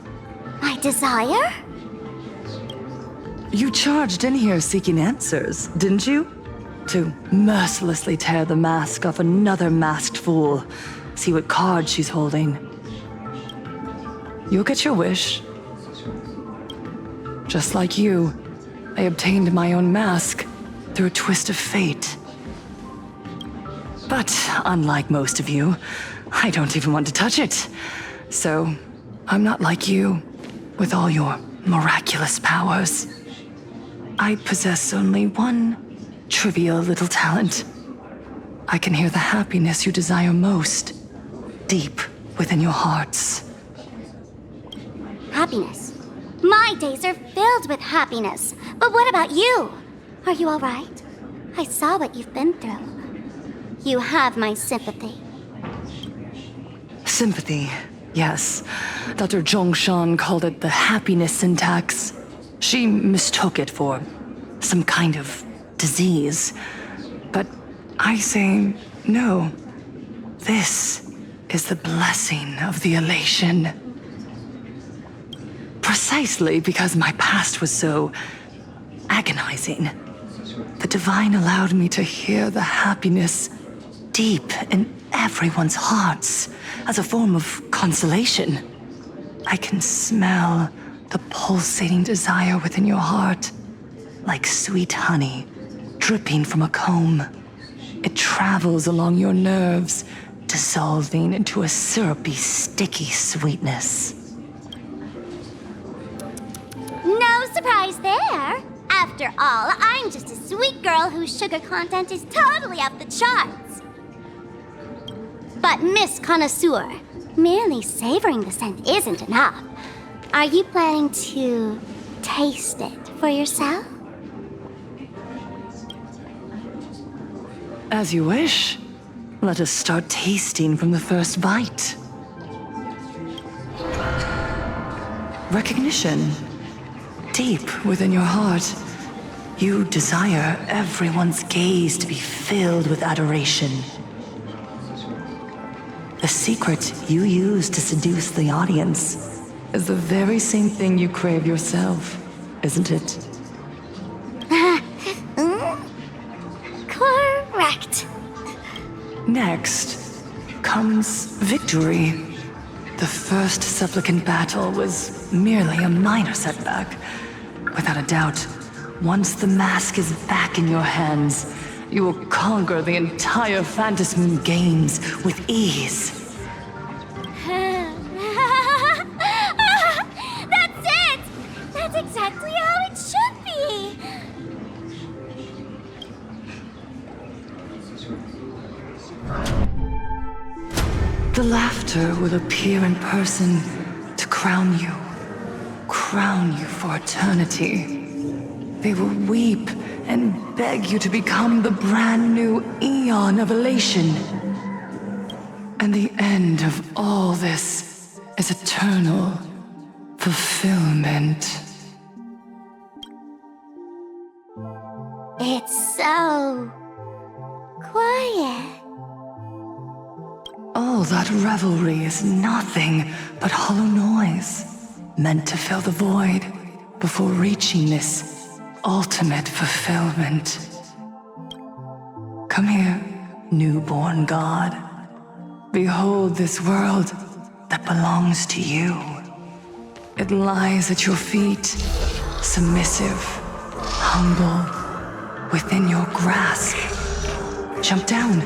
my desire? You charged in here seeking answers, didn't you? To mercilessly tear the mask off another masked fool. See what card she's holding. You'll get your wish. Just like you, I obtained my own mask through a twist of fate. But unlike most of you, I don't even want to touch it. So, I'm not like you, with all your miraculous powers. I possess only one trivial little talent. I can hear the happiness you desire most, deep within your hearts. Happiness. My days are filled with happiness. But what about you? Are you all right? I saw what you've been through. You have my sympathy. Sympathy, yes. Dr. Zhongshan called it the happiness syntax. She mistook it for some kind of disease. But I say no. This is the blessing of the Elation. Precisely because my past was so agonizing, the Divine allowed me to hear the happiness deep in everyone's hearts as a form of consolation. I can smell the pulsating desire within your heart, like sweet honey dripping from a comb. It travels along your nerves, dissolving into a syrupy, sticky sweetness. No surprise there. After all, I'm just a sweet girl whose sugar content is totally off the charts. But Miss Connoisseur, merely savoring the scent isn't enough. Are you planning to taste it for yourself? As you wish. Let us start tasting from the first bite. Recognition. Deep within your heart, you desire everyone's gaze to be filled with adoration. The secret you use to seduce the audience is the very same thing you crave yourself, isn't it? Correct. Next comes victory. The first supplicant battle was merely a minor setback. Without a doubt, once the mask is back in your hands, you will conquer the entire Phantasmoon games with ease. That's it! That's exactly how it should be! The laughter will appear in person to crown you for eternity. They will weep and beg you to become the brand new Eon of Elation. And the end of all this is eternal fulfillment. It's so quiet. All that revelry is nothing but hollow noise, meant to fill the void before reaching this ultimate fulfillment. Come here, newborn god. Behold this world that belongs to you. It lies at your feet, submissive, humble, within your grasp. Jump down.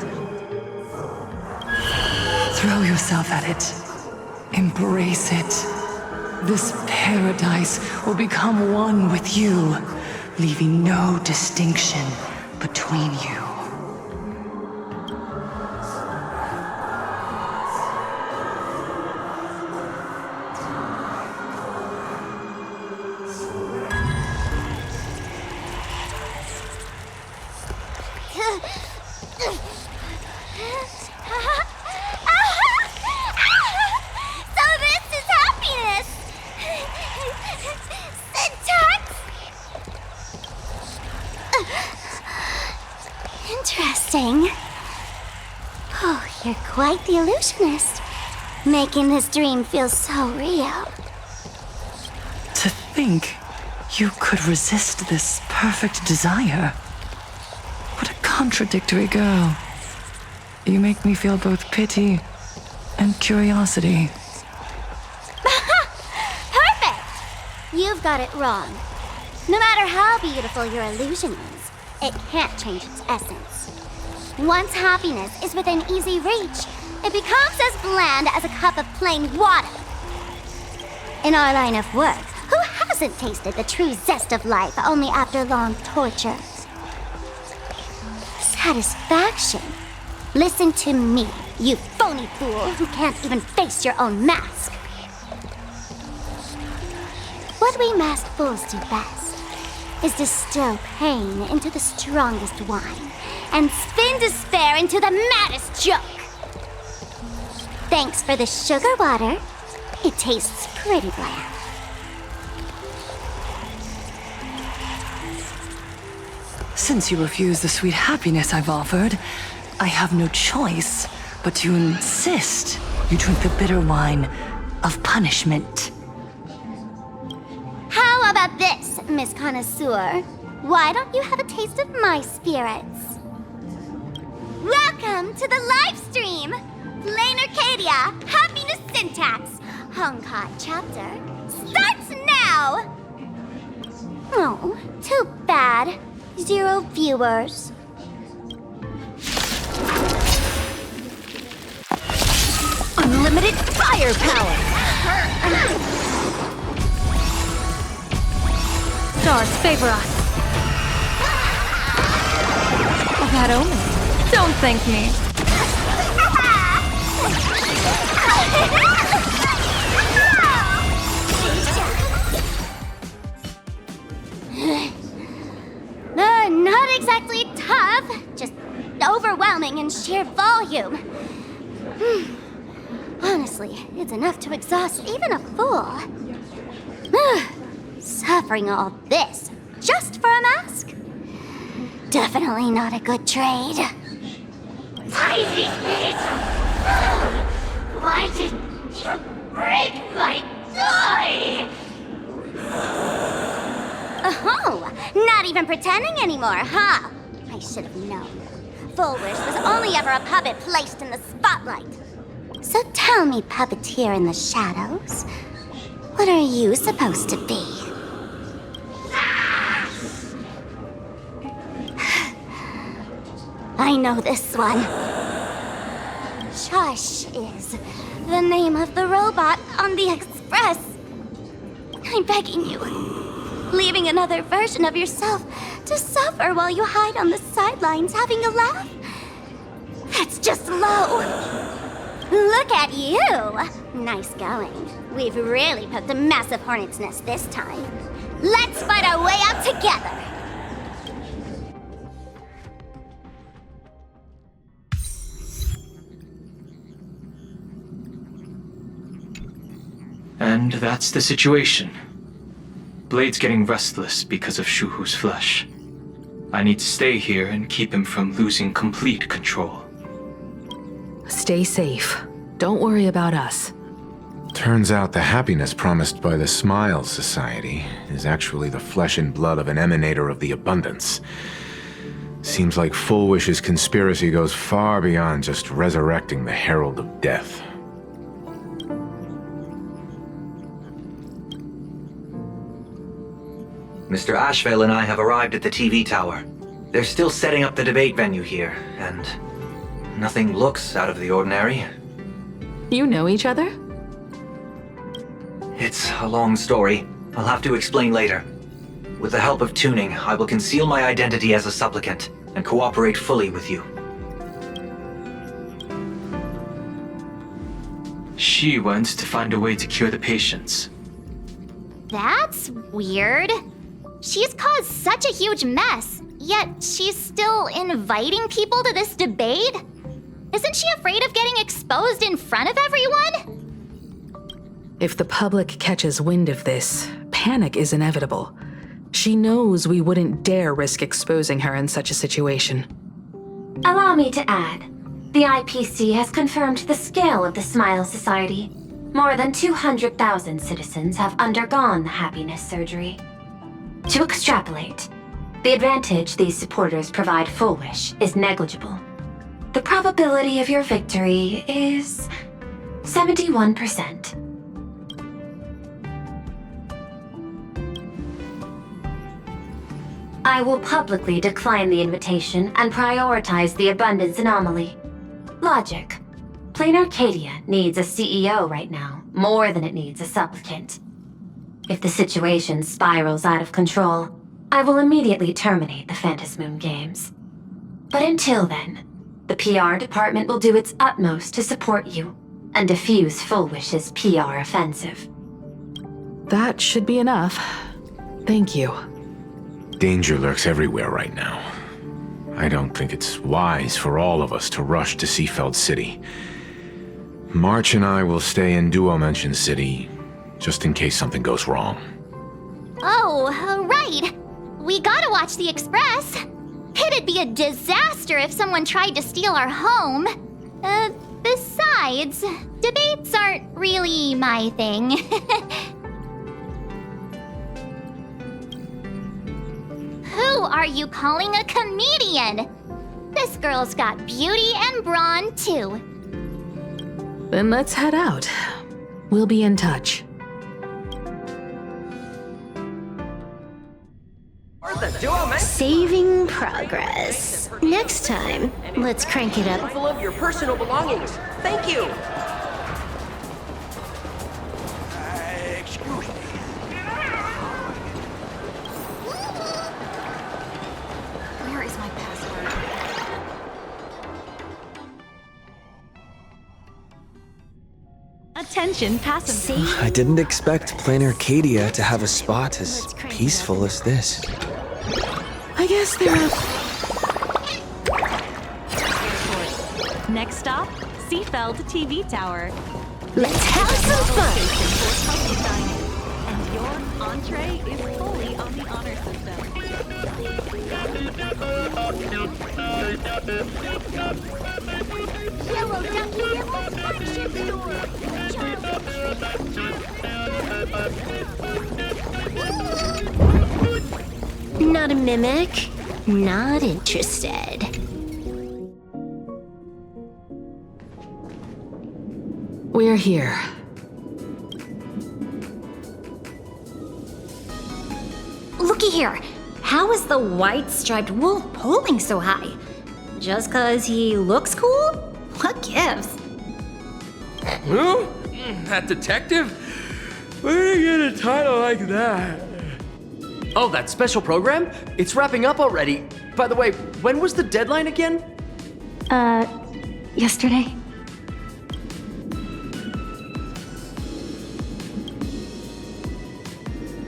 Throw yourself at it. Embrace it. This paradise will become one with you, leaving no distinction between you. Interesting. Oh, you're quite the illusionist, making this dream feel so real. To think you could resist this perfect desire. What a contradictory girl. You make me feel both pity and curiosity. Perfect! You've got it wrong. No matter how beautiful your illusion is, it can't change its essence. Once happiness is within easy reach, it becomes as bland as a cup of plain water. In our line of work, who hasn't tasted the true zest of life only after long torture? Satisfaction. Listen to me, you phony fool who can't even face your own mask. What we masked fools do best is distill pain into the strongest wine and spin despair into the maddest joke. Thanks for the sugar water. It tastes pretty bland. Since you refuse the sweet happiness I've offered, I have no choice but to insist you drink the bitter wine of punishment. How about this, Miss Connoisseur? Why don't you have a taste of my spirits? Welcome to the live stream! Plain Arcadia, Happiness Syntax, Honkai chapter, starts now! Oh, too bad. 0 viewers. Unlimited firepower! Stars favor us. A bad omen. Don't thank me. Not exactly tough, just overwhelming in sheer volume. Honestly, it's enough to exhaust even a fool. Suffering all this just for a mask? Definitely not a good trade. Tiny bit! Why did you break my toy? Oh, not even pretending anymore, huh? I should have known. Fulwish was only ever a puppet placed in the spotlight. So tell me, puppeteer in the shadows, what are you supposed to be? I know this one. Shush is the name of the robot on the express. I'm begging you. Leaving another version of yourself to suffer while you hide on the sidelines having a laugh? That's just low. Look at you. Nice going. We've really poked a massive hornet's nest this time. Let's fight our way out together. And that's the situation. Blade's getting restless because of Shuhu's flesh. I need to stay here and keep him from losing complete control. Stay safe. Don't worry about us. Turns out the happiness promised by the Smile Society is actually the flesh and blood of an emanator of the abundance. Seems like Fulwish's conspiracy goes far beyond just resurrecting the Herald of Death. Mr. Ashvale and I have arrived at the TV tower. They're still setting up the debate venue here, and nothing looks out of the ordinary. You know each other? It's a long story. I'll have to explain later. With the help of tuning, I will conceal my identity as a supplicant and cooperate fully with you. She went to find a way to cure the patients. That's weird. She's caused such a huge mess, yet she's still inviting people to this debate? Isn't she afraid of getting exposed in front of everyone? If the public catches wind of this, panic is inevitable. She knows we wouldn't dare risk exposing her in such a situation. Allow me to add, the IPC has confirmed the scale of the Smile Society. More than 200,000 citizens have undergone the happiness surgery. To extrapolate, the advantage these supporters provide Fulwish is negligible. The probability of your victory is 71%. I will publicly decline the invitation and prioritize the abundance anomaly. Logic. Plain Arcadia needs a CEO right now, more than it needs a supplicant. If the situation spirals out of control, I will immediately terminate the Phantasmoon Games. But until then, the PR department will do its utmost to support you and defuse Fulwish's PR offensive. That should be enough. Thank you. Danger lurks everywhere right now. I don't think it's wise for all of us to rush to Seafeld City. March and I will stay in Duo Mansion City, just in case something goes wrong. Oh, right. We gotta watch the Express. It'd be a disaster if someone tried to steal our home. Besides, debates aren't really my thing. Who are you calling a comedian? This girl's got beauty and brawn, too. Then let's head out. We'll be in touch. Saving progress. Next time, let's crank it up. Full of your personal belongings. Thank you. Excuse me. Where is my password? Attention, passengers. I didn't expect Plain Arcadia to have a spot as peaceful as this. I guess there are... Next stop, Seafeld TV Tower. Let's have some fun! And your entree is fully on the honor system. Yellow Ducky Yellow's flagship store! Not a mimic. Not interested. We're here. Looky here. How is the white striped wolf pulling so high? Just 'cause he looks cool? What gives? Who? That detective? Where did he get a title like that? Oh, that special program? It's wrapping up already. By the way, when was the deadline again? Yesterday?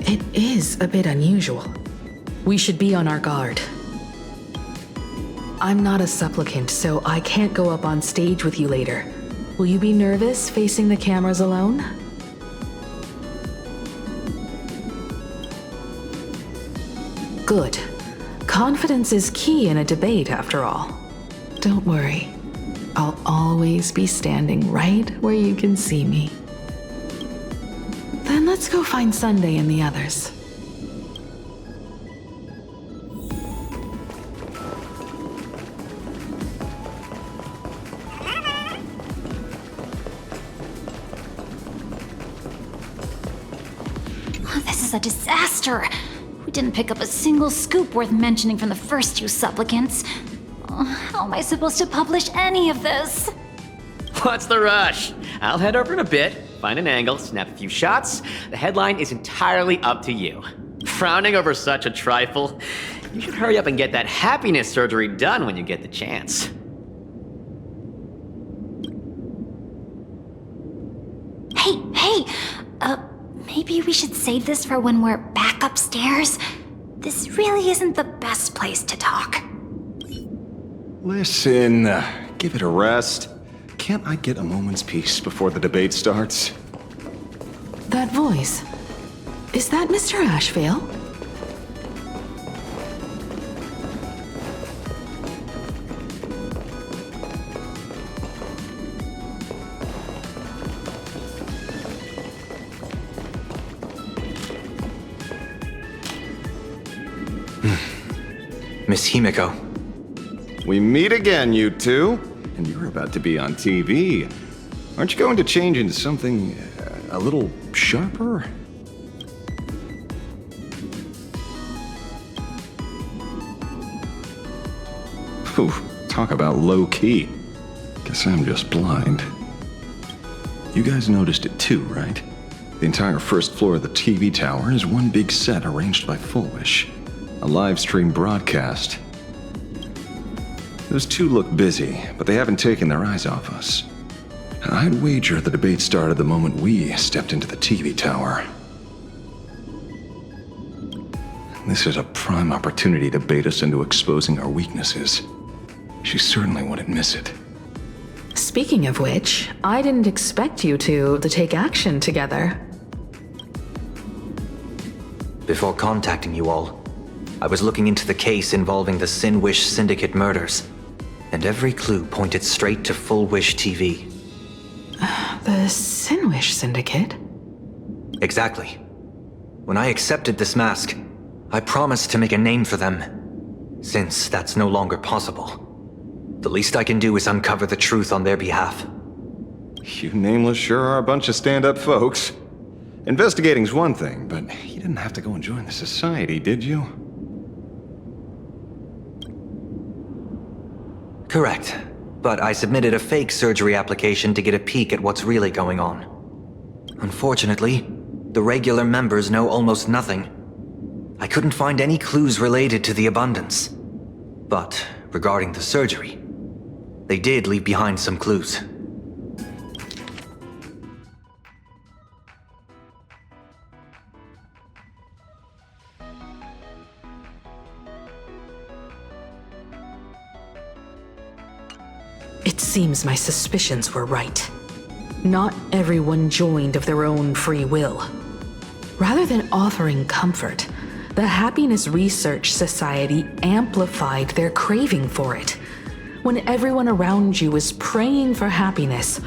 It is a bit unusual. We should be on our guard. I'm not a supplicant, so I can't go up on stage with you later. Will you be nervous facing the cameras alone? Good. Confidence is key in a debate, after all. Don't worry. I'll always be standing right where you can see me. Then let's go find Sunday and the others. This is a disaster. We didn't pick up a single scoop worth mentioning from the first two supplicants. How am I supposed to publish any of this? What's the rush? I'll head over in a bit, find an angle, snap a few shots. The headline is entirely up to you. Frowning over such a trifle? You should hurry up and get that happiness surgery done when you get the chance. Hey, maybe we should save this for when we're back upstairs? This really isn't the best place to talk. Listen, give it a rest. Can't I get a moment's peace before the debate starts? That voice. Is that Mr. Ashvale? Miss Himeko. We meet again, you two. And you're about to be on TV. Aren't you going to change into something a little sharper? Ooh, talk about low-key. Guess I'm just blind. You guys noticed it too, right? The entire first floor of the TV tower is one big set arranged by Fulwish. A live stream broadcast. Those two look busy, but they haven't taken their eyes off us. I'd wager the debate started the moment we stepped into the TV tower. This is a prime opportunity to bait us into exposing our weaknesses. She certainly wouldn't miss it. Speaking of which, I didn't expect you two to take action together. Before contacting you all, I was looking into the case involving the Sinwish Syndicate murders, and every clue pointed straight to Fulwish TV. The Sinwish Syndicate? Exactly. When I accepted this mask, I promised to make a name for them. Since that's no longer possible, the least I can do is uncover the truth on their behalf. You nameless sure are a bunch of stand-up folks. Investigating's one thing, but you didn't have to go and join the society, did you? Correct. But I submitted a fake surgery application to get a peek at what's really going on. Unfortunately, the regular members know almost nothing. I couldn't find any clues related to the Abundance. But regarding the surgery, they did leave behind some clues. It seems my suspicions were right. Not everyone joined of their own free will. Rather than offering comfort, the Happiness Research Society amplified their craving for it. When everyone around you is praying for happiness,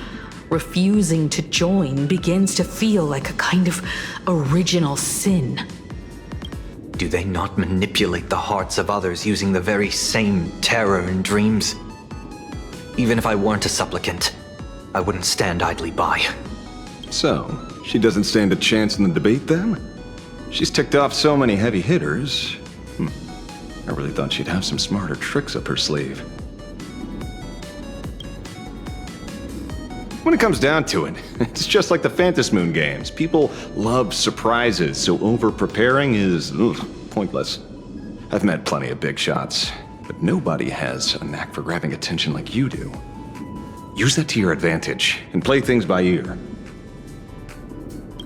refusing to join begins to feel like a kind of original sin. Do they not manipulate the hearts of others using the very same terror and dreams? Even if I weren't a supplicant, I wouldn't stand idly by. So, she doesn't stand a chance in the debate then? She's ticked off so many heavy hitters. I really thought she'd have some smarter tricks up her sleeve. When it comes down to it, it's just like the Phantasmoon games. People love surprises, so over-preparing is pointless. I've met plenty of big shots, but nobody has a knack for grabbing attention like you do. Use that to your advantage, and play things by ear.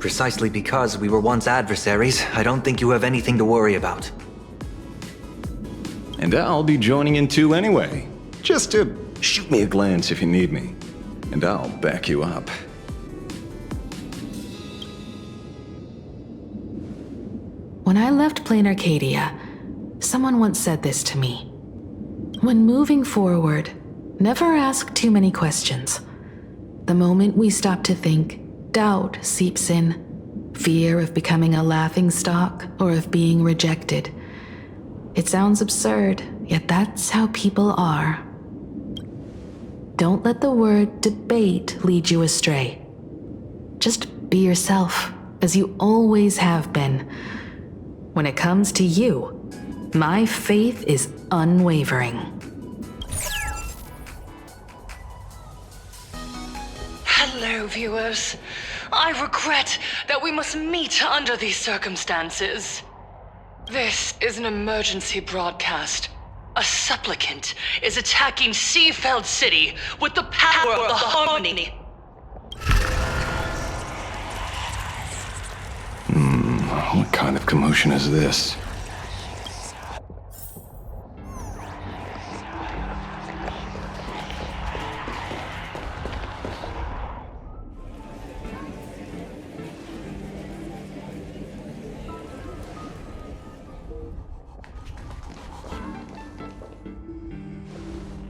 Precisely because we were once adversaries, I don't think you have anything to worry about. And I'll be joining in too anyway. Just to shoot me a glance if you need me, and I'll back you up. When I left Plain Arcadia, someone once said this to me. When moving forward, never ask too many questions. The moment we stop to think, doubt seeps in. Fear of becoming a laughingstock or of being rejected. It sounds absurd, yet that's how people are. Don't let the word debate lead you astray. Just be yourself, as you always have been. When it comes to you, my faith is unwavering. Hello, viewers. I regret that we must meet under these circumstances. This is an emergency broadcast. A supplicant is attacking Seafeld City with the power of the Harmony. What kind of commotion is this?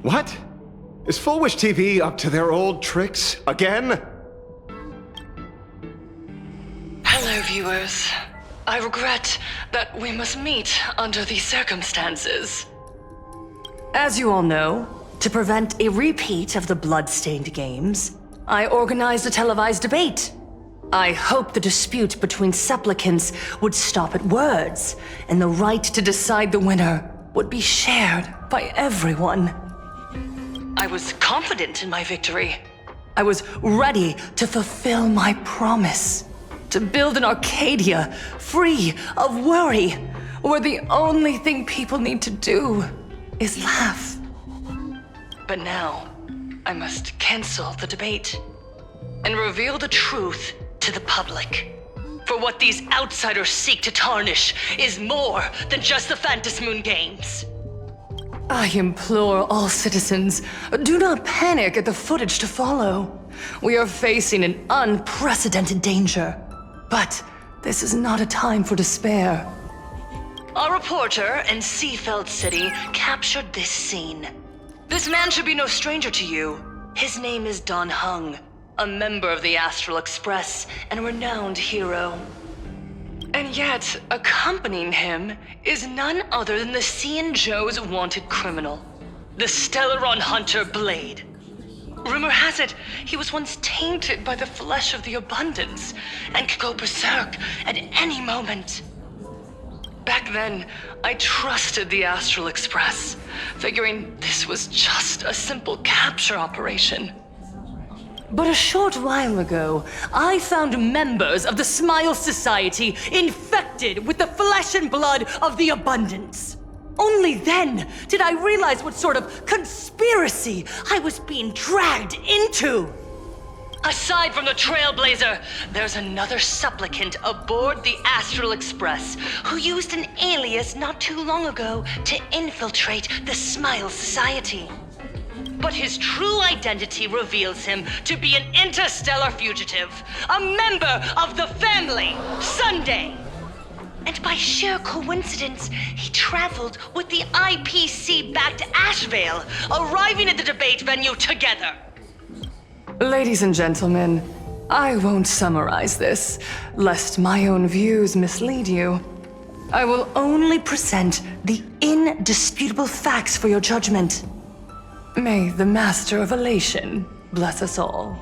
What? Is Fulwish TV up to their old tricks again? Hello, viewers. I regret that we must meet under these circumstances. As you all know, to prevent a repeat of the blood-stained games, I organized a televised debate. I hoped the dispute between supplicants would stop at words, and the right to decide the winner would be shared by everyone. I was confident in my victory. I was ready to fulfill my promise. To build an Arcadia free of worry, where the only thing people need to do is laugh. But now, I must cancel the debate and reveal the truth to the public. For what these outsiders seek to tarnish is more than just the Phantasmoon games. I implore all citizens, do not panic at the footage to follow. We are facing an unprecedented danger. But this is not a time for despair. A reporter in Seafeld City captured this scene. This man should be no stranger to you. His name is Don Hung, a member of the Astral Express and a renowned hero. And yet, accompanying him is none other than the Cian Joe's wanted criminal, the Stellaron hunter Blade. Rumor has it, he was once tainted by the flesh of the Abundance and could go berserk at any moment. Back then, I trusted the Astral Express, figuring this was just a simple capture operation. But a short while ago, I found members of the Smile Society infected with the flesh and blood of the Abundance. Only then did I realize what sort of conspiracy I was being dragged into. Aside from the Trailblazer, there's another supplicant aboard the Astral Express who used an alias not too long ago to infiltrate the Smile Society. But his true identity reveals him to be an interstellar fugitive, a member of the family, Sunday. And by sheer coincidence, he traveled with the IPC back to Ashvale, arriving at the debate venue together. Ladies and gentlemen, I won't summarize this, lest my own views mislead you. I will only present the indisputable facts for your judgment. May the Master of Elation bless us all.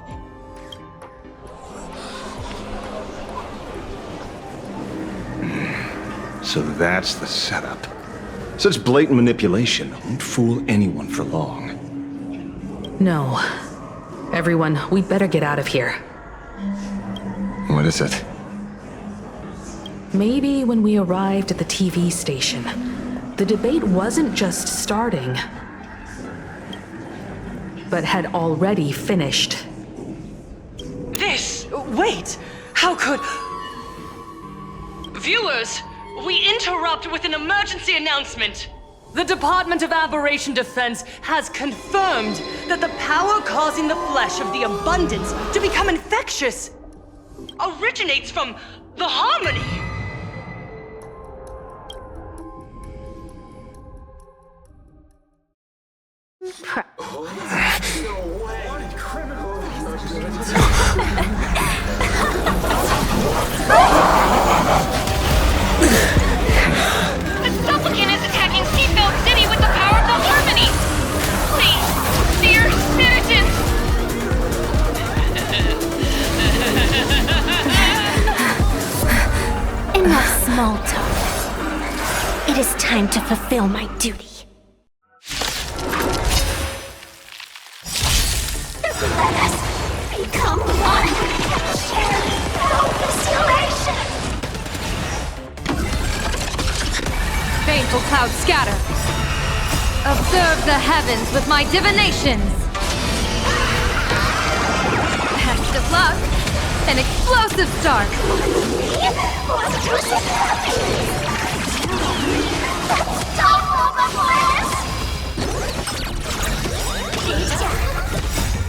So that's the setup. Such blatant manipulation won't fool anyone for long. No. Everyone, we better get out of here. What is it? Maybe when we arrived at the TV station, the debate wasn't just starting, but had already finished. Wait! How could... Viewers, we interrupt with an emergency announcement. The Department of Aberration Defense has confirmed that the power causing the flesh of the Abundance to become infectious originates from the Harmony. The supplicant is attacking Seafeld City with the power of the Harmony! Please, dear citizens! Enough small talk. It is time to fulfill my duty. Let us become one and share this elation. Baneful clouds scatter. Observe the heavens with my divinations. Best of luck. An explosive start.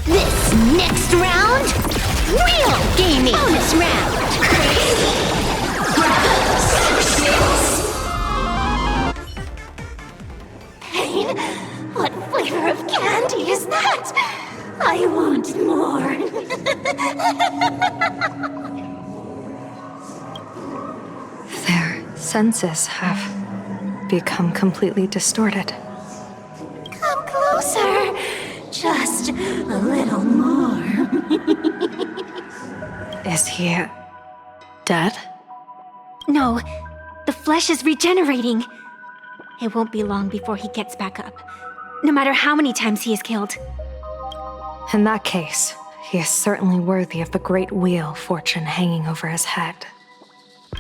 This next round, real gaming. Bonus round. Pain? What flavor of candy is that? I want more. Their senses have become completely distorted. Come closer. Just a little more. Is he dead? No, the flesh is regenerating. It won't be long before he gets back up, no matter how many times he is killed. In that case, he is certainly worthy of the great wheel fortune hanging over his head.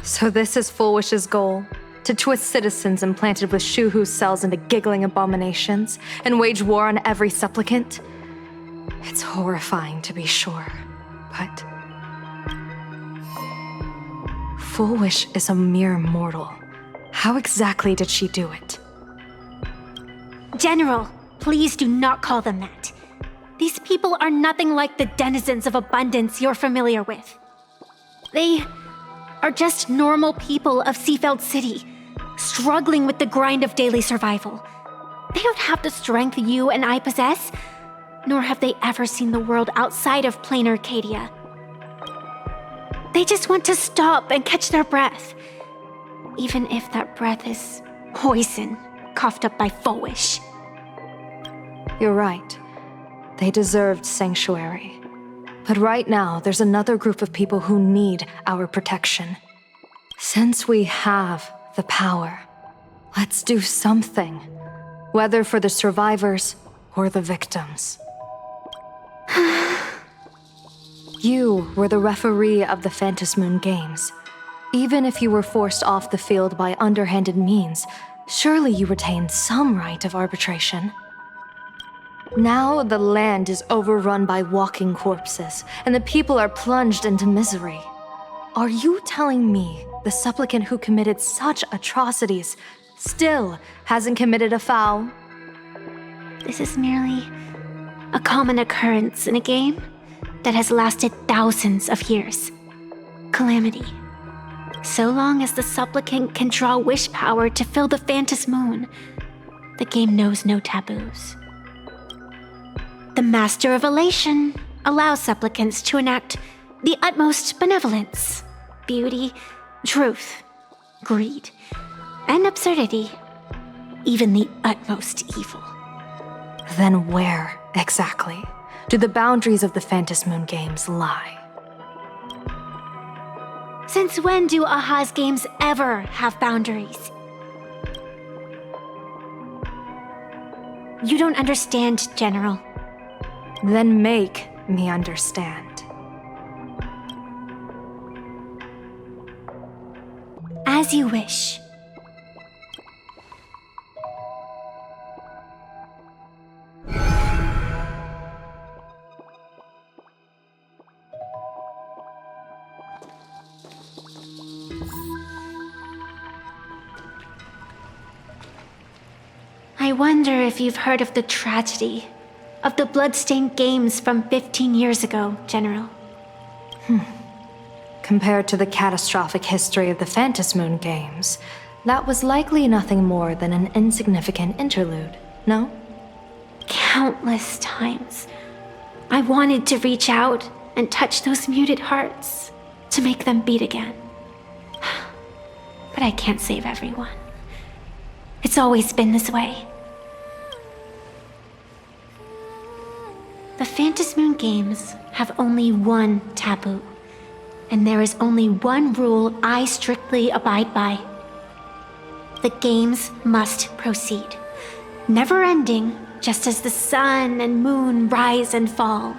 So this is Fulwish's goal? To twist citizens implanted with Shuhu cells into giggling abominations and wage war on every supplicant? It's horrifying to be sure, but... Fulwish is a mere mortal. How exactly did she do it? General, please do not call them that. These people are nothing like the denizens of abundance you're familiar with. They are just normal people of Seafeld City, struggling with the grind of daily survival. They don't have the strength you and I possess, nor have they ever seen the world outside of plain Arcadia. They just want to stop and catch their breath, even if that breath is poison coughed up by Fulwish. You're right. They deserved sanctuary. But right now, there's another group of people who need our protection. Since we have the power, let's do something. Whether for the survivors or the victims. You were the referee of the Phantom Moon Games. Even if you were forced off the field by underhanded means, surely you retained some right of arbitration. Now the land is overrun by walking corpses, and the people are plunged into misery. Are you telling me the supplicant who committed such atrocities still hasn't committed a foul? This is merely a common occurrence in a game that has lasted thousands of years. Calamity. So long as the supplicant can draw wish power to fill the Phantom Moon, the game knows no taboos. The Master of Elation allows supplicants to enact the utmost benevolence, beauty, truth, greed, and absurdity, even the utmost evil. Then where, exactly, do the boundaries of the Phantom Moon Games lie? Since when do Aha's games ever have boundaries? You don't understand, General. Then make me understand. As you wish. I wonder if you've heard of the tragedy of the bloodstained games from 15 years ago, General. Compared to the catastrophic history of the Phantom Moon Games, that was likely nothing more than an insignificant interlude, no? Countless times, I wanted to reach out and touch those muted hearts to make them beat again. But I can't save everyone. It's always been this way. The Phantom Moon Games have only one taboo, and there is only one rule I strictly abide by. The games must proceed, never ending, just as the sun and moon rise and fall.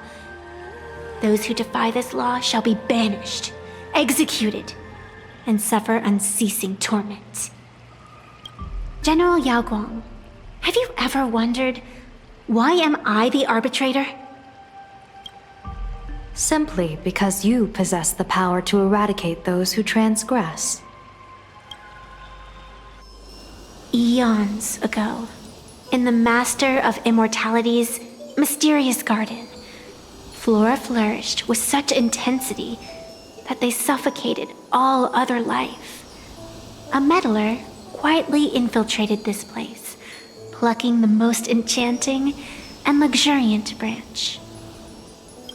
Those who defy this law shall be banished, executed, and suffer unceasing torment. General Yao Guang, have you ever wondered, why am I the arbitrator? Simply because you possess the power to eradicate those who transgress. Eons ago, in the Master of Immortality's mysterious garden, flora flourished with such intensity that they suffocated all other life. A meddler quietly infiltrated this place, plucking the most enchanting and luxuriant branch.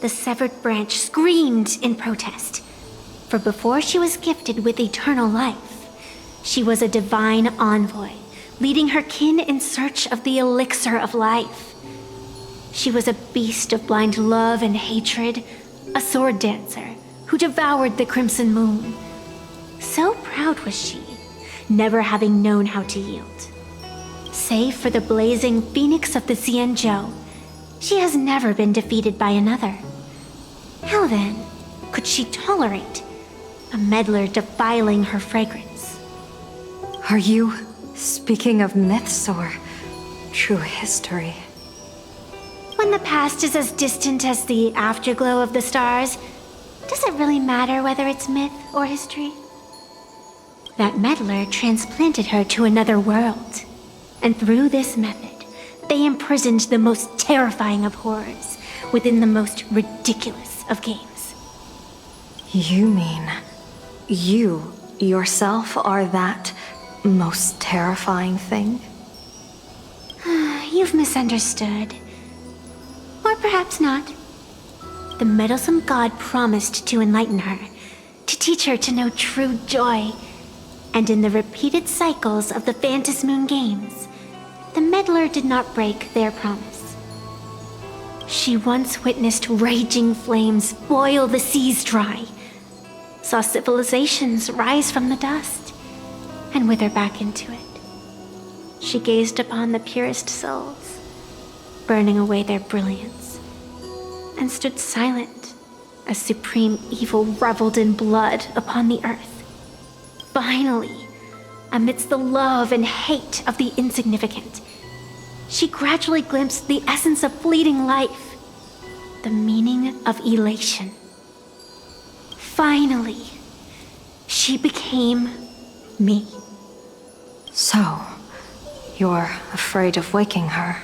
The severed branch screamed in protest, for before she was gifted with eternal life, she was a divine envoy, leading her kin in search of the elixir of life. She was a beast of blind love and hatred, a sword dancer who devoured the crimson moon. So proud was she, never having known how to yield. Save for the blazing phoenix of the Xianzhou, she has never been defeated by another. How then could she tolerate a meddler defiling her fragrance? Are you speaking of myths or true history? When the past is as distant as the afterglow of the stars, does it really matter whether it's myth or history? That meddler transplanted her to another world, and through this method, they imprisoned the most terrifying of horrors within the most ridiculous of games. You mean you yourself are that most terrifying thing? You've misunderstood. Or perhaps not. The meddlesome god promised to enlighten her, to teach her to know true joy. And in the repeated cycles of the Phantasmoon games, the meddler did not break their promise. She once witnessed raging flames boil the seas dry, saw civilizations rise from the dust, and wither back into it. She gazed upon the purest souls, burning away their brilliance, and stood silent as supreme evil reveled in blood upon the earth. Finally, amidst the love and hate of the insignificant, she gradually glimpsed the essence of fleeting life, the meaning of elation. Finally, she became me. So, you're afraid of waking her,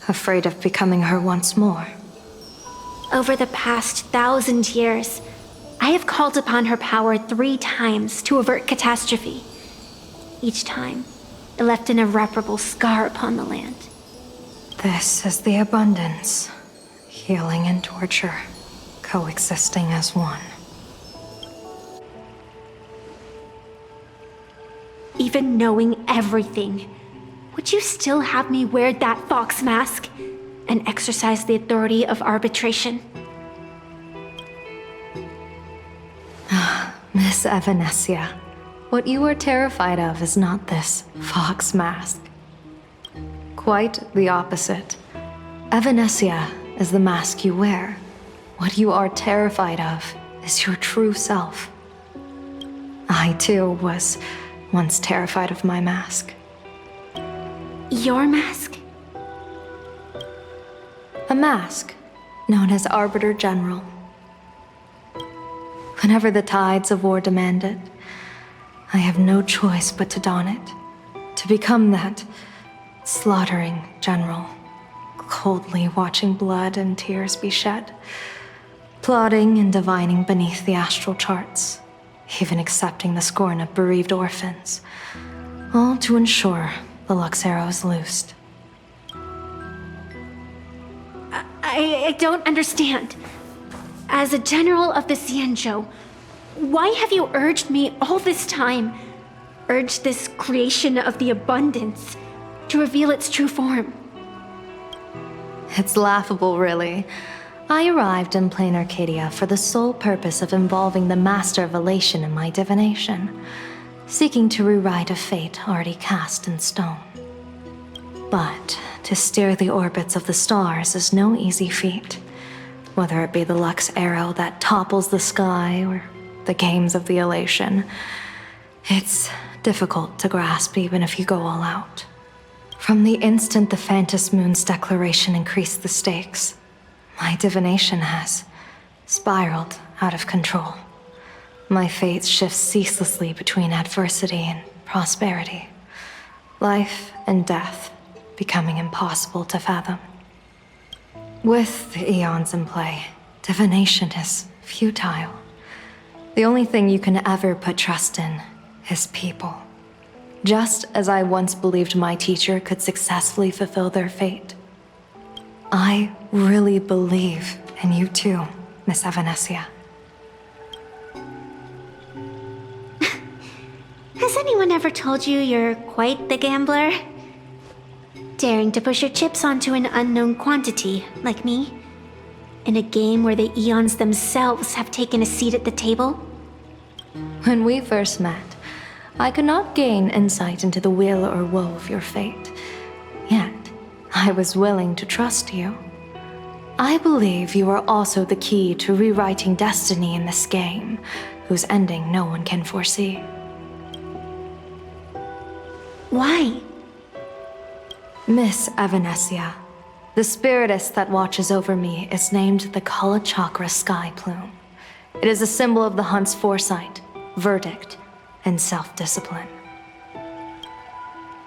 afraid of becoming her once more. Over the past 1,000 years, I have called upon her power 3 times to avert catastrophe. Each time, it left an irreparable scar upon the land. This is the abundance, healing and torture, coexisting as one. Even knowing everything, would you still have me wear that fox mask and exercise the authority of arbitration? Miss Evanescia, what you are terrified of is not this fox mask. Quite the opposite. Evanescia is the mask you wear. What you are terrified of is your true self. I, too, was once terrified of my mask. Your mask? A mask known as Arbiter General. Whenever the tides of war demand it, I have no choice but to don it, to become that slaughtering general, coldly watching blood and tears be shed, plotting and divining beneath the astral charts, even accepting the scorn of bereaved orphans, all to ensure the Luxero is loosed. I don't understand. As a general of the Xianzhou, why have you urged me all this time, urged this creation of the abundance, to reveal its true form? It's laughable, really. I arrived in plain Arcadia for the sole purpose of involving the Master of Elation in my divination, seeking to rewrite a fate already cast in stone. But to steer the orbits of the stars is no easy feat, whether it be the Lux arrow that topples the sky or the games of the Elation. It's difficult to grasp even if you go all out. From the instant the Phantasmoon's declaration increased the stakes, my divination has spiraled out of control. My fate shifts ceaselessly between adversity and prosperity, life and death becoming impossible to fathom. With the eons in play, divination is futile. The only thing you can ever put trust in is people. Just as I once believed my teacher could successfully fulfill their fate. I really believe in you too, Miss Evanescia. Has anyone ever told you you're quite the gambler? Daring to push your chips onto an unknown quantity, like me? In a game where the eons themselves have taken a seat at the table? When we first met, I could not gain insight into the will or woe of your fate. Yet, I was willing to trust you. I believe you are also the key to rewriting destiny in this game, whose ending no one can foresee. Why? Miss Evanescia, the spiritess that watches over me is named the Kala Chakra Sky Plume. It is a symbol of the hunt's foresight, verdict, and self-discipline.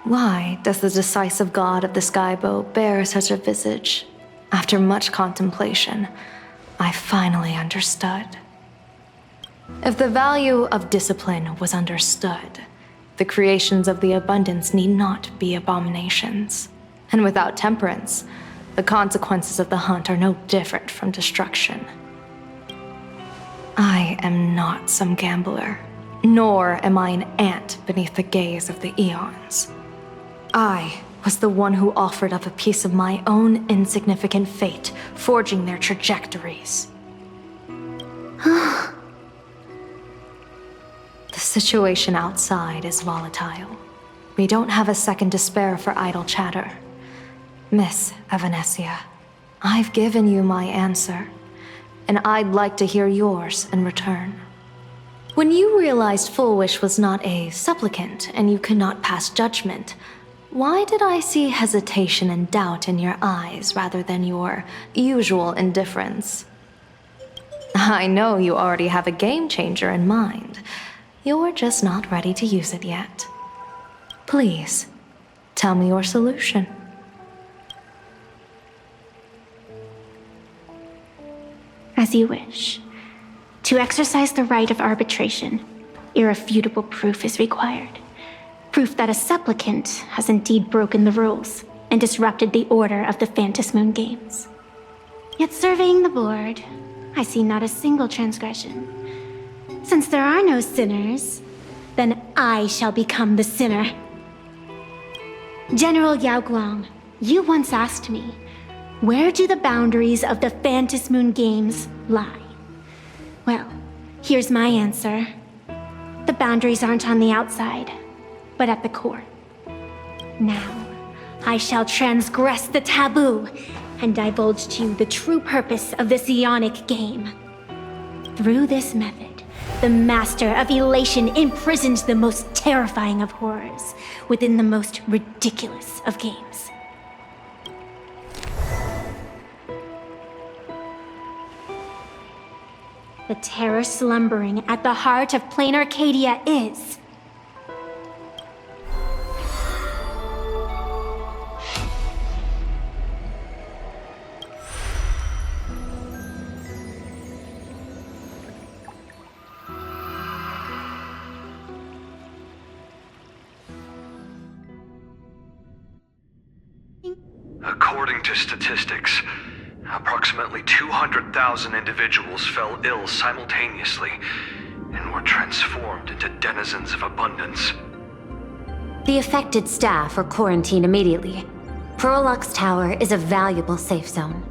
Why does the decisive god of the skybow bear such a visage? After much contemplation, I finally understood. If the value of discipline was understood, The creations of the abundance need not be abominations. And without temperance, the consequences of the hunt are no different from destruction. I am not some gambler, nor am I an ant beneath the gaze of the eons. I was the one who offered up a piece of my own insignificant fate, forging their trajectories. The situation outside is volatile. We don't have a second to spare for idle chatter. Miss Evanescia, I've given you my answer, and I'd like to hear yours in return. When you realized Fulwish was not a supplicant and you could not pass judgment, why did I see hesitation and doubt in your eyes rather than your usual indifference? I know you already have a game changer in mind. You're just not ready to use it yet. Please, tell me your solution. As you wish. To exercise the right of arbitration, irrefutable proof is required. Proof that a supplicant has indeed broken the rules and disrupted the order of the Phantom Moon Games. Yet surveying the board, I see not a single transgression. Since there are no sinners, then I shall become the sinner. General Yao Guang, you once asked me, where do the boundaries of the Phantom Moon Games lie? Well, here's my answer. The boundaries aren't on the outside, but at the core. Now, I shall transgress the taboo and divulge to you the true purpose of this Ionic game. Through this method, the Master of Elation imprisoned the most terrifying of horrors within the most ridiculous of games. The terror slumbering at the heart of plain Arcadia is... According to statistics, approximately 200,000 individuals fell ill simultaneously and were transformed into denizens of abundance. The affected staff are quarantined immediately. Prolux Tower is a valuable safe zone.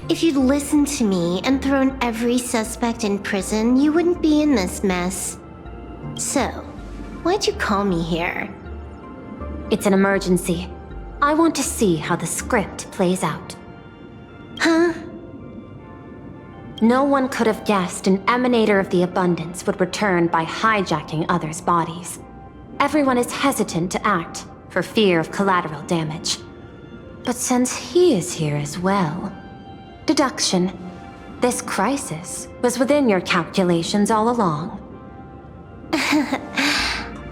If you'd listened to me and thrown every suspect in prison, you wouldn't be in this mess. So, why'd you call me here? It's an emergency. I want to see how the script plays out. Huh? No one could have guessed an emanator of the abundance would return by hijacking others' bodies. Everyone is hesitant to act, for fear of collateral damage. But since he is here as well... Deduction. This crisis was within your calculations all along.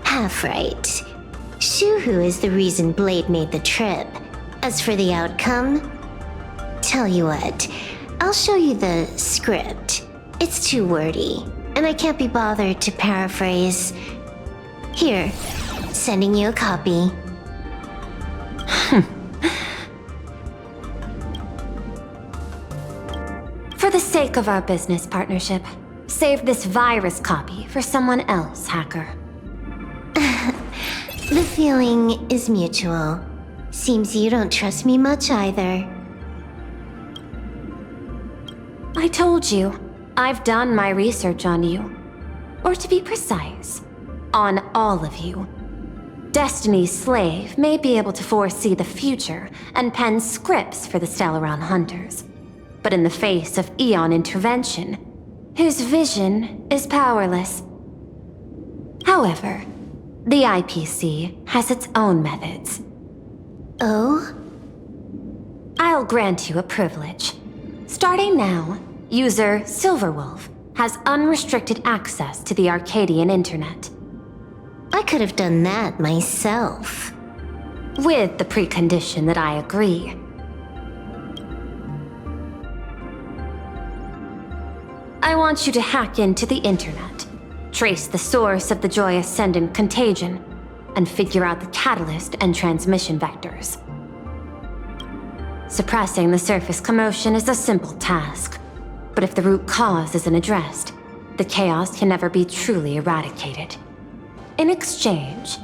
Half right. Shuhu is the reason Blade made the trip. As for the outcome... Tell you what, I'll show you the script. It's too wordy, and I can't be bothered to paraphrase. Here, sending you a copy. For the sake of our business partnership, save this virus copy for someone else, hacker. The feeling is mutual. Seems you don't trust me much either. I told you, I've done my research on you. Or to be precise, on all of you. Destiny's slave may be able to foresee the future and pen scripts for the Stellaron hunters. But in the face of Eon intervention, his vision is powerless. However, the IPC has its own methods. Oh? I'll grant you a privilege. Starting now, user Silverwolf has unrestricted access to the Arcadian internet. I could have done that myself. With the precondition that I agree. I want you to hack into the internet, trace the source of the Joy Ascendant contagion, and figure out the catalyst and transmission vectors. Suppressing the surface commotion is a simple task, but if the root cause isn't addressed, the chaos can never be truly eradicated. In exchange,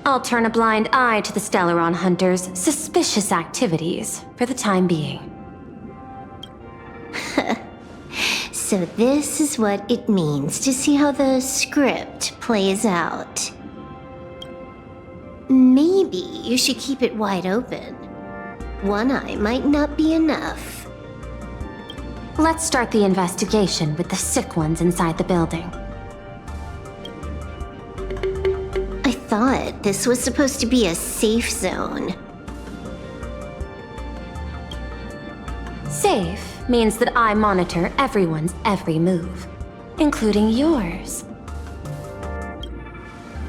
I'll turn a blind eye to the Stellaron Hunters' suspicious activities for the time being. So this is what it means to see how the script plays out. Maybe you should keep it wide open. One eye might not be enough. Let's start the investigation with the sick ones inside the building. I thought this was supposed to be a safe zone. Safe means that I monitor everyone's every move, including yours.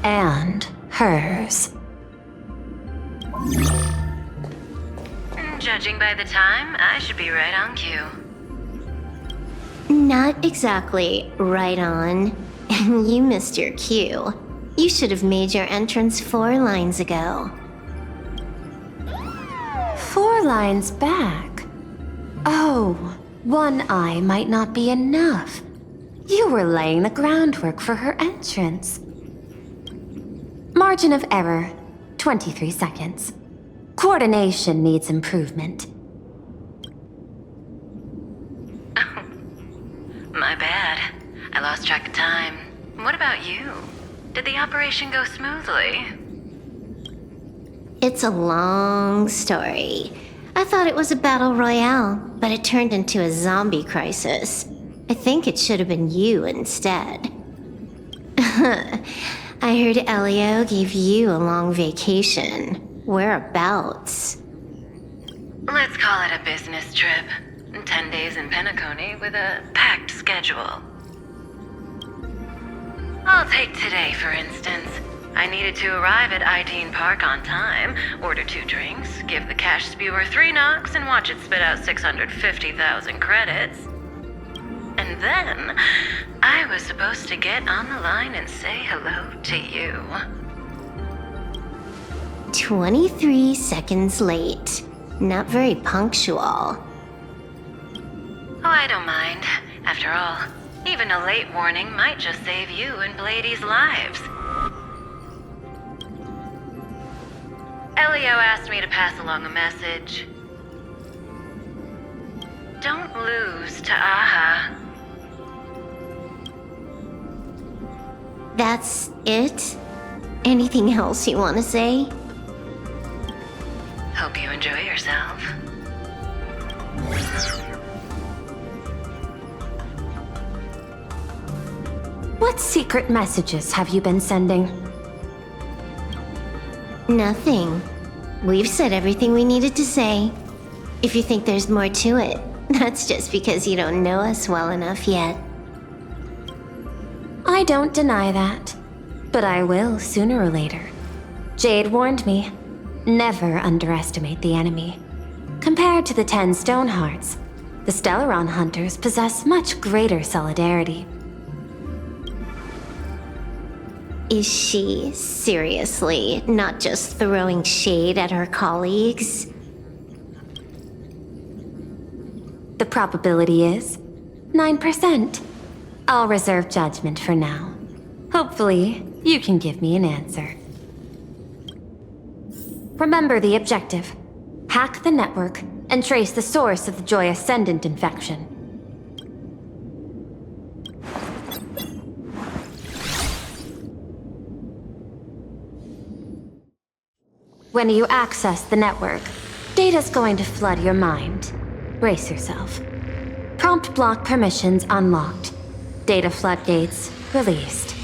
And hers. Judging by the time, I should be right on cue. Not exactly right on. You missed your cue. You should have made your entrance 4 lines ago. 4 lines back? Oh, 1 eye might not be enough. You were laying the groundwork for her entrance. Margin of error, 23 seconds. Coordination needs improvement. My bad. I lost track of time. What about you? Did the operation go smoothly? It's a long story. I thought it was a battle royale, but it turned into a zombie crisis. I think it should have been you instead. I heard Elio gave you a long vacation. Whereabouts? Let's call it a business trip. 10 days in Penacony with a packed schedule. I'll take today, for instance. I needed to arrive at Ideen Park on time, order 2 drinks, give the cash spewer 3 knocks, and watch it spit out 650,000 credits. And then, I was supposed to get on the line and say hello to you. 23 seconds late. Not very punctual. Oh, I don't mind. After all, even a late warning might just save you and Blady's lives. Elio asked me to pass along a message. Don't lose to Aha. That's it? Anything else you want to say? Hope you enjoy yourself. What secret messages have you been sending? Nothing. We've said everything we needed to say. If you think there's more to it, that's just because you don't know us well enough yet. I don't deny that, but I will sooner or later. Jade warned me, never underestimate the enemy. Compared to the 10 Stonehearts, the Stellaron Hunters possess much greater solidarity. Is she seriously not just throwing shade at her colleagues? The probability is 9%. I'll reserve judgment for now. Hopefully, you can give me an answer. Remember the objective. Hack the network and trace the source of the Joy Ascendant infection. When you access the network, data's going to flood your mind. Brace yourself. Prompt block permissions unlocked. Data floodgates released.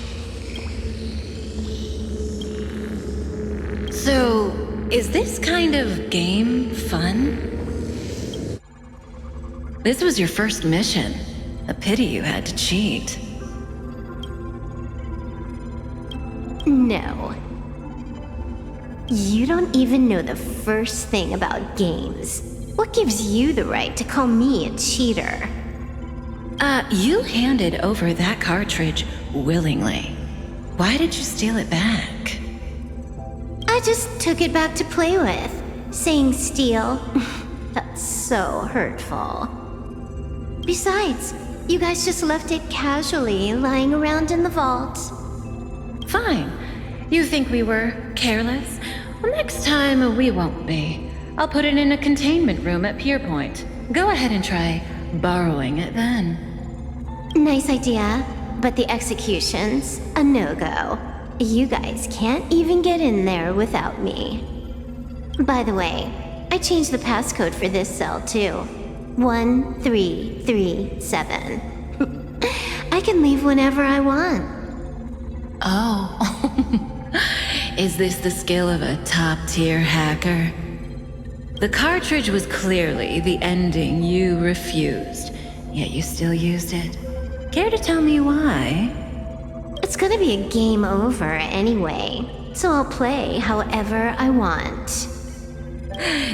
So, is this kind of game fun? This was your first mission. A pity you had to cheat. No. You don't even know the first thing about games. What gives you the right to call me a cheater? You handed over that cartridge willingly. Why did you steal it back? I just took it back to play with. Saying steal, that's so hurtful. Besides, you guys just left it casually lying around in the vault. Fine. You think we were careless? Well, next time we won't be. I'll put it in a containment room at Pierpoint. Go ahead and try borrowing it then. Nice idea, but the execution's a no-go. You guys can't even get in there without me. By the way, I changed the passcode for this cell too. 1337. I can leave whenever I want. Oh. Is this the skill of a top-tier hacker? The cartridge was clearly the ending you refused, yet you still used it. Care to tell me why? It's gonna be a game over anyway, so I'll play however I want.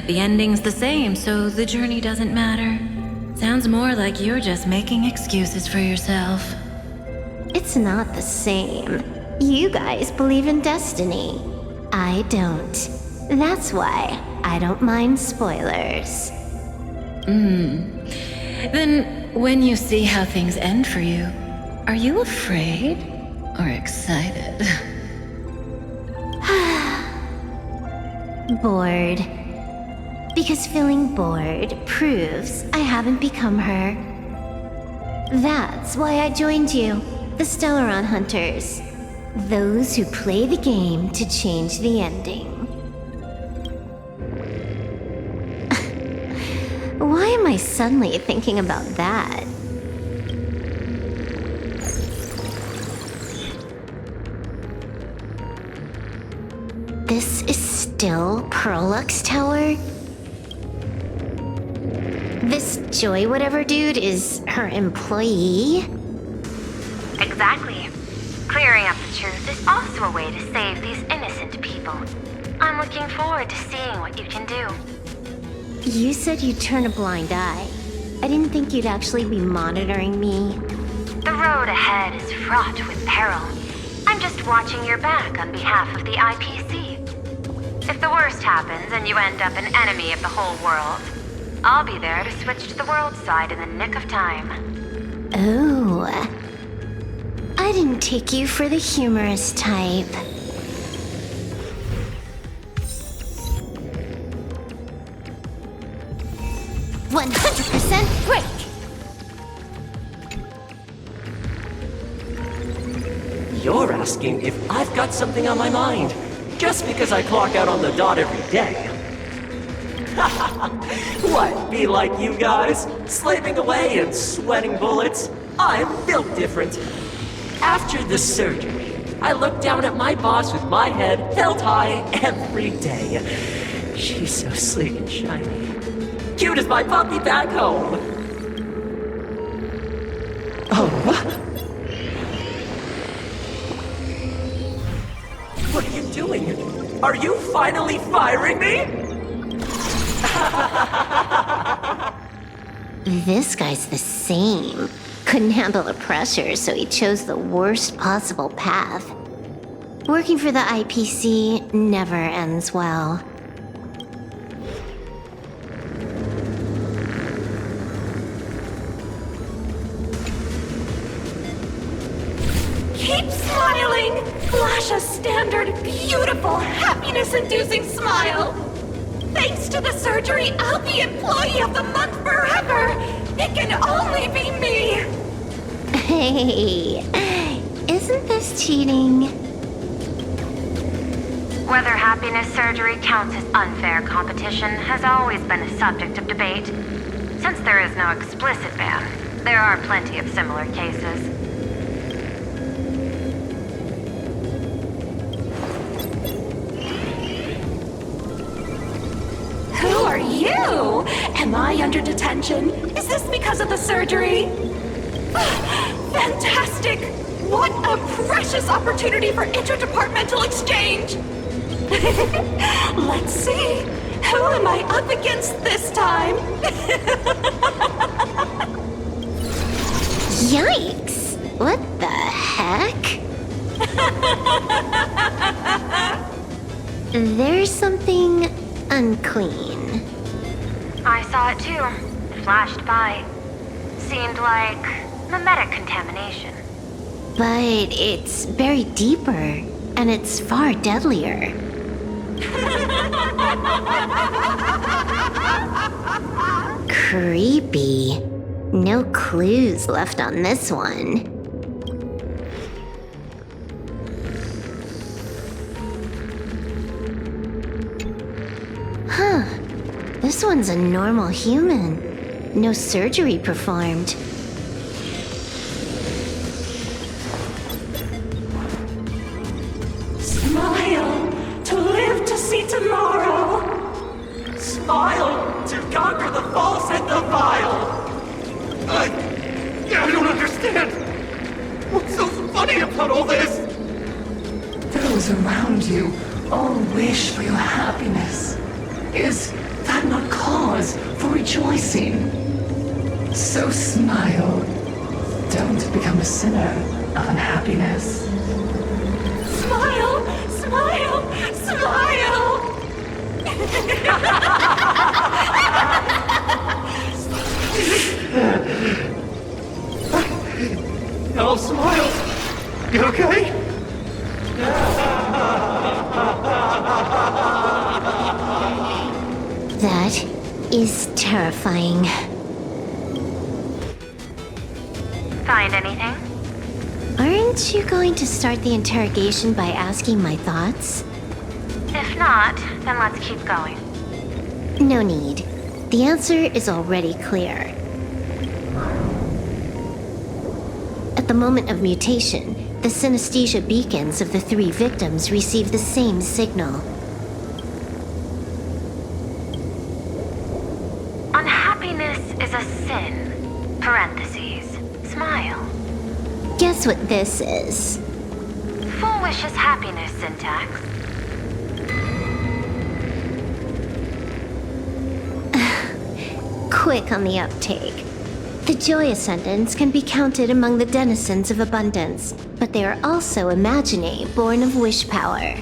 The ending's the same, so the journey doesn't matter. Sounds more like you're just making excuses for yourself. It's not the same. You guys believe in destiny. I don't. That's why I don't mind spoilers. Then, when you see how things end for you, are you afraid or excited? Bored. Because feeling bored proves I haven't become her. That's why I joined you, the Stellaron Hunters. Those who play the game to change the ending. Why am I suddenly thinking about that? This is still Perlux Tower? This Joy whatever dude is her employee? Exactly. Clearing up the truth is also a way to save these innocent people. I'm looking forward to seeing what you can do. You said you'd turn a blind eye. I didn't think you'd actually be monitoring me. The road ahead is fraught with peril. I'm just watching your back on behalf of the IPC. If the worst happens and you end up an enemy of the whole world, I'll be there to switch to the world side in the nick of time. Oh. I didn't take you for the humorous type. %100% break! You're asking if I've got something on my mind, just because I clock out on the dot every day. What, be like you guys? Slaving away and sweating bullets? I'm built different. After the surgery, I look down at my boss with my head held high every day. She's so sleek and shiny. Cute as my puppy back home. Oh, what? What are you doing? Are you finally firing me? This guy's the same. Couldn't handle the pressure, so he chose the worst possible path. Working for the IPC never ends well. Keep smiling! Flash a standard, beautiful, happiness-inducing smile! Thanks to the surgery, I'll be Employee of the Month forever! It can only be me! Hey, isn't this cheating? Whether happiness surgery counts as unfair competition has always been a subject of debate. Since there is no explicit ban, there are plenty of similar cases. Who are you? Am I under detention? Is this because of the surgery? Fantastic! What a precious opportunity for interdepartmental exchange! Let's see. Who am I up against this time? Yikes! What the heck? There's something unclean. I saw it too. It flashed by. Seemed like mimetic contamination. But it's buried deeper, and it's far deadlier. Creepy. No clues left on this one. Huh. This one's a normal human. No surgery performed. Smile to live to see tomorrow. Smile to conquer the false and the vile. I don't understand. What's so funny about all this? Those around you all wish for your happiness. Is that not cause for rejoicing? So smile. Don't become a sinner of unhappiness. Smile! Smile! Smile! No, Smile! You okay? That is terrifying. Find anything? Aren't you going to start the interrogation by asking my thoughts? If not, then let's keep going. No need. The answer is already clear. At the moment of mutation, the synesthesia beacons of the 3 victims receive the same signal. Unhappiness is a sin. Parentheses. Smile. Guess what this is? Fulwish's happiness syntax. Quick on the uptake. The Joy Ascendants can be counted among the denizens of abundance, but they are also imaginae born of wish power.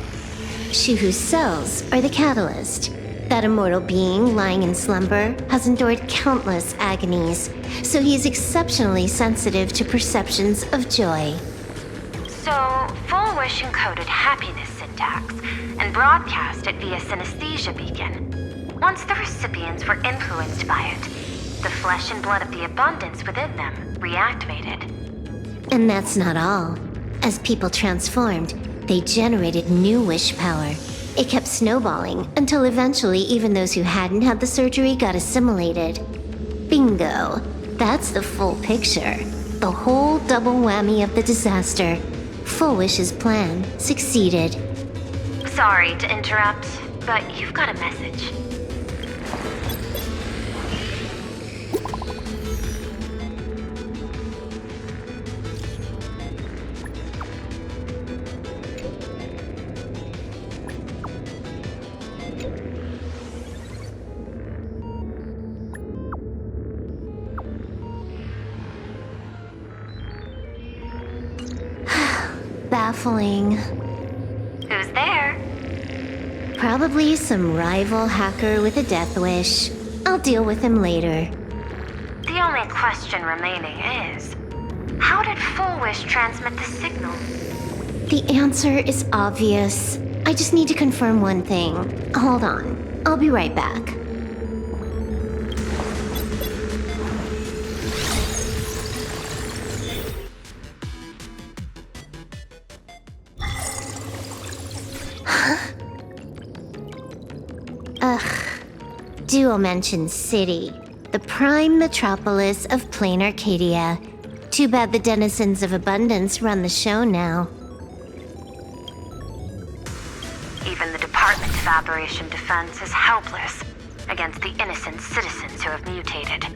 Shuhu's cells are the catalyst. That immortal being lying in slumber has endured countless agonies, so he is exceptionally sensitive to perceptions of joy. So, Fulwish encoded happiness syntax and broadcast it via synesthesia beacon. Once the recipients were influenced by it, the flesh and blood of the abundance within them reactivated. And that's not all. As people transformed, they generated new wish power. It kept snowballing until eventually even those who hadn't had the surgery got assimilated. Bingo. That's the full picture. The whole double whammy of the disaster. Fulwish's plan succeeded. Sorry to interrupt, but you've got a message. Baffling. Who's there? Probably some rival hacker with a death wish. I'll deal with him later. The only question remaining is, how did Fulwish transmit the signal? The answer is obvious. I just need to confirm one thing. Hold on. I'll be right back. Duo mentions City, the prime metropolis of plain Arcadia. Too bad the denizens of abundance run the show now. Even the Department of Aberration Defense is helpless against the innocent citizens who have mutated.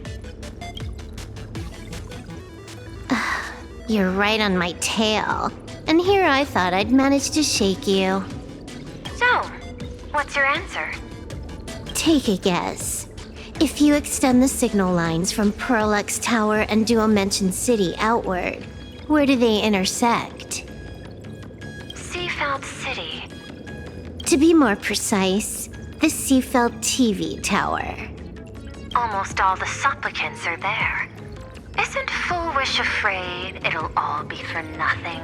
You're right on my tail. And here I thought I'd manage to shake you. So, what's your answer? Take a guess. If you extend the signal lines from Pearlux Tower and Dual-Mention City outward, where do they intersect? Seafeld City. To be more precise, the Seafeld TV Tower. Almost all the supplicants are there. Isn't Fulwish afraid it'll all be for nothing?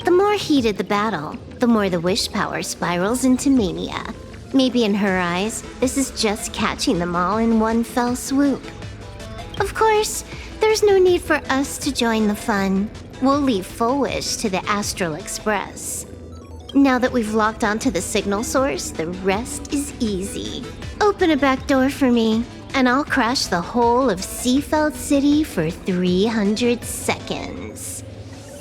The more heated the battle, the more the wish power spirals into mania. Maybe in her eyes, this is just catching them all in one fell swoop. Of course, there's no need for us to join the fun. We'll leave Fulwish to the Astral Express. Now that we've locked onto the signal source, the rest is easy. Open a back door for me, and I'll crash the whole of Seafeld City for 300 seconds.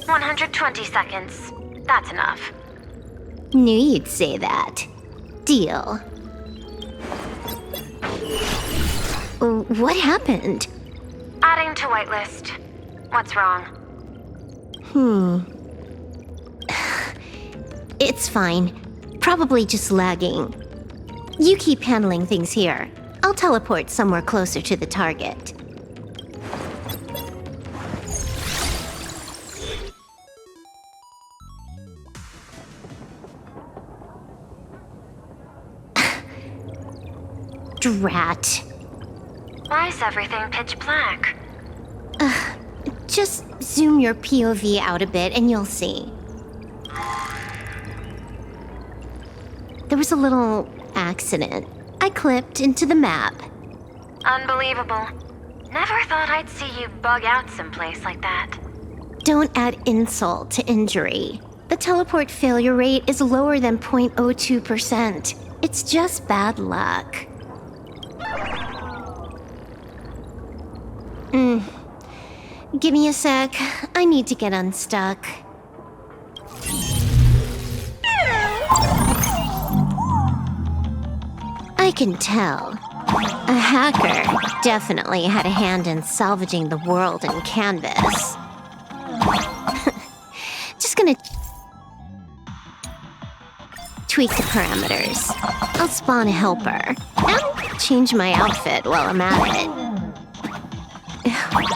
120 seconds. That's enough. Knew you'd say that. Deal. What happened? Adding to whitelist. What's wrong? It's fine. Probably just lagging. You keep handling things here. I'll teleport somewhere closer to the target. Drat. Why is everything pitch black? Just zoom your POV out a bit and you'll see. There was a little accident. I clipped into the map. Unbelievable. Never thought I'd see you bug out someplace like that. Don't add insult to injury. The teleport failure rate is lower than 0.02%. It's just bad luck. Give me a sec. I need to get unstuck. I can tell. A hacker definitely had a hand in salvaging the world in Canvas. Just gonna tweak the parameters. I'll spawn a helper. And change my outfit while I'm at it.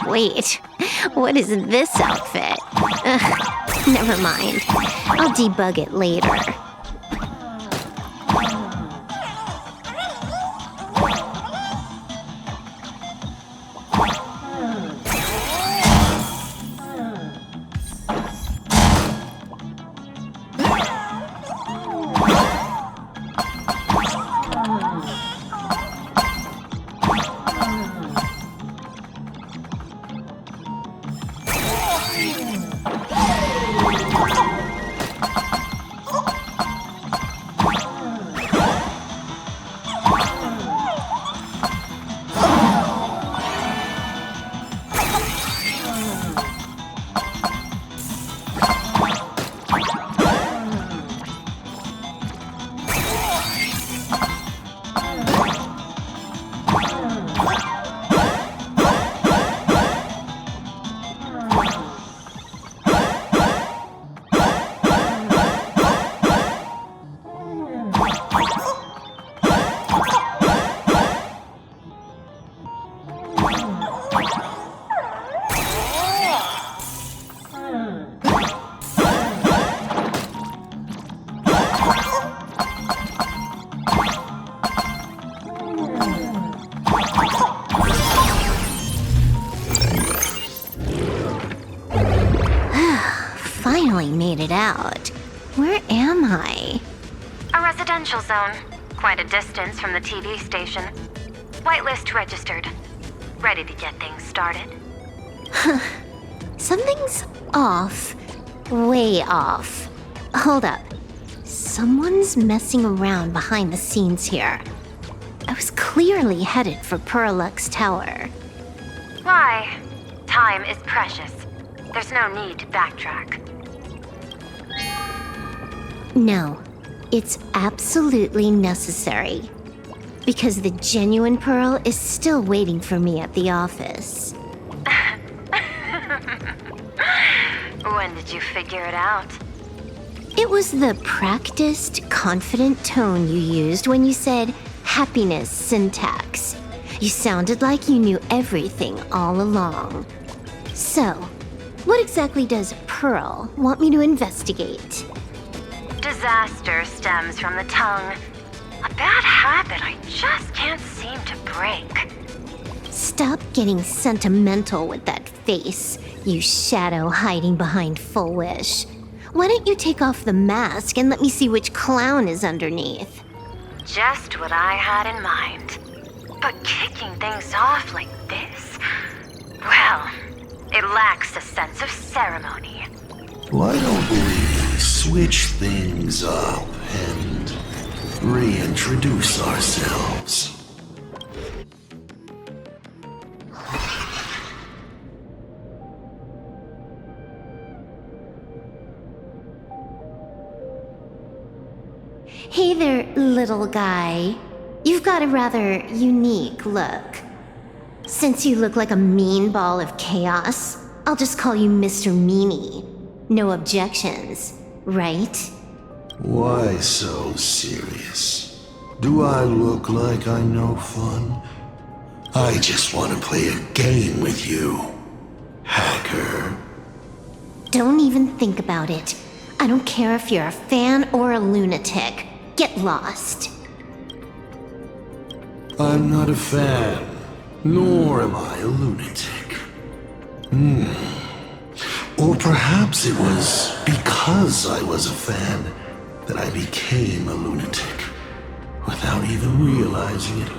Wait, what is this outfit? Never mind. I'll debug it later. Made it out. Where am I? A residential zone. Quite a distance from the TV station. Whitelist registered. Ready to get things started. Something's off. Way off. Hold up. Someone's messing around behind the scenes here. I was clearly headed for Pearlux Tower. Why? Time is precious. There's no need to backtrack. No, it's absolutely necessary. Because the genuine Pearl is still waiting for me at the office. When did you figure it out? It was the practiced, confident tone you used when you said happiness syntax. You sounded like you knew everything all along. So, what exactly does Pearl want me to investigate? Disaster stems from the tongue. A bad habit I just can't seem to break. Stop getting sentimental with that face, you shadow hiding behind Fulwish. Why don't you take off the mask and let me see which clown is underneath? Just what I had in mind. But kicking things off like this? Well, it lacks a sense of ceremony. Why don't we switch things up and reintroduce ourselves? Hey there, little guy. You've got a rather unique look. Since you look like a mean ball of chaos, I'll just call you Mr. Meanie. No objections, right? Why so serious? Do I look like I'm no fun? I just want to play a game with you, hacker. Don't even think about it. I don't care if you're a fan or a lunatic. Get lost. I'm not a fan, nor am I a lunatic. Or perhaps it was because I was a fan that I became a lunatic. Without even realizing it,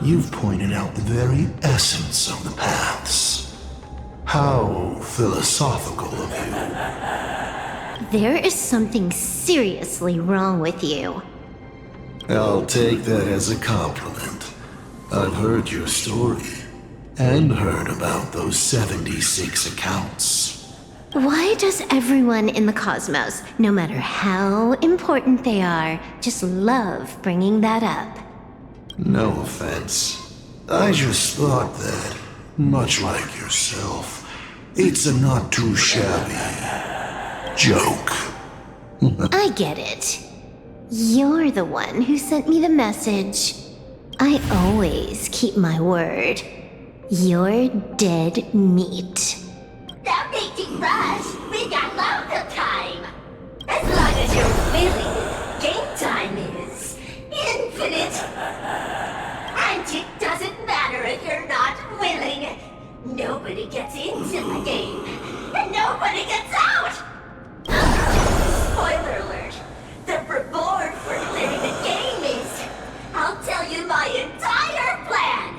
you've pointed out the very essence of the paths. How philosophical of you. There is something seriously wrong with you. I'll take that as a compliment. I've heard your story, and heard about those 76 accounts. Why does everyone in the cosmos, no matter how important they are, just love bringing that up? No offense. I just thought that, much like yourself, it's a not too shabby joke. I get it. You're the one who sent me the message. I always keep my word. You're dead meat. Stop making rush. We got loads of time. As long as you're willing, game time is infinite. And it doesn't matter if you're not willing. Nobody gets into the game, and nobody gets out. Spoiler alert. The reward for clearing the game is, I'll tell you my entire plan.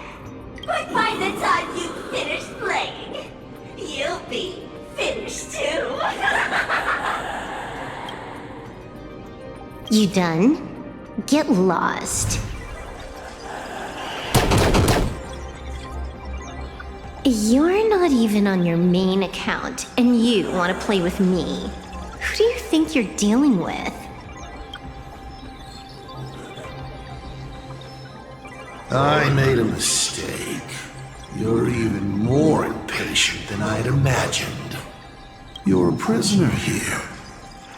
But by the time you finish playing, you'll be finished too. You done? Get lost. You're not even on your main account, and you want to play with me. Who do you think you're dealing with? I made a mistake. You're even more impatient than I'd imagined. You're a prisoner here.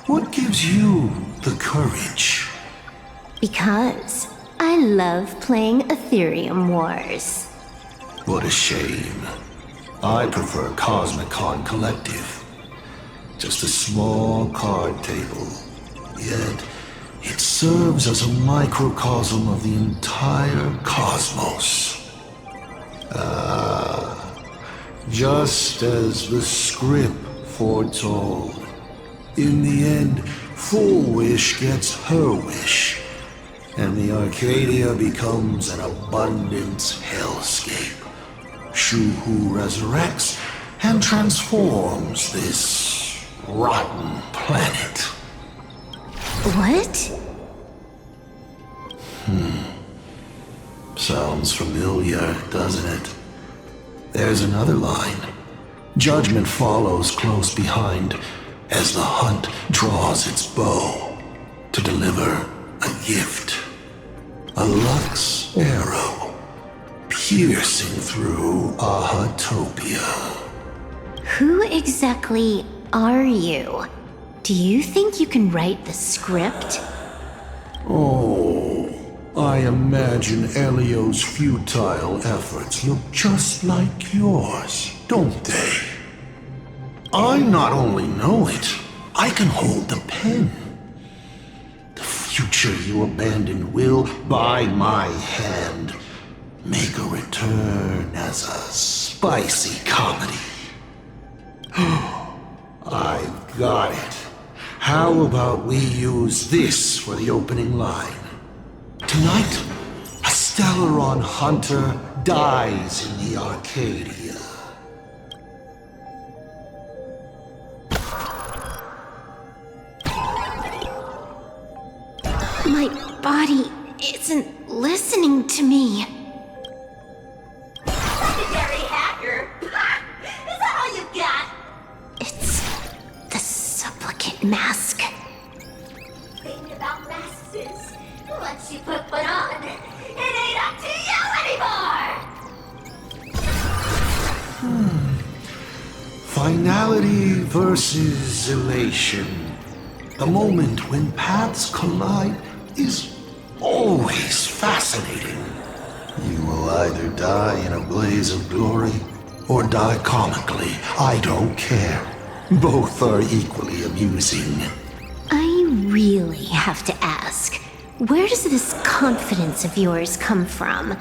What gives you the courage? Because I love playing Ethereum Wars. What a shame. I prefer Cosmicon Collective. Just a small card table. Yet, it serves as a microcosm of the entire cosmos. Just as the script foretold. In the end, Fulwish gets her wish, and the Arcadia becomes an abundant hellscape. Shuhu resurrects and transforms this rotten planet. What? Sounds familiar, doesn't it? There's another line. Judgment follows close behind as the hunt draws its bow to deliver a gift. A Lux arrow piercing through Ahatopia. Who exactly are you? Do you think you can write the script? Oh, I imagine Elio's futile efforts look just like yours, don't they? I not only know it, I can hold the pen. The future you abandoned will, by my hand, make a return as a spicy comedy. I've got it. How about we use this for the opening line? Tonight, a Stellaron hunter dies in the Arcadia. My body isn't listening to me. Legendary hacker! Is that all you got? It's the supplicant mask. Thing about masks is, once you put one on, it ain't up to you anymore! Finality versus elation. The moment when paths collide is always fascinating. You will either die in a blaze of glory or die comically. I don't care. Both are equally amusing. I really have to ask, where does this confidence of yours come from?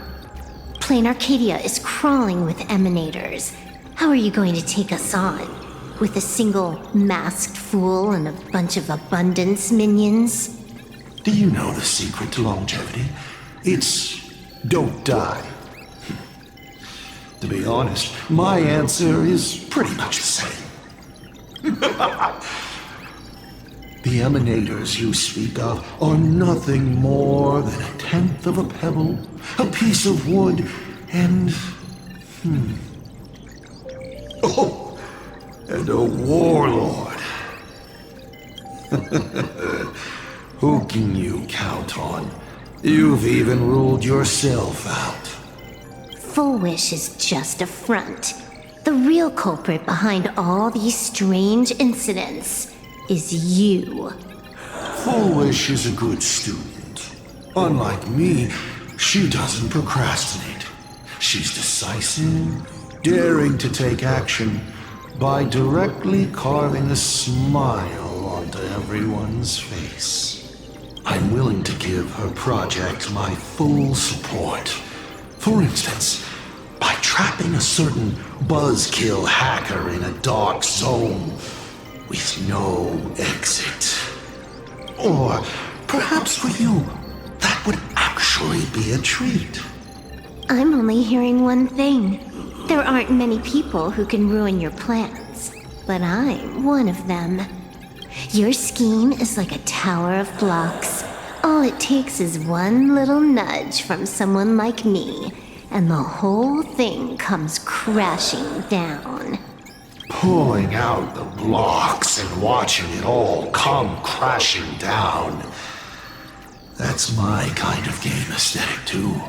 Plain Arcadia is crawling with emanators. How are you going to take us on? With a single masked fool and a bunch of abundance minions? Do you know the secret to longevity? It's don't die. To be honest, my answer is pretty much the same. The emanators you speak of are nothing more than a tenth of a pebble, a piece of wood, and... Oh, and a warlord. Who can you count on? You've even ruled yourself out. Fulwish is just a front. The real culprit behind all these strange incidents is you. Fulwish is a good student. Unlike me, she doesn't procrastinate. She's decisive, daring to take action by directly carving a smile onto everyone's face. I'm willing to give her project my full support. For instance, by trapping a certain buzzkill hacker in a dark zone with no exit. Or perhaps for you, that would actually be a treat. I'm only hearing one thing. There aren't many people who can ruin your plans, but I'm one of them. Your scheme is like a tower of blocks. All it takes is one little nudge from someone like me, and the whole thing comes crashing down. Pulling out the blocks and watching it all come crashing down. That's my kind of game aesthetic, too.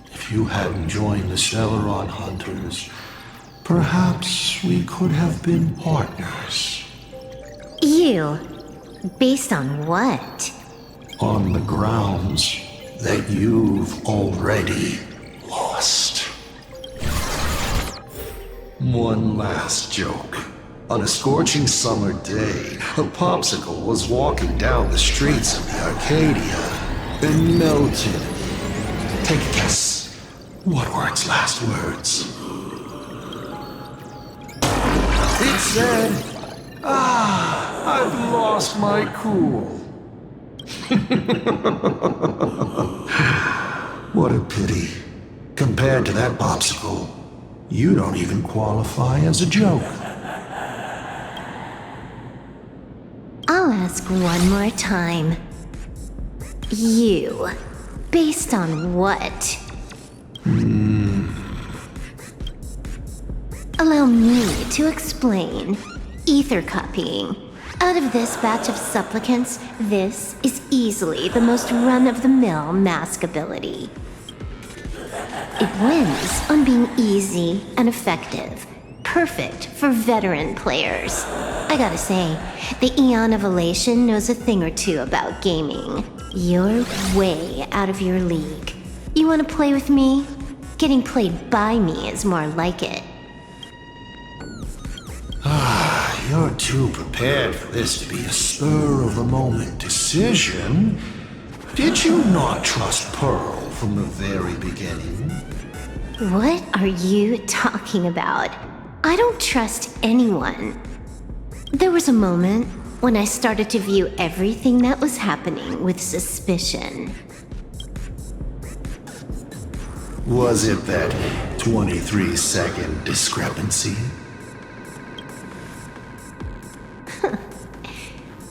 If you hadn't joined the Stellaron Hunters, perhaps we could have been partners. You? Based on what? On the grounds that you've already lost. One last joke. On a scorching summer day, a popsicle was walking down the streets of the Arcadia and melted. Take a guess. What were its last words? It said, I've lost my cool. What a pity. Compared to that popsicle, you don't even qualify as a joke. I'll ask one more time. You. Based on what? Allow me to explain. Ether copying. Out of this batch of supplicants, this is easily the most run-of-the-mill mask ability. It wins on being easy and effective, perfect for veteran players. I gotta say, the Eon of Elation knows a thing or two about gaming. You're way out of your league. You wanna play with me? Getting played by me is more like it. You're too prepared for this to be a spur-of-the-moment decision. Did you not trust Pearl from the very beginning? What are you talking about? I don't trust anyone. There was a moment when I started to view everything that was happening with suspicion. Was it that 23-second discrepancy?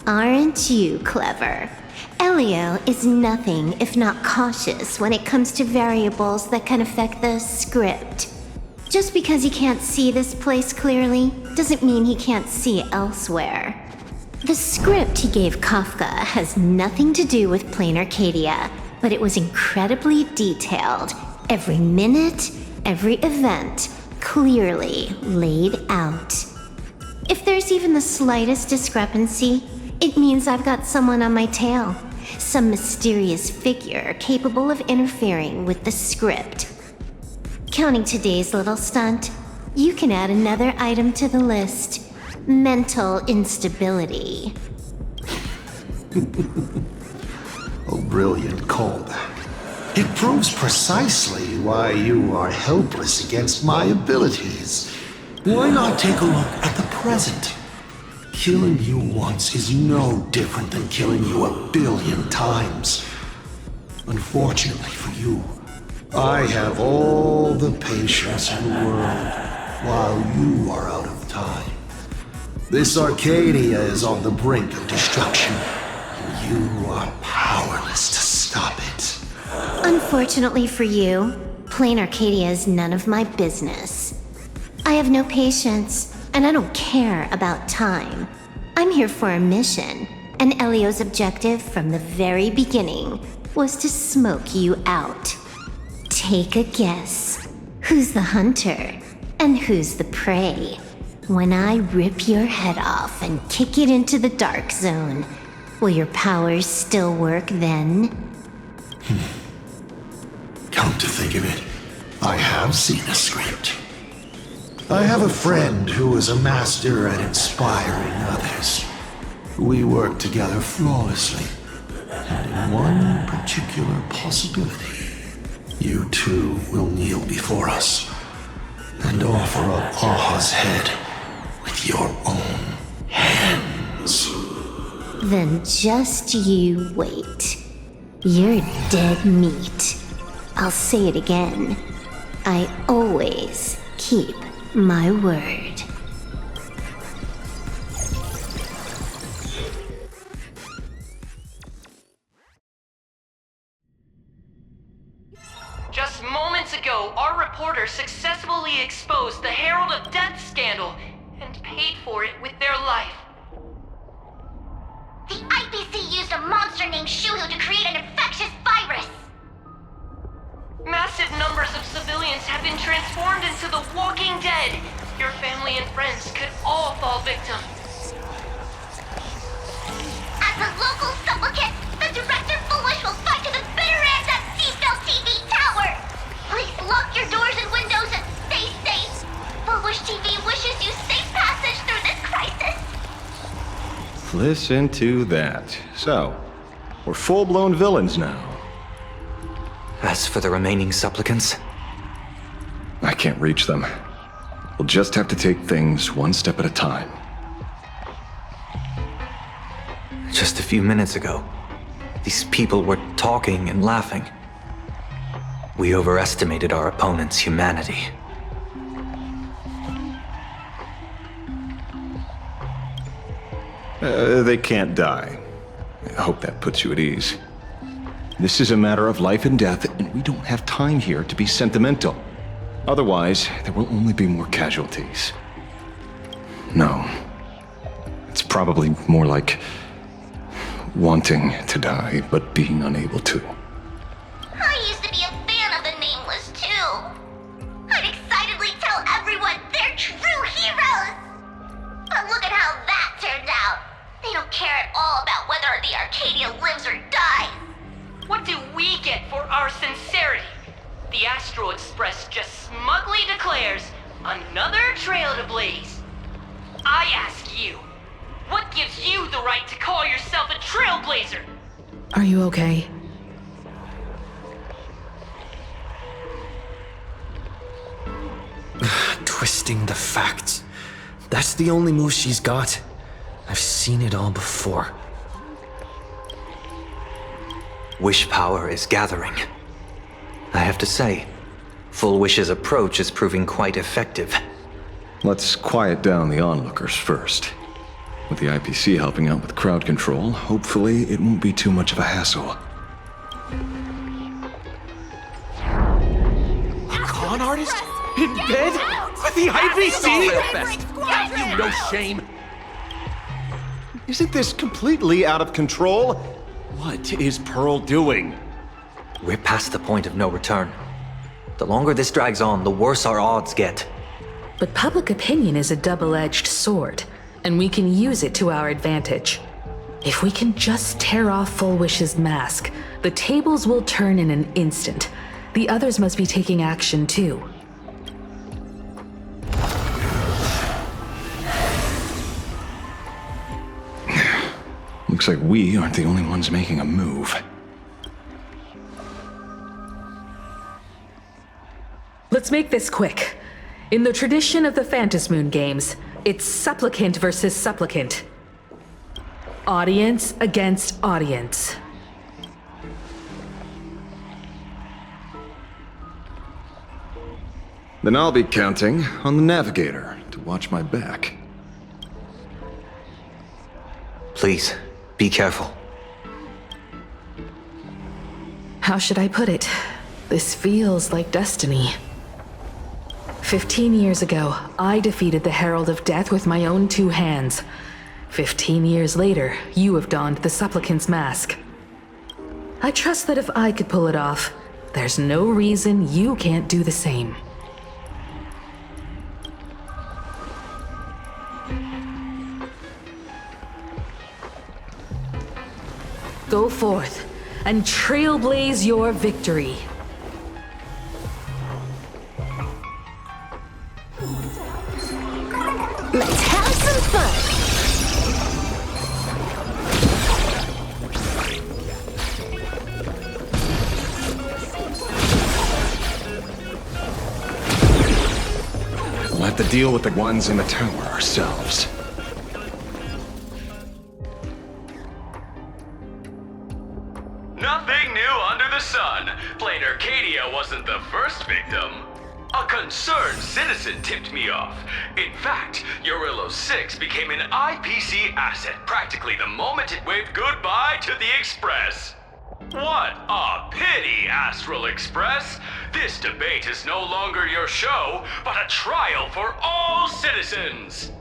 Aren't you clever? Elio is nothing if not cautious when it comes to variables that can affect the script. Just because he can't see this place clearly doesn't mean he can't see elsewhere. The script he gave Kafka has nothing to do with Plain Arcadia, but it was incredibly detailed. Every minute, every event, clearly laid out. If there's even the slightest discrepancy, it means I've got someone on my tail. Some mysterious figure capable of interfering with the script. Counting today's little stunt, you can add another item to the list. Mental instability. A brilliant callback. It proves precisely why you are helpless against my abilities. Why not take a look at the present? Killing you once is no different than killing you 1 billion times. Unfortunately for you, I have all the patience in the world while you are out of time. This Arcadia is on the brink of destruction, and you are powerless to stop it. Unfortunately for you, Plain Arcadia is none of my business. I have no patience, and I don't care about time. I'm here for a mission, and Elio's objective from the very beginning was to smoke you out. Take a guess. Who's the hunter, and who's the prey? When I rip your head off and kick it into the dark zone, will your powers still work then? Come to think of it, I have seen a script. I have a friend who is a master at inspiring others. We work together flawlessly, and in one particular possibility, you two will kneel before us and offer up Aha's head with your own hands. Then just you wait. You're dead meat. I'll say it again. I always keep my word. Just moments ago, our reporter successfully exposed the Herald of Death scandal and paid for it with their life. The IPC used a monster named Shuhu to create an infectious virus. Massive numbers of civilians have been transformed into the Walking Dead. Your family and friends could all fall victim. As a local supplicant, the Director Fulwish will fight to the bitter end at Seafell TV Tower. Please lock your doors and windows and stay safe. Fulwish TV wishes you safe passage through this crisis. Listen to that. So, we're full-blown villains now. As for the remaining supplicants, I can't reach them. We'll just have to take things one step at a time. just a few minutes ago, these people were talking and laughing. We overestimated our opponent's humanity. They can't die. I hope that puts you at ease. This is a matter of life and death, and we don't have time here to be sentimental. Otherwise, there will only be more casualties. No. It's probably more like wanting to die, but being unable to. I used to be a fan of the Nameless, too. I'd excitedly tell everyone their true lives or dies. What do we get for our sincerity? The Astral Express just smugly declares another trail to blaze. I ask you, what gives you the right to call yourself a Trailblazer? Are you okay? Twisting the facts. That's the only move she's got. I've seen it all before. Wish power is gathering. I have to say, Fulwish's approach is proving quite effective. Let's quiet down the onlookers first. With the IPC helping out with crowd control, hopefully it won't be too much of a hassle. A con artist? In bed? With the IPC? You no shame. Isn't this completely out of control? What is Pearl doing? We're past the point of no return. The longer this drags on, the worse our odds get. But public opinion is a double-edged sword, and we can use it to our advantage. If we can just tear off Fulwish's mask, the tables will turn in an instant. The others must be taking action too. Looks like we aren't the only ones making a move. Let's make this quick. In the tradition of the Phantasmoon games, it's supplicant versus supplicant. Audience against audience. Then I'll be counting on the navigator to watch my back. Please, be careful. How should I put it? This feels like destiny. 15 years ago, I defeated the Herald of Death with my own 2 hands. 15 years later, you have donned the Supplicant's mask. I trust that if I could pull it off, there's no reason you can't do the same. Go forth and trailblaze your victory. Let's have some fun! We'll have to deal with the ones in the tower ourselves. Nothing new under the sun. Plain Arcadia wasn't the first victim. A concerned citizen tipped me off. In fact, Urillo 6 became an IPC asset practically the moment it waved goodbye to the Express. What a pity, Astral Express! This debate is no longer your show, but a trial for all citizens!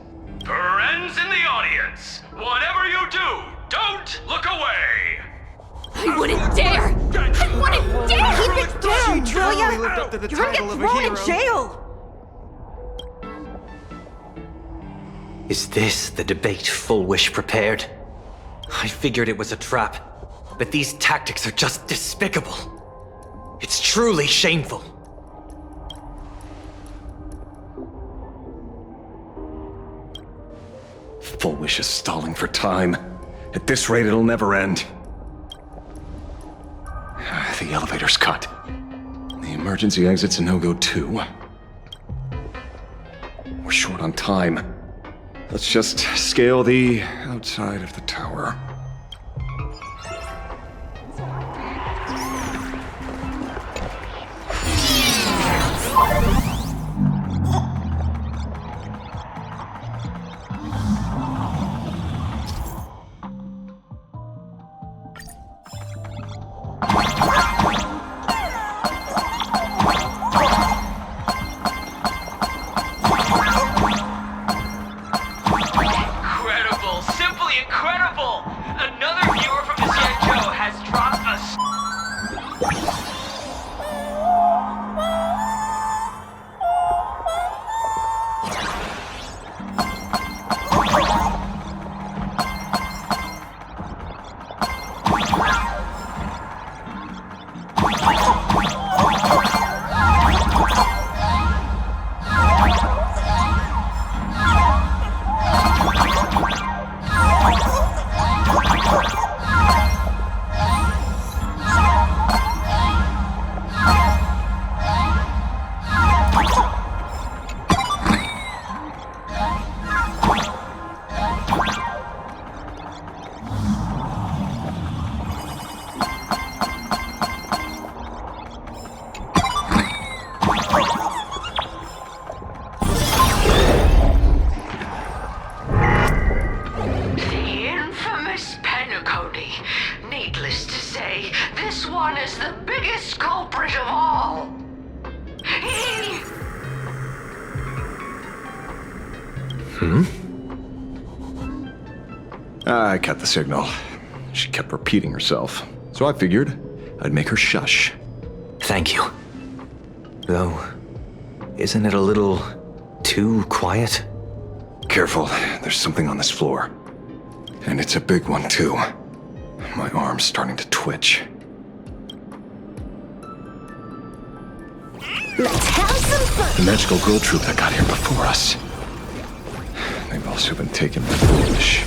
Friends in the audience, whatever you do, don't look away! I wouldn't dare! I wouldn't dare! Keep it down, will ya? lived up to the You're gonna title get of a thrown in hero. jail! Is this the debate Fulwish prepared? I figured it was a trap, but these tactics are just despicable. It's truly shameful. Fulwish is stalling for time. At this rate, it'll never end. The elevator's cut. The emergency exit's a no-go too. We're short on time. Let's just scale the outside of the tower. Incredible! Simply incredible! Another viewer from the Xianzhou has dropped a This one is the biggest culprit of all. I cut the signal. She kept repeating herself, so I figured I'd make her shush. Thank you. Though, isn't it a little too quiet? Careful, there's something on this floor. And it's a big one, too. My arm's starting to twitch. Let's have some fun! The magical girl troop that got here before us. They've also been taken by Fulwish.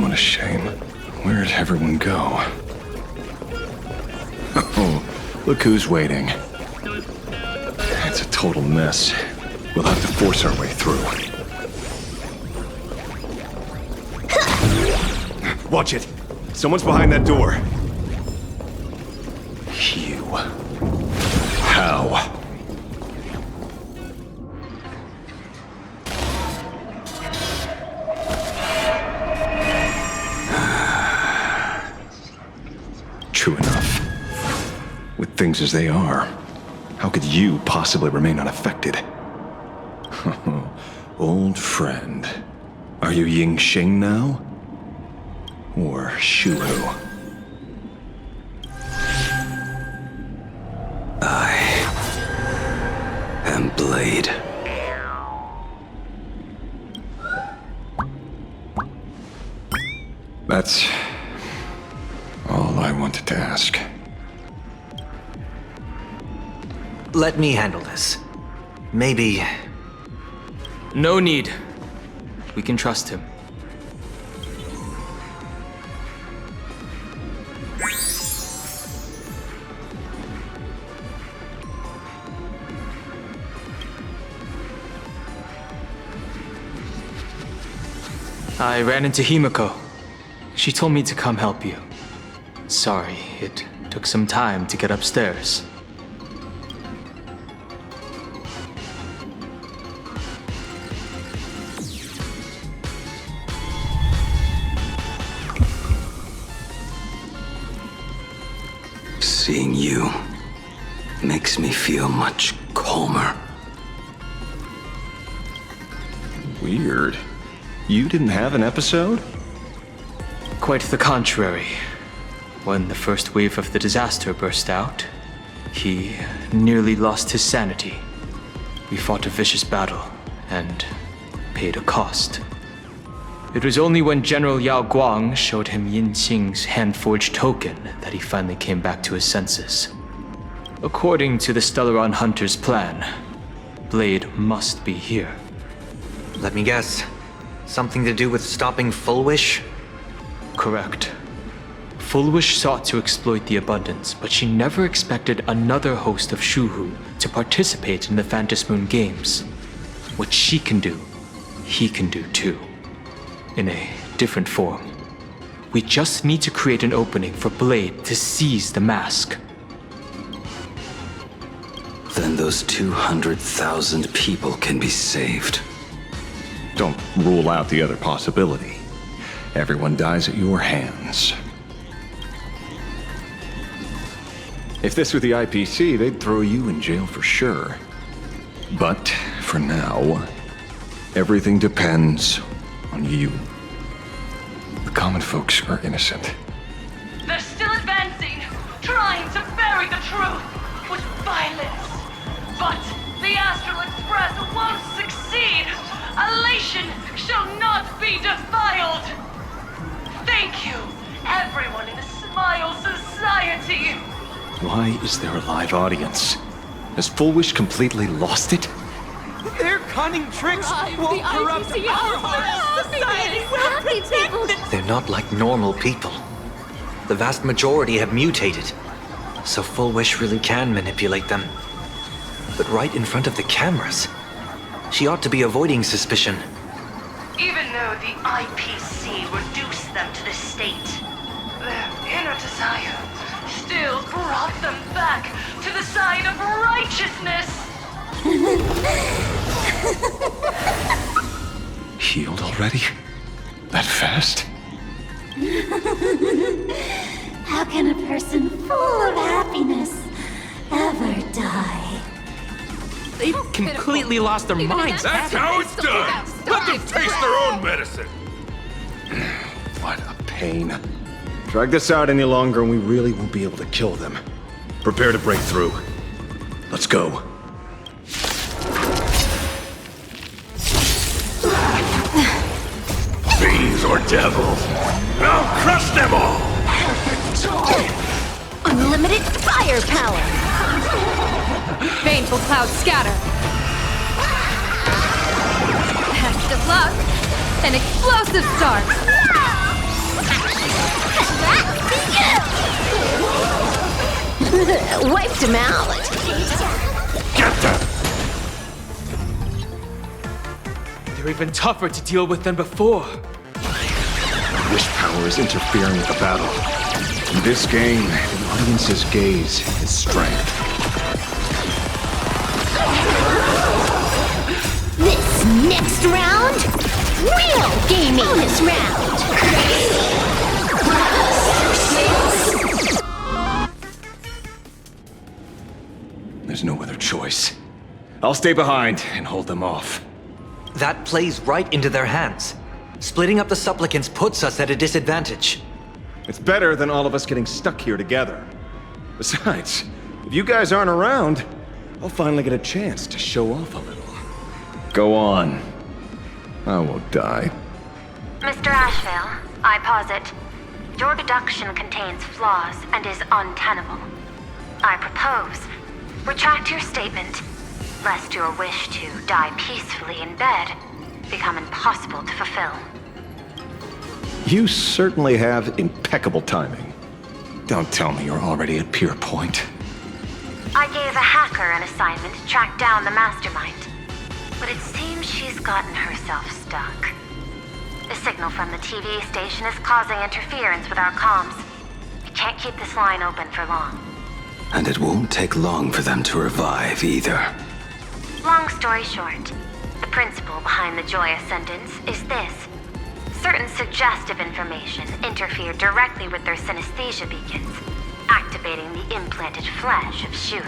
What a shame. Where'd everyone go? Oh, look who's waiting. It's a total mess. We'll have to force our way through. Watch it! Someone's behind that door. You. How? True enough. With things as they are, how could you possibly remain unaffected? Old friend. Are you Ying Sheng now? Or Shuhu? I am Blade. That's all I wanted to ask. Let me handle this. Maybe... No need. We can trust him. I ran into Himeko. She told me to come help you. Sorry, it took some time to get upstairs. Seeing you makes me feel much calmer. Weird. You didn't have an episode? Quite the contrary. When the first wave of the disaster burst out, he nearly lost his sanity. We fought a vicious battle and paid a cost. It was only when General Yao Guang showed him Yin Xing's hand-forged token that he finally came back to his senses. According to the Stellaron Hunter's plan, Blade must be here. Let me guess. Something to do with stopping Fulwish? Correct. Fulwish sought to exploit the abundance, but she never expected another host of Shuhu to participate in the Phantom Moon Games. What she can do, he can do too. In a different form. We just need to create an opening for Blade to seize the mask. Then those 200,000 people can be saved. Don't rule out the other possibility. Everyone dies at your hands. If this were the IPC, they'd throw you in jail for sure. But for now, everything depends on you. The common folks are innocent. They're still advancing, trying to bury the truth with violence. But the Astral Express won't succeed. Elation shall not be defiled. Thank you, everyone in the Smile Society. Why is there a live audience? Has Fulwish completely lost it? Their cunning tricks won't corrupt our hearts. Society will protect it. They're not like normal people. The vast majority have mutated. So Fulwish really can manipulate them. But right in front of the cameras. She ought to be avoiding suspicion. Even though the IPC reduced them to this state, their inner desire still brought them back to the side of righteousness. Healed already? That fast? person full of happiness ever die. They've completely lost their minds. That's how it's done! Let them taste their own medicine! What a pain. Drag this out any longer and we really won't be able to kill them. Prepare to break through. Let's go. Fiends or devils, I'll crush them all! Unlimited firepower! Baneful clouds scatter. Best of luck. An explosive start. Wiped him out. Get them! They're even tougher to deal with than before. Wish power is interfering with the battle. In this game, the audience's gaze is strength. This next round, real gaming this round. There's no other choice. I'll stay behind and hold them off. That plays right into their hands. Splitting up the supplicants puts us at a disadvantage. It's better than all of us getting stuck here together. Besides, if you guys aren't around, I'll finally get a chance to show off a little. Go on. I won't die. Mr. Ashvale, I posit, your deduction contains flaws and is untenable. I propose, retract your statement, lest your wish to die peacefully in bed become impossible to fulfill. You certainly have impeccable timing. Don't tell me you're already at peer point. I gave a hacker an assignment to track down the Mastermind, but it seems she's gotten herself stuck. The signal from the TV station is causing interference with our comms. We can't keep this line open for long. And it won't take long for them to revive either. Long story short, the principle behind the Joy Ascendants is this. Certain suggestive information interfered directly with their synesthesia beacons, activating the implanted flesh of Shuhu.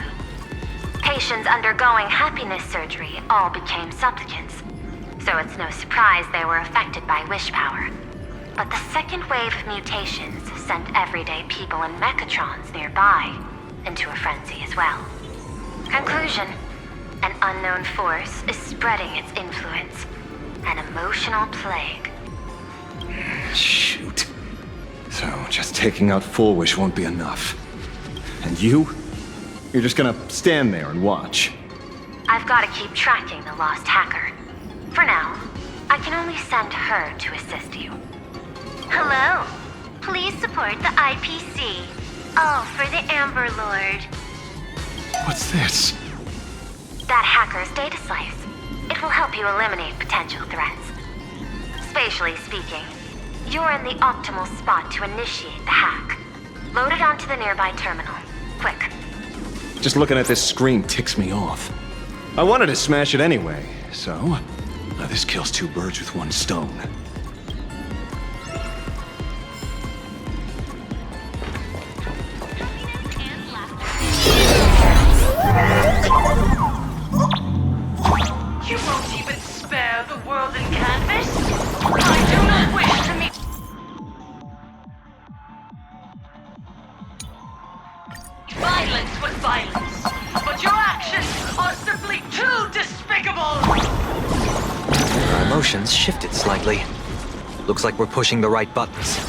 Patients undergoing happiness surgery all became supplicants, so it's no surprise they were affected by wish power. But the second wave of mutations sent everyday people and mechatrons nearby into a frenzy as well. Conclusion: an unknown force is spreading its influence. An emotional plague. Shoot. So, just taking out Fulwish won't be enough. And you? You're just gonna stand there and watch. I've got to keep tracking the lost hacker. For now, I can only send her to assist you. Hello. Please support the IPC. All for the Amber Lord. What's this? That hacker's data slice. It will help you eliminate potential threats. Spatially speaking, you're in the optimal spot to initiate the hack. Load it onto the nearby terminal. Quick. Just looking at this screen ticks me off. I wanted to smash it anyway, so now this kills two birds with one stone. You won't even spare the world in canvas? I do not wish to meet... Violence with violence, but your actions are simply too despicable! Our emotions shifted slightly. Looks like we're pushing the right buttons.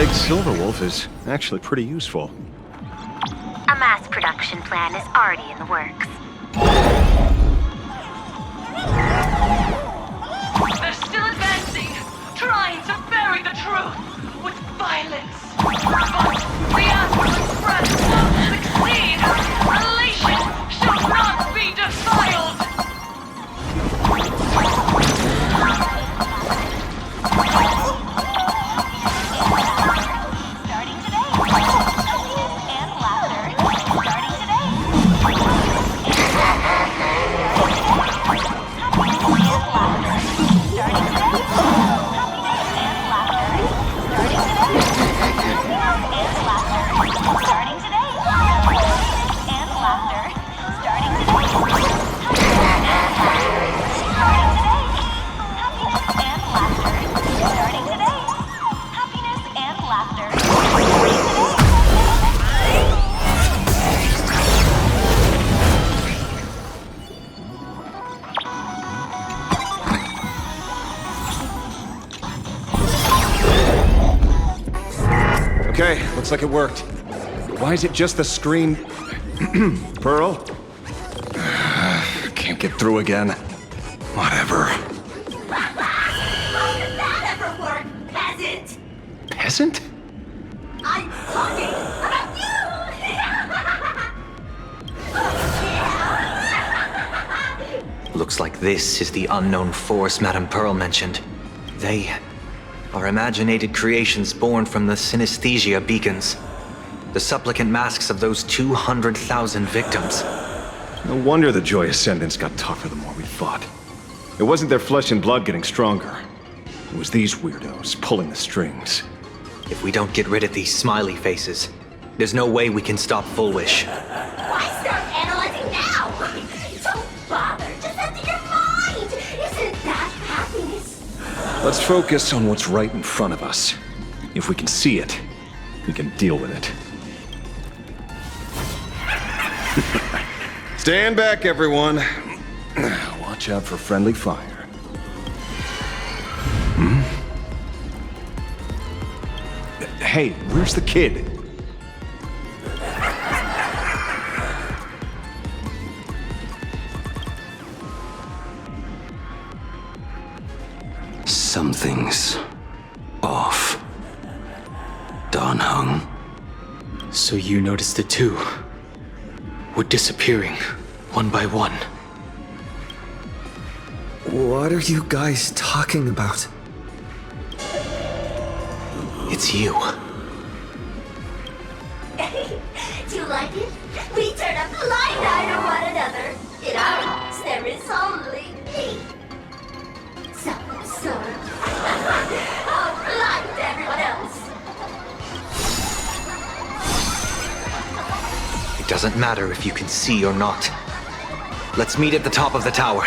big Silverwolf is actually pretty useful. A mass production plan is already in the works. They're still advancing, trying to bury the truth with violence. But the Astral Express won't succeed. Elation shall not be defiled. Okay, looks like it worked. Why is it just the screen? Pearl? Can't get through again. Whatever. How did that ever work, peasant? Peasant? I'm talking about you! Looks like this is the unknown force Madame Pearl mentioned. They are imaginated creations born from the synesthesia beacons. The supplicant masks of those 200,000 victims. No wonder the Joy Ascendants got tougher the more we fought. It wasn't their flesh and blood getting stronger. It was these weirdos pulling the strings. If we don't get rid of these smiley faces, there's no way we can stop Fulwish. Why start analyzing now? Don't bother, just empty your mind! Isn't that happiness? Let's focus on what's right in front of us. If we can see it, we can deal with it. Stand back, everyone. Watch out for friendly fire. Hey, where's the kid? Something's off. Dan Heng. So you noticed it too? We're disappearing, one by one. What are you guys talking about? It's you. Do you like it? We turn a blind eye to one another. In our hearts, there is only me. Self-absorbed. Oh, blind to everyone else. It doesn't matter if you can see or not. Let's meet at the top of the tower.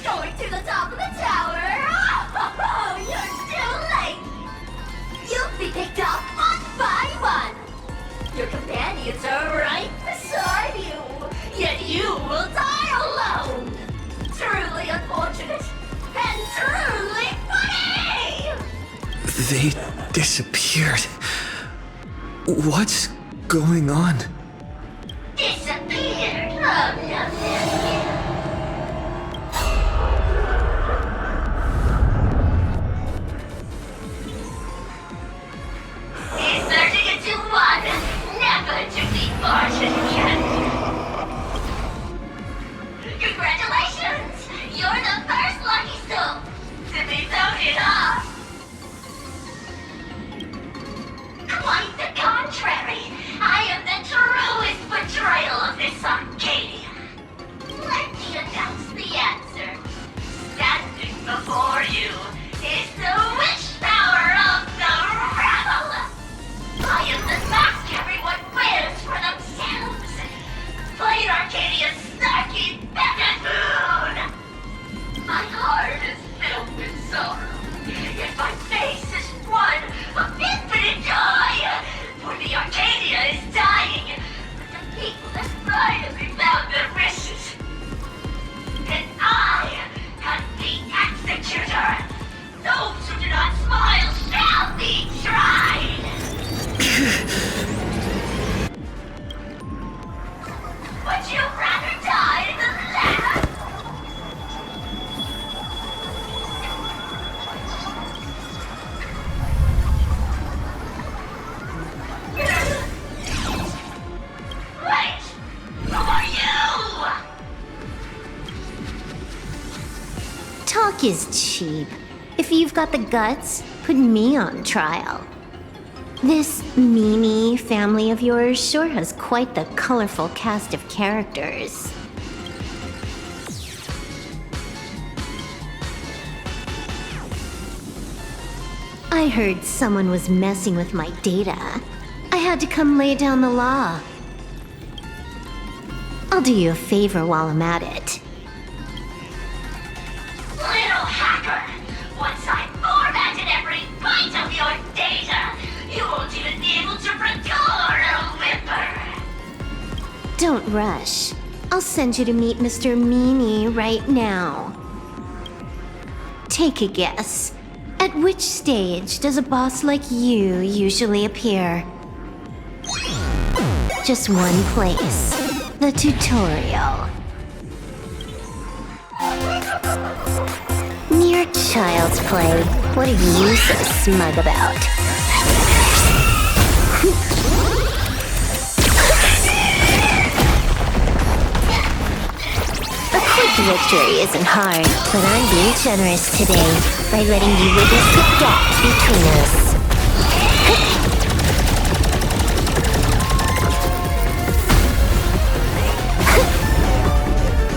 Going to the top of the tower. Oh, you're too late. You'll be picked off one by one. Your companions are right beside you. Yet you will die alone. Truly unfortunate and truly funny. They disappeared. What's going on? Disappeared. He's turning into one, never to be parted again. Congratulations! You're the first lucky soul to be voted off. Quite the contrary. I am the truest betrayal of this Arcadia. Let me announce the answer. Standing before you is the wish power of the rebel. I am the mask everyone wears for themselves. Plain Arcadia's snarky buffoon. My heart is filled with sorrow, yet my face is one of infinite joy. For the Arcadia is dying, but the people have finally found their wishes. And I have the Talk is cheap. If you've got the guts, put me on trial. This Mimi family of yours sure has quite the colorful cast of characters. I heard someone was messing with my data. I had to come lay down the law. I'll do you a favor while I'm at it. Little hacker! Once I formatted every byte of your data, you won't even be able to record a whimper! Don't rush. I'll send you to meet Mr. Mimi right now. Take a guess. At which stage does a boss like you usually appear? Just one place. The tutorial. Mere child's play. What are you so smug about? A quick victory isn't hard, but I'm being generous today by letting you witness the gap between us.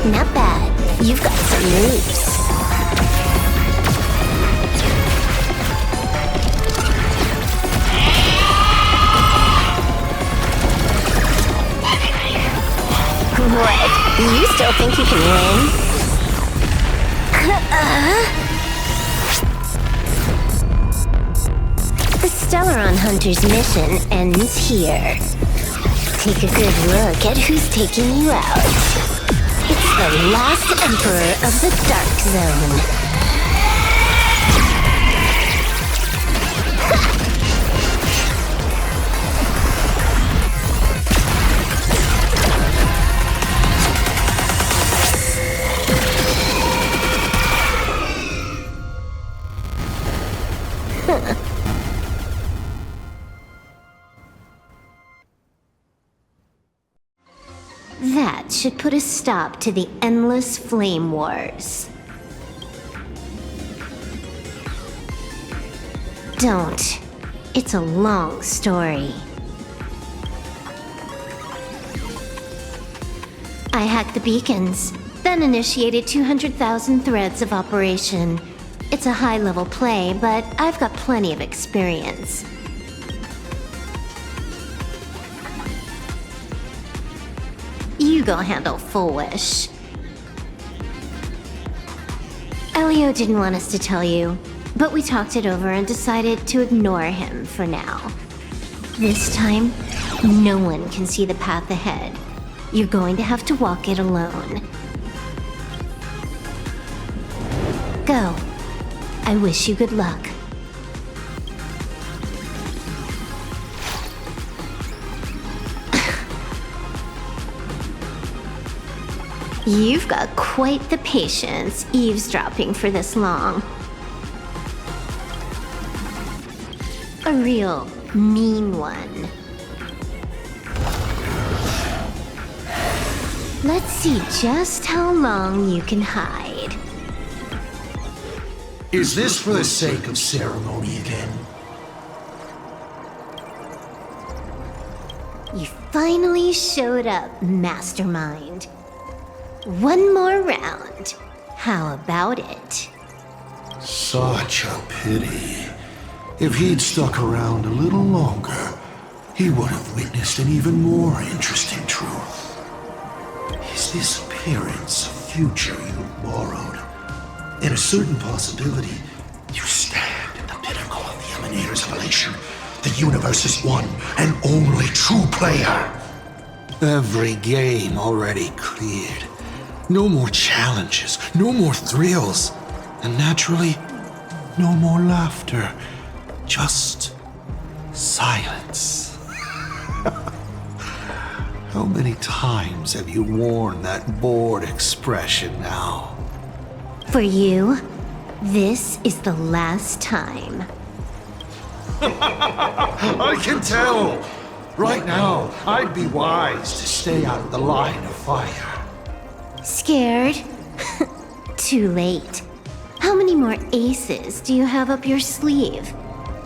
Not bad. You've got some moves. What? You still think you can win? The Stellaron Hunter's mission ends here. Take a good look at who's taking you out. It's the last Emperor of the Dark Zone. That should put a stop to the endless flame wars. Don't. It's a long story. I hacked the beacons, then initiated 200,000 threads of operation. It's a high-level play, but I've got plenty of experience. You go handle Fulwish. Elio didn't want us to tell you, but we talked it over and decided to ignore him for now. This time, no one can see the path ahead. You're going to have to walk it alone. Go. I wish you good luck. You've got quite the patience eavesdropping for this long. A real mean one. Let's see just how long you can hide. Is this for the sake of ceremony again? You finally showed up, Mastermind. One more round. How about it? Such a pity. If he'd stuck around a little longer, he would have witnessed an even more interesting truth. Is this appearance a future you borrowed? In a certain possibility, you stand at the pinnacle of the Emanators of Elation, the universe's one and only true player. Every game already cleared. No more challenges, no more thrills, and naturally, no more laughter. Just silence. How many times have you worn that bored expression now? For you, this is the last time. I can tell! Right now, I'd be wise to stay out of the line of fire. Scared? Too late. How many more aces do you have up your sleeve?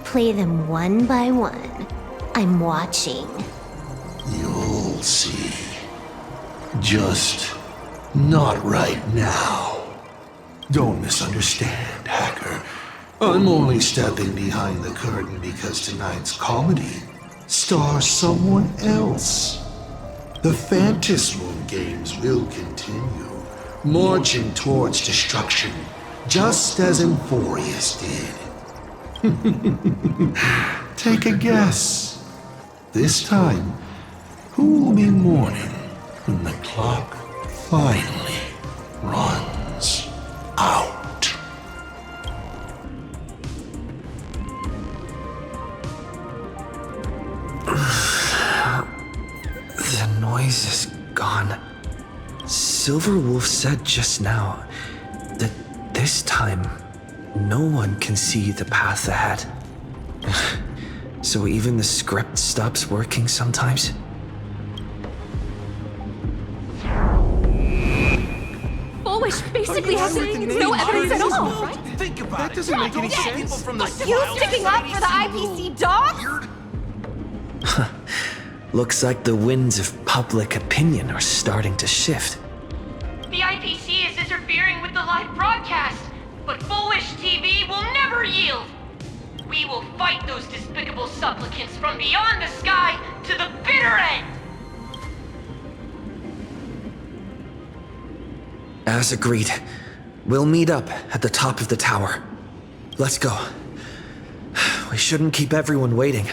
Play them one by one. I'm watching. You'll see. Just not right now. Don't misunderstand, Hacker. I'm only stepping behind the curtain because tonight's comedy stars someone else. The Phantasmal games will continue, marching towards destruction, just as Emphorius did. Take a guess. This time, who will be mourning when the clock finally runs out? The noise is gone. Silverwolf said just now that this time, no one can see the path ahead. So even the script stops working sometimes? Fulwish basically has no evidence at all, right? Think about that doesn't make any sense. You sticking up for the IPC dogs? Looks like the winds of public opinion are starting to shift. The IPC is interfering with the live broadcast, but Fulwish TV will never yield. We will fight those despicable supplicants from beyond the sky to the bitter end. As agreed, we'll meet up at the top of the tower. Let's go. We shouldn't keep everyone waiting.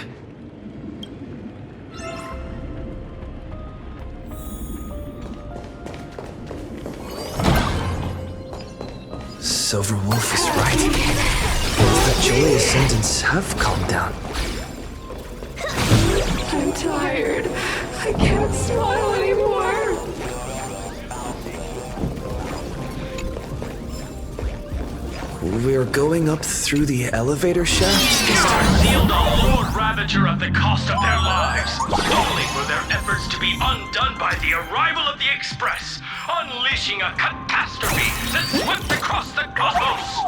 Silverwolf is right. The joy ascendants have calmed down. I'm tired. I can't smile anymore. We're going up through the elevator shaft this time. Sealed a Lord Ravager at the cost of their lives, solely for their efforts to be undone by the arrival of the Express, unleashing a catastrophe that swept across the cosmos.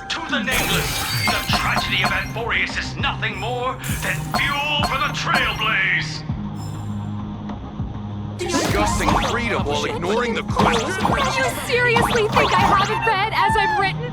To the nameless, the tragedy of Emphorius is nothing more than fuel for the Trailblaze. Discussing freedom while ignoring the questions. Do you seriously think I haven't read as I've written?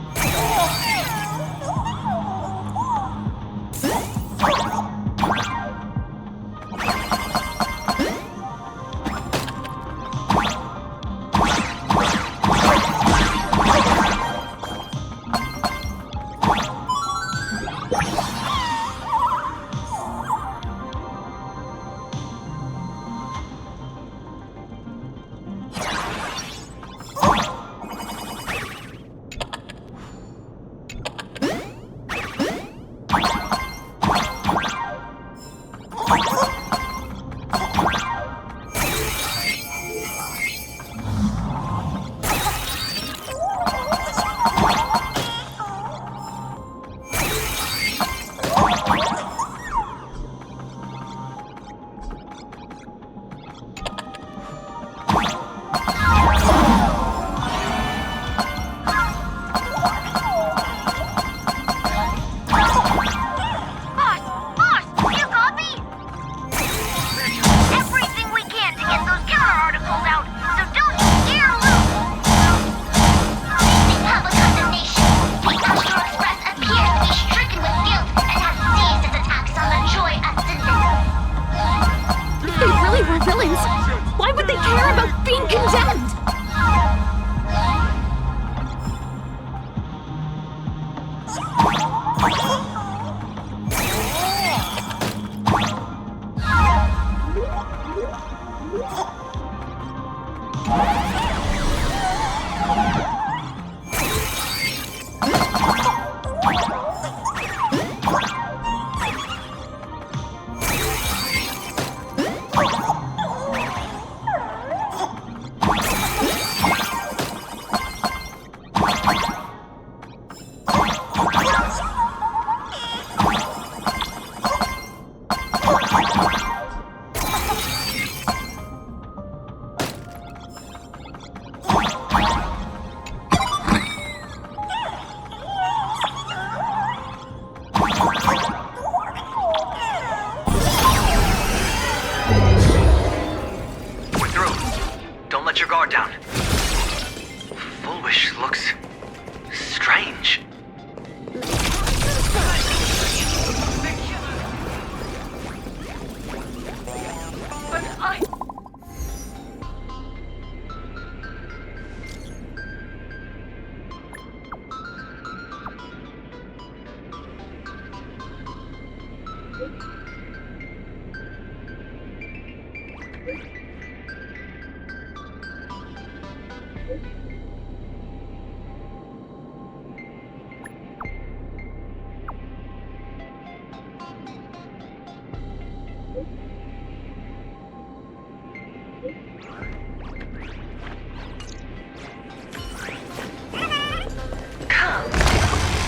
Come.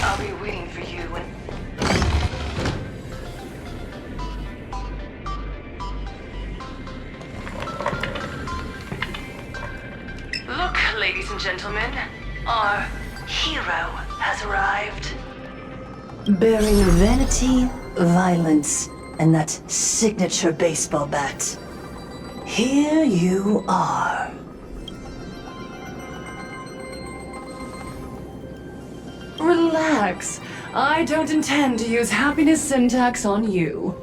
I'll be waiting for you when... Look, ladies and gentlemen. Our hero has arrived. Bearing vanity, violence, and that signature baseball bat. Here you are. Relax. I don't intend to use happiness syntax on you.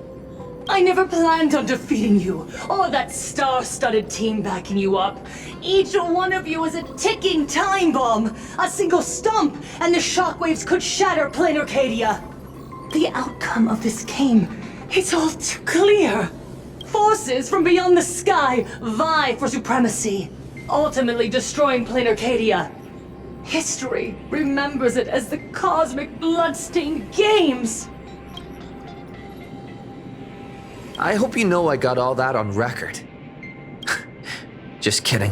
I never planned on defeating you, or that star-studded team backing you up. Each one of you is a ticking time bomb. A single stomp, and the shockwaves could shatter plain Arcadia. The outcome of this game, it's all too clear. Forces from beyond the sky vie for supremacy, ultimately destroying plain Arcadia. History remembers it as the cosmic bloodstained games. I hope you know I got all that on record. Just kidding.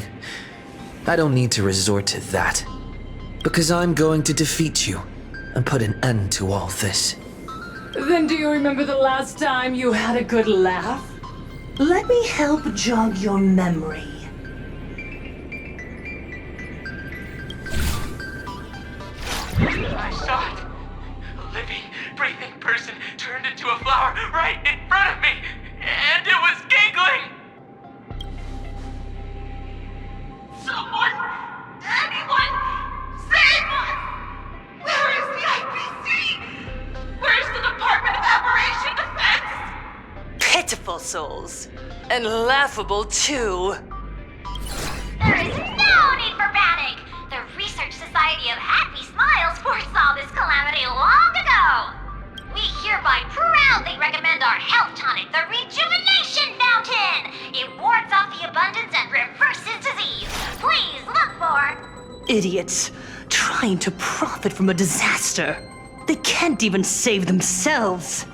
I don't need to resort to that. Because I'm going to defeat you and put an end to all this. Then do you remember the last time you had a good laugh? Let me help jog your memory. I saw it. A living, breathing person turned into a flower right in front of me, and it was giggling. Someone, anyone, save us! Where is the IPC? Where's the Department of Aberration Defense? Pitiful souls. And laughable, too. There is no need for panic! The Research Society of Happy Smiles foresaw this calamity long ago! We hereby proudly recommend our health tonic, the Rejuvenation Fountain! It wards off the abundance and reverses disease. Please look for... Idiots. Trying to profit from a disaster. They can't even save themselves.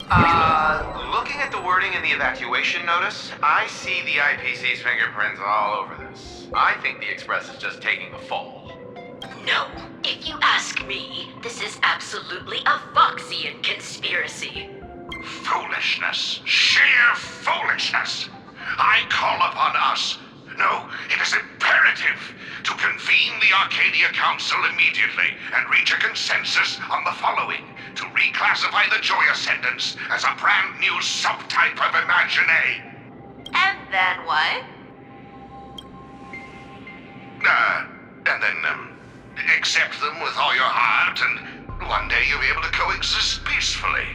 Looking at the wording in the evacuation notice, I see the IPC's fingerprints all over this. I think the Express is just taking the fall. No, if you ask me, this is absolutely a Foxian conspiracy. Foolishness. Sheer foolishness. I call upon us. No, it is imperative to convene the Arcadia Council immediately and reach a consensus on the following. To reclassify the Joy Ascendants as a brand new subtype of Imagine. And then what? And then, accept them with all your heart, and one day you'll be able to coexist peacefully.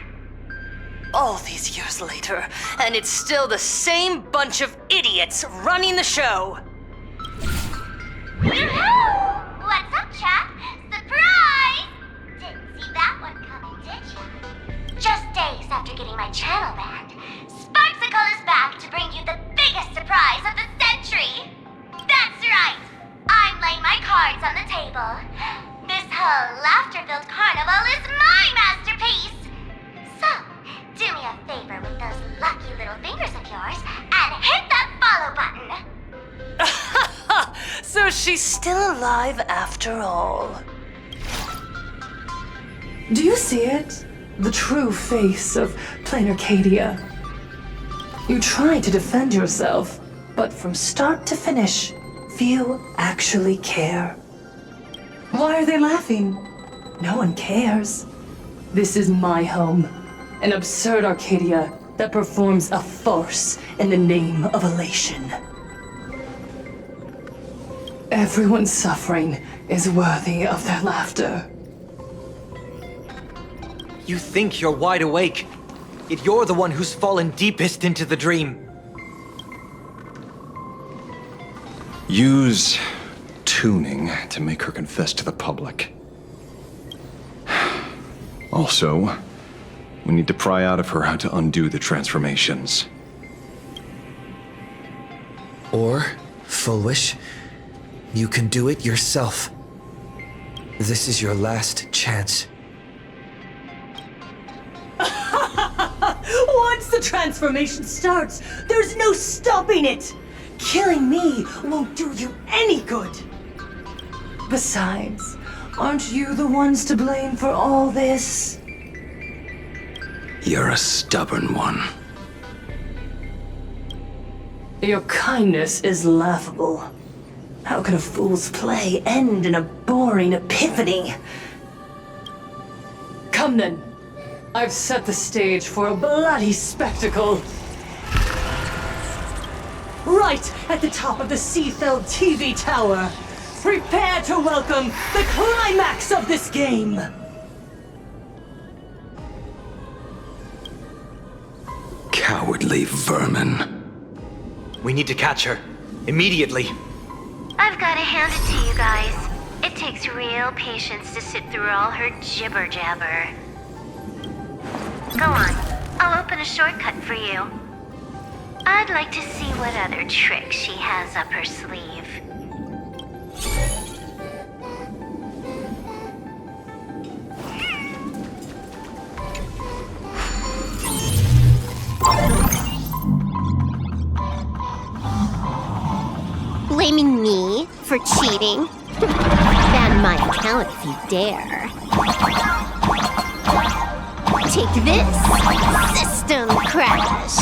All these years later, and it's still the same bunch of idiots running the show. Woohoo! What's up, chap? Surprise! Didn't see that one coming, did you? Just days after getting my channel banned, Sparxie is back to bring you the biggest surprise of the century! That's right! I'm laying my cards on the table. This whole laughter-filled carnival is my masterpiece! So, do me a favor with those lucky little fingers of yours and hit that follow button! So she's still alive after all. Do you see it? The true face of plain Arcadia. You try to defend yourself, but from start to finish, few actually care. Why are they laughing? No one cares. This is my home, an absurd Arcadia that performs a farce in the name of elation. Everyone's suffering is worthy of their laughter. You think you're wide awake, yet you're the one who's fallen deepest into the dream. Use tuning to make her confess to the public. Also, We need to pry out of her how to undo the transformations. Or, Fulwish, you can do it yourself. This is your last chance. Once the transformation starts, there's no stopping it! Killing me won't do you any good! Besides, aren't you the ones to blame for all this? You're a stubborn one. Your kindness is laughable. How can a fool's play end in a boring epiphany? Come then. I've set the stage for a bloody spectacle. Right at the top of the Seafeld TV tower. Prepare to welcome the climax of this game. Cowardly vermin. We need to catch her. Immediately. I've gotta hand it to you guys. It takes real patience to sit through all her jibber jabber. Go on, I'll open a shortcut for you. I'd like to see what other tricks she has up her sleeve. Blaming me for cheating? Ban my account if you dare. Take this, System Crash!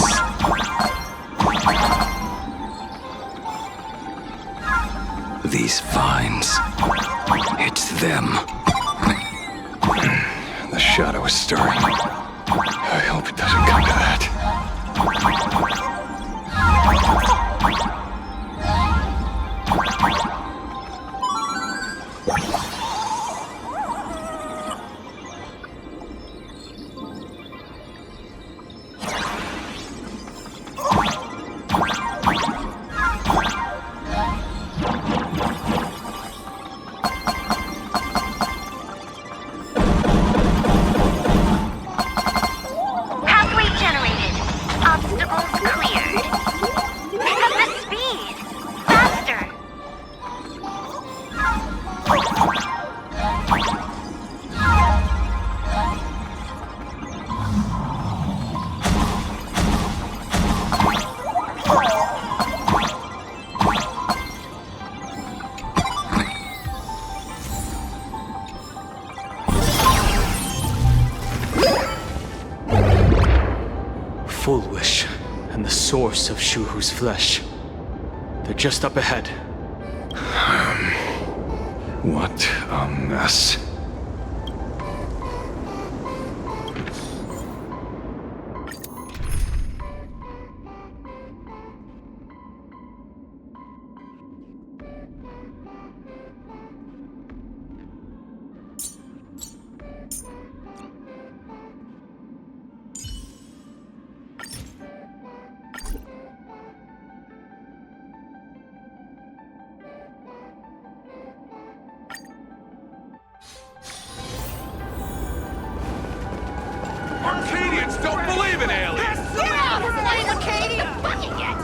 These vines. It's them. The shadow is stirring. I hope it doesn't come to that. Fulwish and the source of Shuhu's flesh. They're just up ahead. What a mess. Arcadians don't believe in aliens! Yeah, we're playing Arcadia! Fucking it!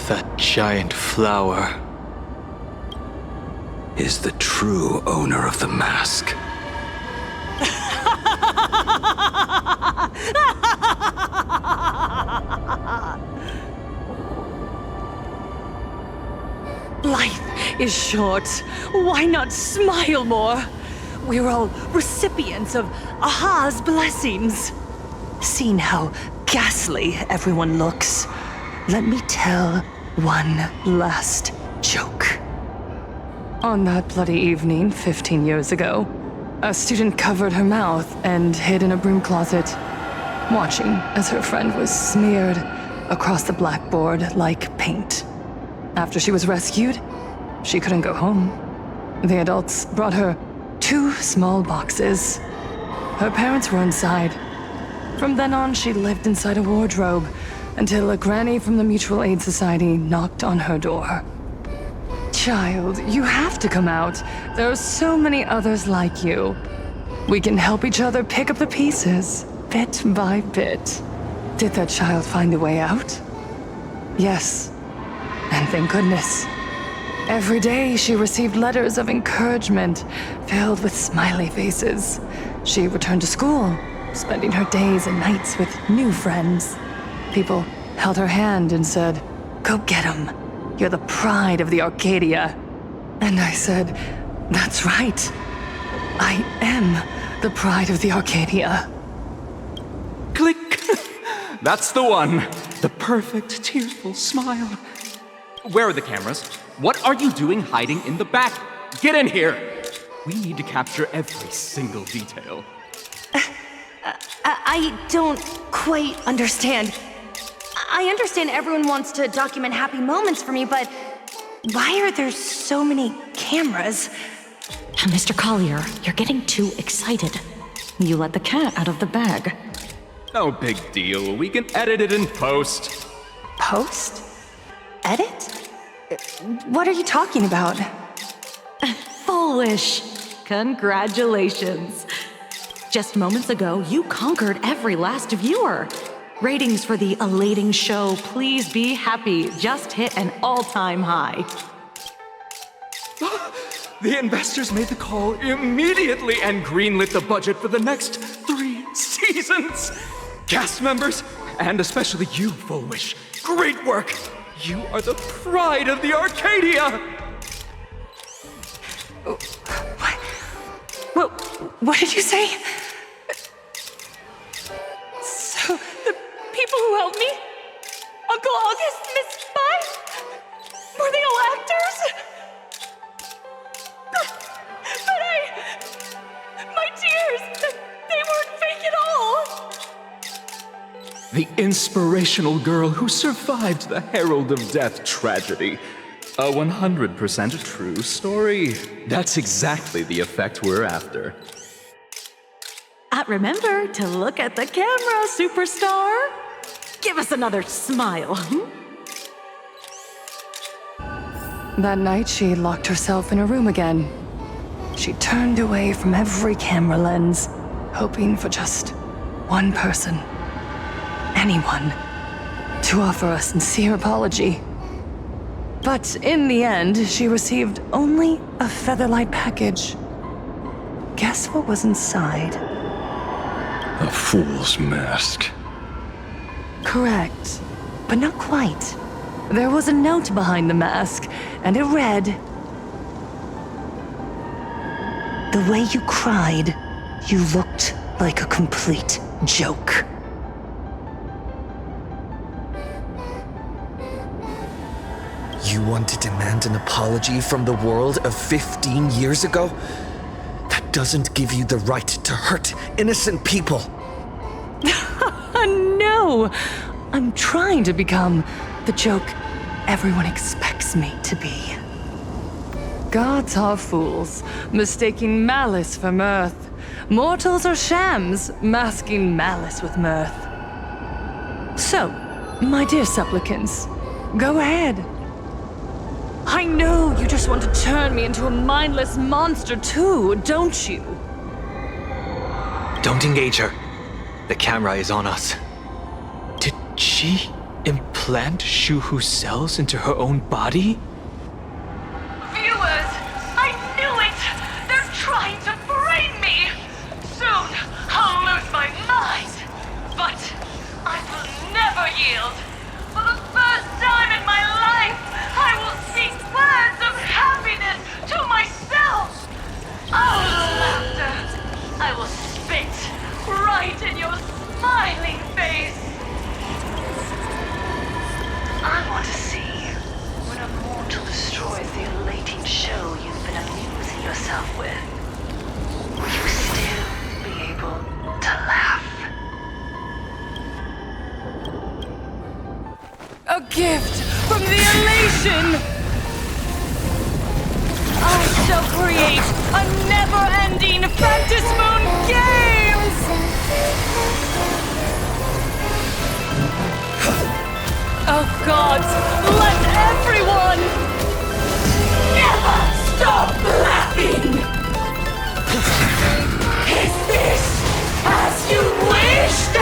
That giant flower is the true owner of the mask. Life is short. Why not smile more? We're all recipients of Aha's blessings. Seeing how ghastly everyone looks, let me tell one last joke. On that bloody evening 15 years ago, a student covered her mouth and hid in a broom closet, watching as her friend was smeared across the blackboard like paint. After she was rescued, she couldn't go home. The adults brought her 2 small boxes. Her parents were inside. From then on, she lived inside a wardrobe until a granny from the Mutual Aid Society knocked on her door. Child, you have to come out. There are so many others like you. We can help each other pick up the pieces, bit by bit. Did that child find a way out? Yes. And thank goodness. Every day she received letters of encouragement filled with smiley faces. She returned to school, spending her days and nights with new friends. People held her hand and said, "Go get 'em. You're the pride of the Arcadia." And I said, "That's right. I am the pride of the Arcadia." Click! That's the one. The perfect, tearful smile. Where are the cameras? What are you doing hiding in the back? Get in here! We need to capture every single detail. I don't quite understand. I understand everyone wants to document happy moments for me, but why are there so many cameras? Mr. Collier, you're getting too excited. You let the cat out of the bag. No big deal. We can edit it in post. Post? Edit? What are you talking about? Fulwish! Congratulations. Just moments ago, you conquered every last viewer. Ratings for the elating show, Please Be Happy, just hit an all-time high. The investors made the call immediately and greenlit the budget for the next 3 seasons. Cast members, and especially you, Fulwish, great work. You are the pride of the Arcadia. What did you say? So, the people who helped me? Uncle August, Miss Spy? Were they all actors? But my tears, they weren't fake at all. The inspirational girl who survived the Herald of Death tragedy. A 100% true story. That's exactly the effect we're after. Remember to look at the camera, superstar. Give us another smile. That night, she locked herself in a room again. She turned away from every camera lens, hoping for just one person, anyone, to offer a sincere apology. But in the end, she received only a Featherlight package. Guess what was inside? A fool's mask. Correct, but not quite. There was a note behind the mask, and it read, "The way you cried, you looked like a complete joke." You want to demand an apology from the world of 15 years ago? That doesn't give you the right to hurt innocent people. No! I'm trying to become the joke everyone expects me to be. Gods are fools, mistaking malice for mirth. Mortals are shams, masking malice with mirth. So, my dear supplicants, go ahead. I know you just want to turn me into a mindless monster too, don't you? Don't engage her. The camera is on us. Did she implant Shuhu cells into her own body? Viewers, I knew it! They're trying to frame me! Soon, I'll lose my mind! But I will never yield! For the first time in my life, I will speak words of happiness to myself! Oh, laughter! I will spit right in your smiling face! I want to see when a mortal destroys the elating show you've been amusing yourself with. Will you still be able to laugh? A gift from the Elation! I shall create a never-ending Fantasmoon Games! gods, let everyone Never stop laughing! Is this as you wished?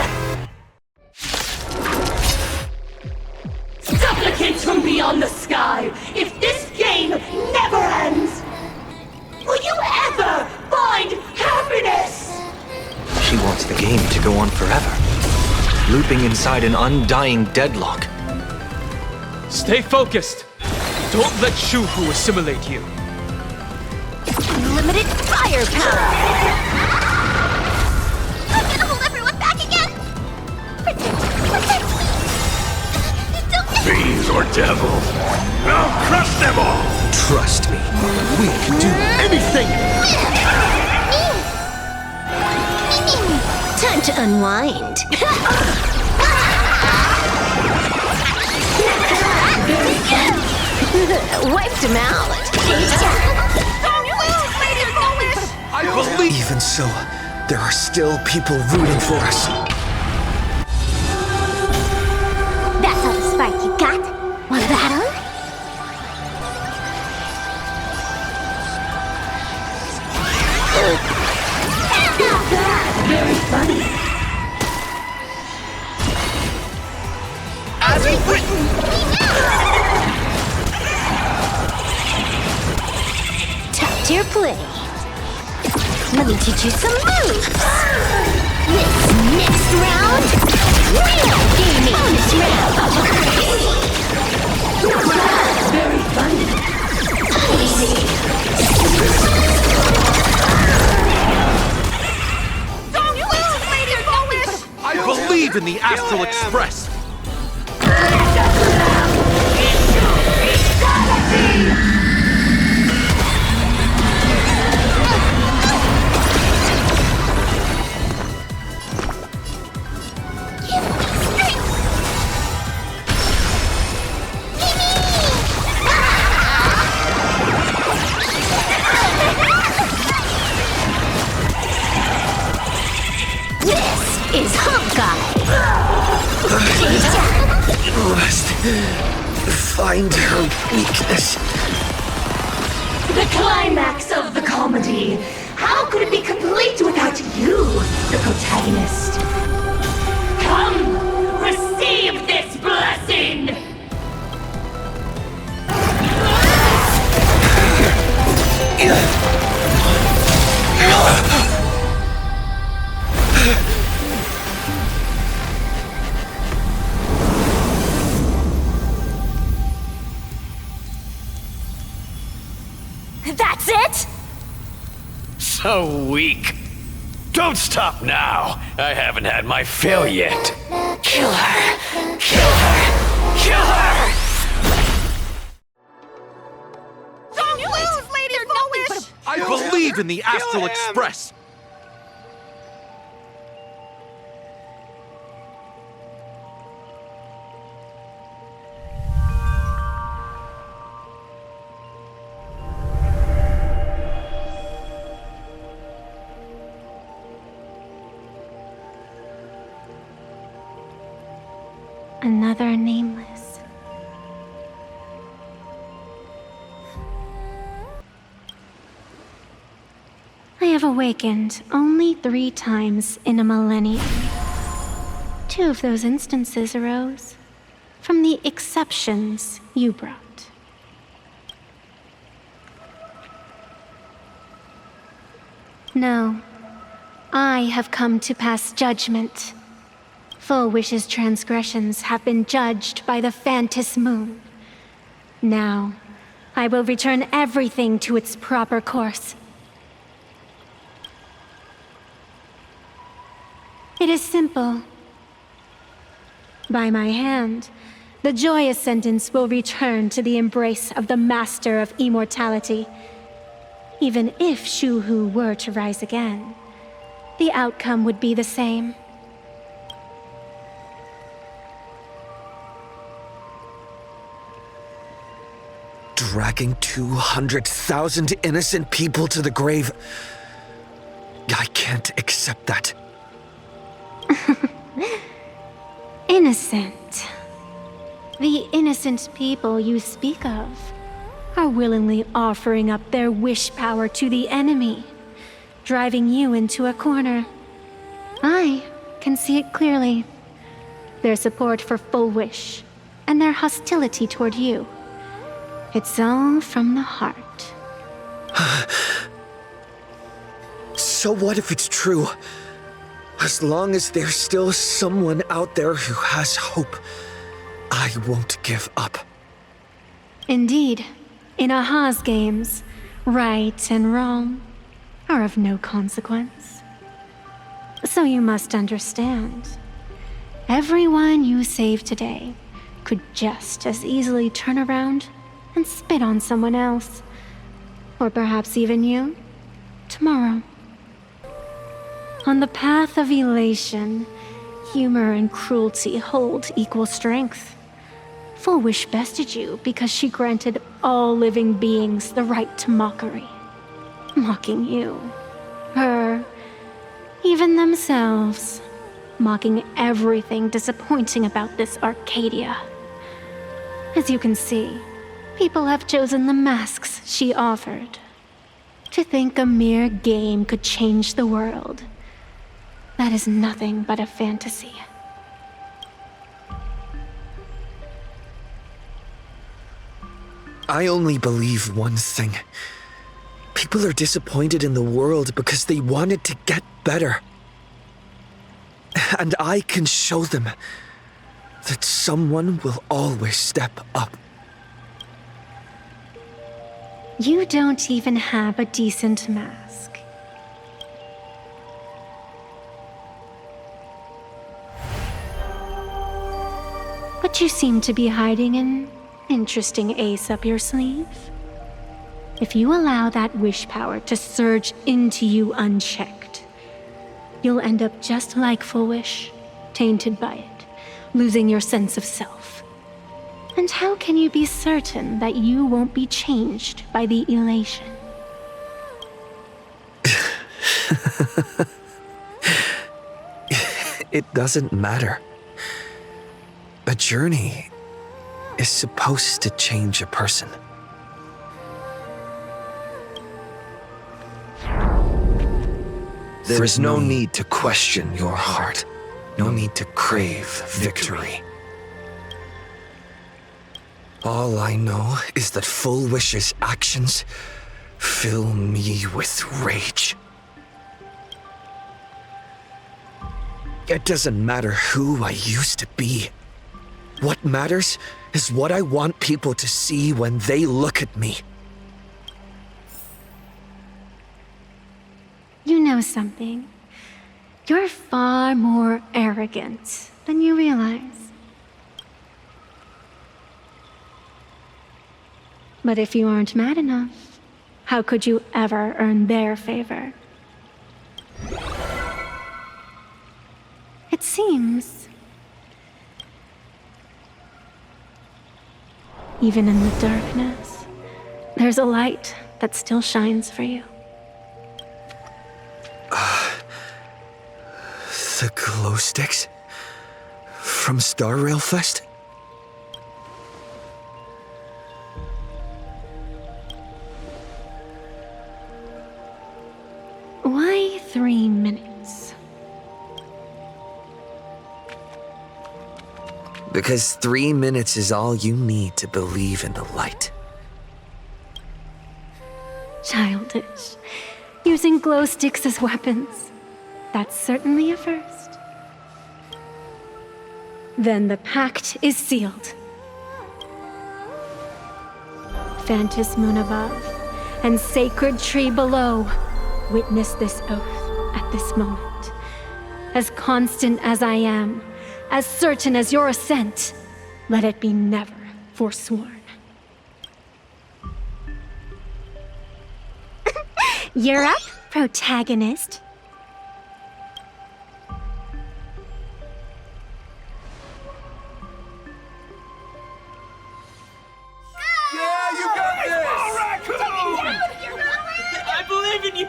Supplicants from beyond the sky, if this game never ends, will you ever find happiness? She wants the game to go on forever, looping inside an undying deadlock. Stay focused. Don't let Shuhu assimilate you. Unlimited firepower! I'm gonna hold everyone back again! Protect me! Don't get Fiends or devils, I'll crush them all! Trust me, we can do anything! Time to unwind. Wiped him out. Even so, there are still people rooting for us. That's all the spark you got? Want a battle? Very funny. As we've written! Top tier play. Let me teach you some moves. This next round, real gaming. Bonus round. Very funny. I believe in the Astral Express! Is Honkai. Must find her weakness. The climax of the comedy. How could it be complete without you, the protagonist? Come, receive this blessing! That's it? So weak. Don't stop now. I haven't had my fill yet. Kill her. Kill her. Kill her! Don't lose, Lady Fulwish! I believe in the Astral Express! Another nameless. I have awakened only 3 times in a millennium. 2 of those instances arose from the exceptions you brought. No, I have come to pass judgment. Fulwish's transgressions have been judged by the Phantis Moon. Now, I will return everything to its proper course. It is simple. By my hand, the Joy Ascendants will return to the embrace of the Master of Immortality. Even if Shuhu were to rise again, the outcome would be the same. Dragging 200,000 innocent people to the grave. I can't accept that. Innocent. The innocent people you speak of are willingly offering up their wish power to the enemy, driving you into a corner. I can see it clearly. Their support for Fulwish and their hostility toward you. It's all from the heart. So what if it's true? As long as there's still someone out there who has hope, I won't give up. Indeed, in Aha's games, right and wrong are of no consequence. So you must understand, everyone you save today could just as easily turn around and spit on someone else. Or perhaps even you, tomorrow. On the path of elation, humor and cruelty hold equal strength. Fulwish bested you because she granted all living beings the right to mockery. Mocking you, her, even themselves. Mocking everything disappointing about this Arcadia. As you can see, people have chosen the masks she offered. To think a mere game could change the world, that is nothing but a fantasy. I only believe one thing. People are disappointed in the world because they wanted to get better. And I can show them that someone will always step up. You don't even have a decent mask. But you seem to be hiding an interesting ace up your sleeve. If you allow that wish power to surge into you unchecked, you'll end up just like Fulwish, tainted by it, losing your sense of self. And how can you be certain that you won't be changed by the elation? It doesn't matter. A journey is supposed to change a person. There is no need to question your heart. No need to crave victory. All I know is that Fulwish's actions fill me with rage. It doesn't matter who I used to be. What matters is what I want people to see when they look at me. You know something? You're far more arrogant than you realize. But if you aren't mad enough, how could you ever earn their favor? It seems, even in the darkness, there's a light that still shines for you. The glow sticks? From Star Rail Fest? Why 3 minutes? Because 3 minutes is all you need to believe in the light. Childish. Using glow sticks as weapons. That's certainly a first. Then the pact is sealed. Phantos moon above and sacred tree below, witness this oath at this moment. As constant as I am, as certain as your ascent, let it be never forsworn. You're up, protagonist. Yeah, you got this! I believe in you!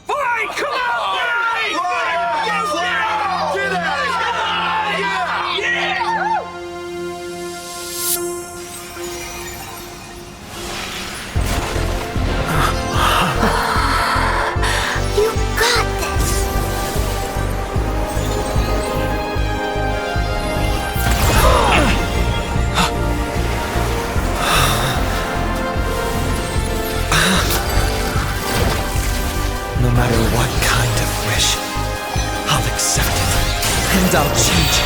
Fine, come on! Get out of here! and I'll change it.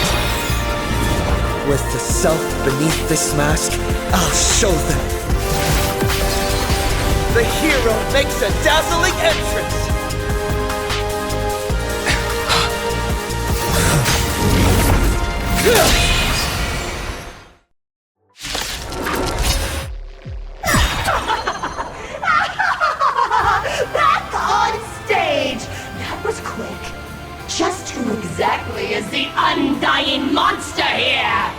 With the self beneath this mask, I'll show them. The hero makes a dazzling entrance! Back on stage! That was quick. Just who exactly is the undying monster here?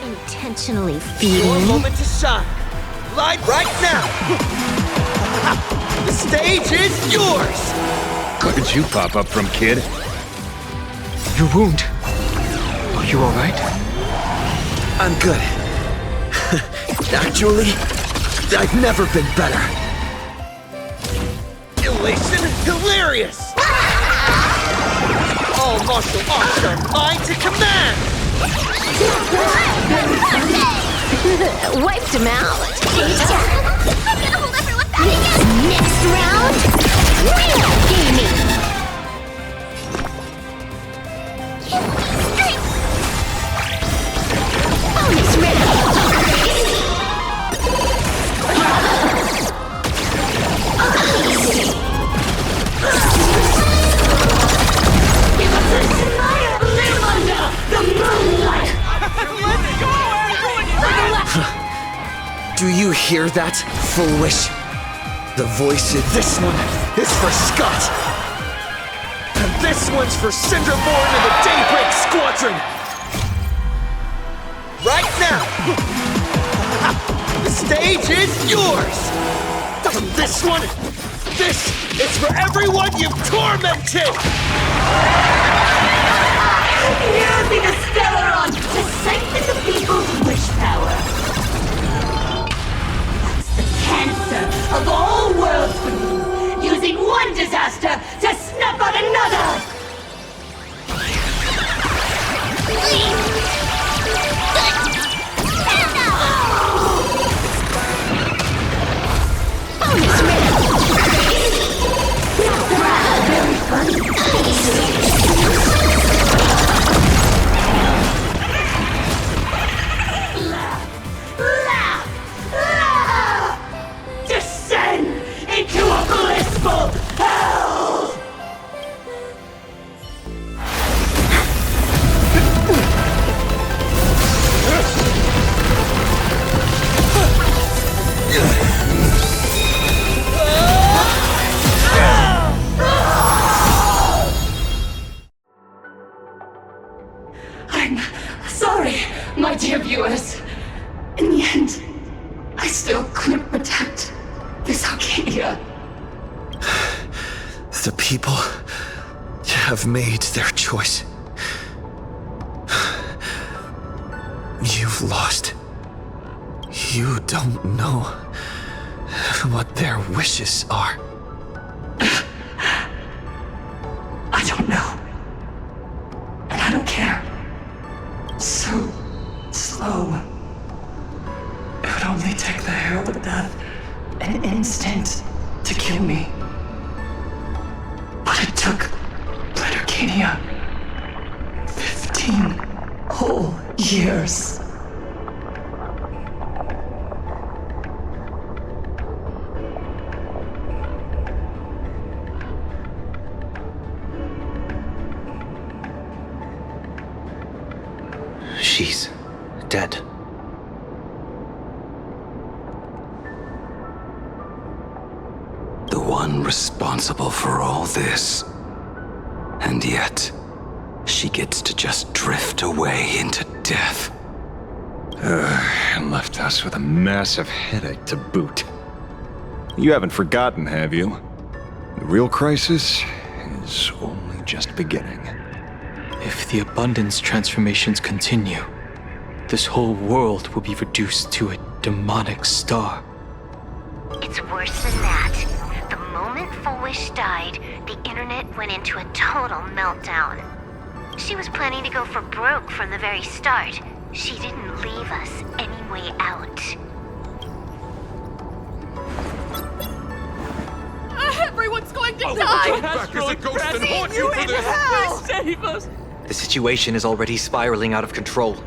Intentionally Your feeding. moment to shine. Light right now. The stage is yours. Where'd you pop up from, kid? Your wound. Are you alright? I'm good. Actually, I've never been better. Elation, hilarious! All martial arts are mine to command! Wiped him out. I'm gonna hold everyone back again! Next round, real gaming. Bonus round. Do you hear that, Fulwish? The voice in this one is for Scott. And this one's for Cinderborn and the Daybreak Squadron. Right now, the stage is yours. And this one, this is for everyone you've tormented. Using a Stellaron to siphon the people's wish power. Cancer of all worlds for you, using one disaster to snuff out another! Bonus Descend into a blissful hell! I'm sorry, my dear viewers. In the end, I still couldn't protect this Arcadia. The people have made their choice. You've lost. You don't know what their wishes are. I don't know. And I don't care. So slow. It would only take the herald of death an instant to kill me. But it took Blood Arcadia 15 whole years. She's dead. The one responsible for all this. And yet, she gets to just drift away into death. And left us with a massive headache to boot. You haven't forgotten, have you? The real crisis is only just beginning. If the abundance transformations continue, this whole world will be reduced to a demonic star. It's worse than that. The moment Fulwish died, the internet went into a total meltdown. She was planning to go for broke from the very start. She didn't leave us any way out. Everyone! Everyone's going to Come die! back as a ghost and haunt You you for in this! hell! Please save us! The situation is already spiraling out of control.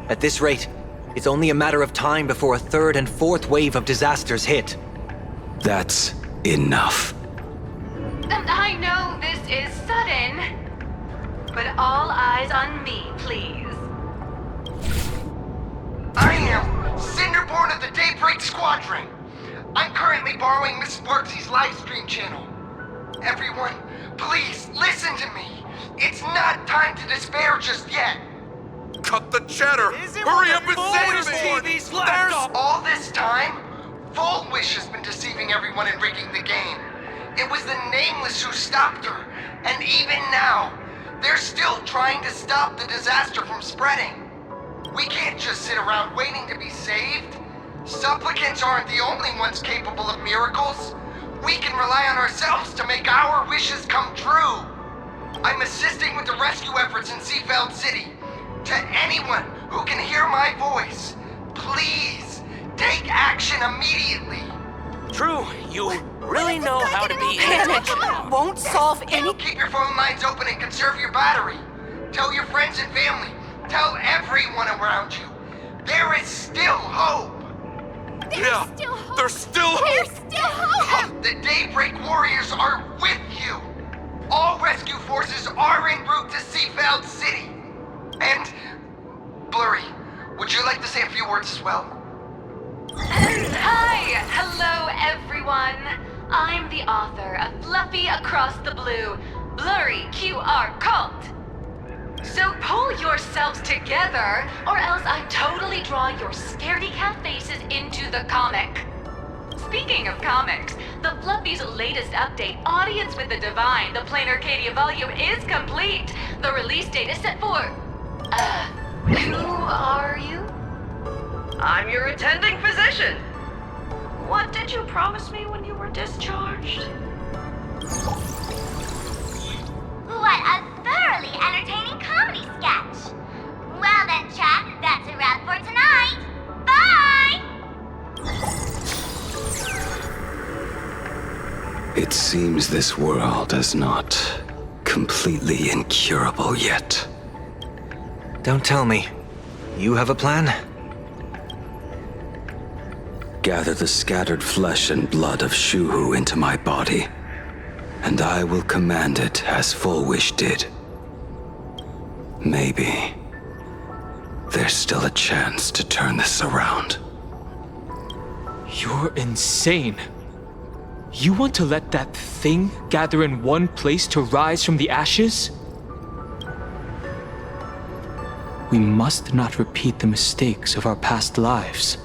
At this rate, it's only a matter of time before a third and fourth wave of disasters hit. That's enough. I know this is sudden, but all eyes on me, please. I am Cinderborn of the Daybreak Squadron. I'm currently borrowing Miss Sparxie's livestream channel. Everyone, please listen to me. It's not time to despair just yet. Cut the chatter! Hurry up and save me! There's all this time, Fulwish has been deceiving everyone and rigging the game. It was the Nameless who stopped her, and even now, they're still trying to stop the disaster from spreading. We can't just sit around waiting to be saved. Supplicants aren't the only ones capable of miracles. We can rely on ourselves to make our wishes come true. I'm assisting with the rescue efforts in Seafeld City. To anyone who can hear my voice, please take action immediately. True, you really know how to be Panic won't solve any... Keep your phone lines open and conserve your battery. Tell your friends and family. Tell everyone around you. There is still hope. There's still hope! The Daybreak Warriors are with you. All rescue forces are en route to Seafeld City. And, Blurry, would you like to say a few words as well? Hi! Hello, everyone! I'm the author of Fluffy Across the Blue, Blurry QR Cult. So pull yourselves together, or else I totally draw your scaredy cat faces into the comic. Speaking of comics, the Fluffy's latest update, Audience with the Divine, the Plain Arcadia volume, is complete. The release date is set for... who are you? I'm your attending physician. What did you promise me when you were discharged? What a thoroughly entertaining comedy sketch. Well then, chat, that's a wrap for tonight. Bye! It seems this world is not completely incurable yet. Don't tell me. You have a plan? Gather the scattered flesh and blood of Shuhu into my body, and I will command it as Fulwish did. Maybe there's still a chance to turn this around. You're insane. You want to let that thing gather in one place to rise from the ashes? We must not repeat the mistakes of our past lives.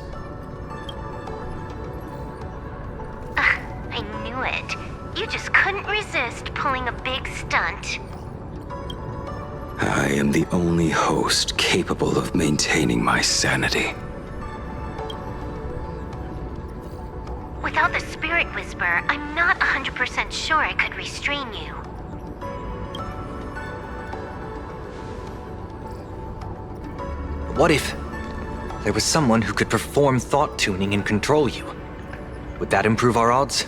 I knew it. You just couldn't resist pulling a big stunt. I am the only host capable of maintaining my sanity. Without the Spirit Whisper, I'm not 100% sure I could restrain you. What if there was someone who could perform thought tuning and control you? Would that improve our odds?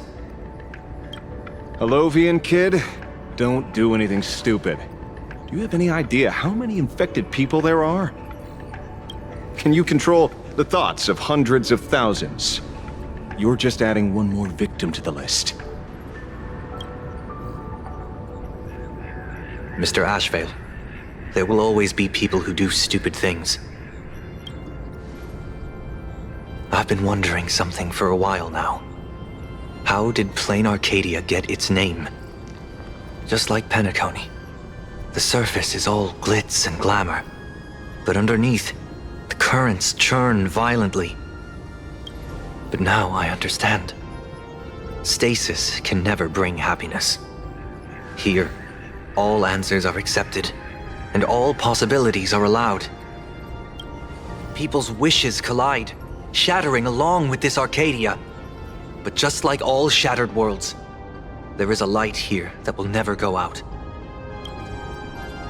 Alovian kid, don't do anything stupid. Do you have any idea how many infected people there are? Can you control the thoughts of hundreds of thousands? You're just adding one more victim to the list. Mr. Ashvale, there will always be people who do stupid things. I've been wondering something for a while now. How did Plain Arcadia get its name? Just like Penacony, the surface is all glitz and glamour, but underneath, the currents churn violently. But now I understand. Stasis can never bring happiness. Here, all answers are accepted, and all possibilities are allowed. People's wishes collide, shattering along with this Arcadia. But just like all shattered worlds, there is a light here that will never go out.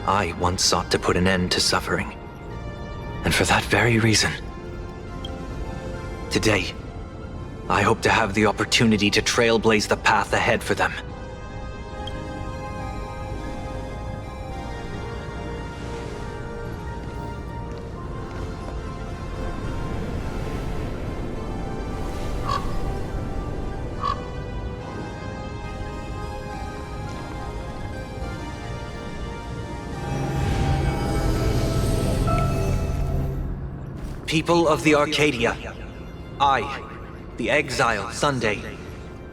I once sought to put an end to suffering, and for that very reason, today, I hope to have the opportunity to trailblaze the path ahead for them. People of the Arcadia, I, the Exile Sunday,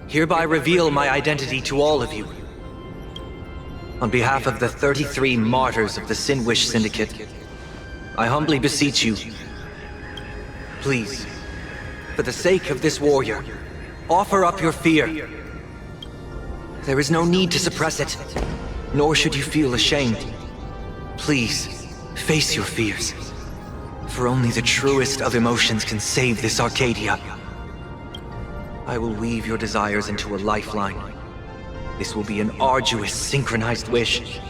hereby reveal my identity to all of you. On behalf of the 33 martyrs of the Sinwish Syndicate, I humbly beseech you, please, for the sake of this warrior, offer up your fear. There is no need to suppress it, nor should you feel ashamed. Please, face your fears. For only the truest of emotions can save this Arcadia. I will weave your desires into a lifeline. This will be an arduous, synchronized wish.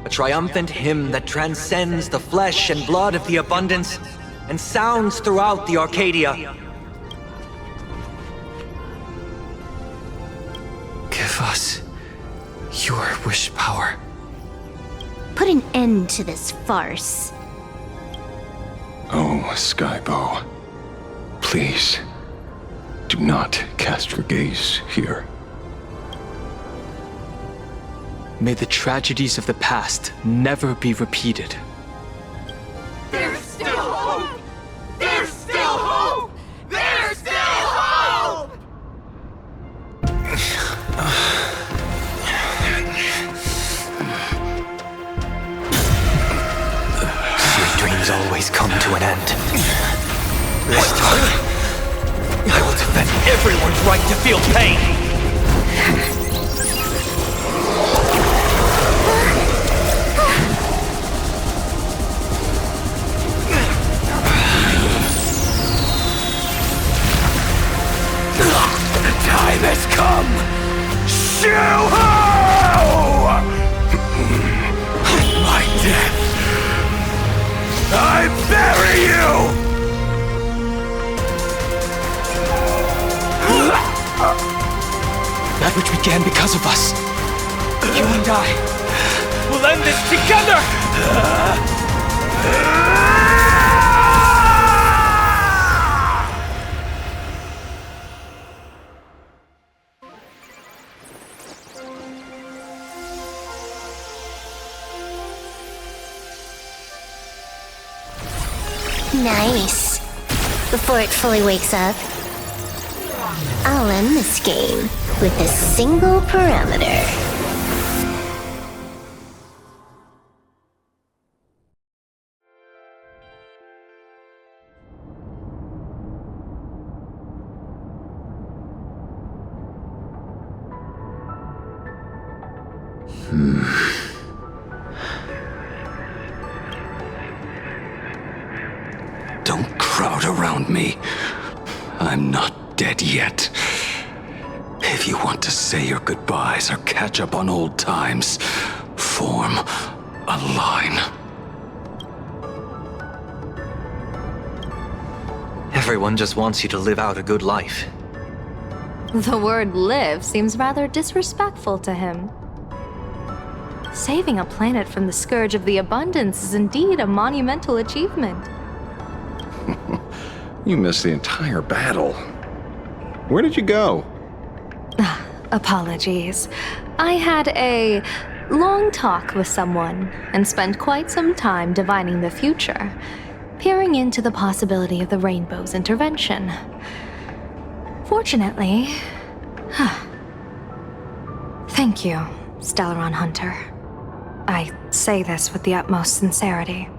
A triumphant hymn that transcends the flesh and blood of the abundance and sounds throughout the Arcadia. Give us your wish power. Put an end to this farce. Oh, Skybow. Please, do not cast your gaze here. May the tragedies of the past never be repeated. There's still hope! There's still hope! There's still hope! Your dreams always come to an end. This time, I will defend everyone's right to feel pain! The time has come! Shuhu! My death! I bury you! That which began because of us. You and I will end this together! Nice. Before it fully wakes up, I'll end this game with a single parameter. Don't crowd around me. I'm not dead yet. If you want to say your goodbyes or catch up on old times, form a line. Everyone just wants you to live out a good life. The word live seems rather disrespectful to him. Saving a planet from the scourge of the abundance is indeed a monumental achievement. You missed the entire battle. Where did you go? Apologies. I had a long talk with someone and spent quite some time divining the future, peering into the possibility of the Rainbow's intervention. Fortunately... Thank you, Stellaron Hunter. I say this with the utmost sincerity.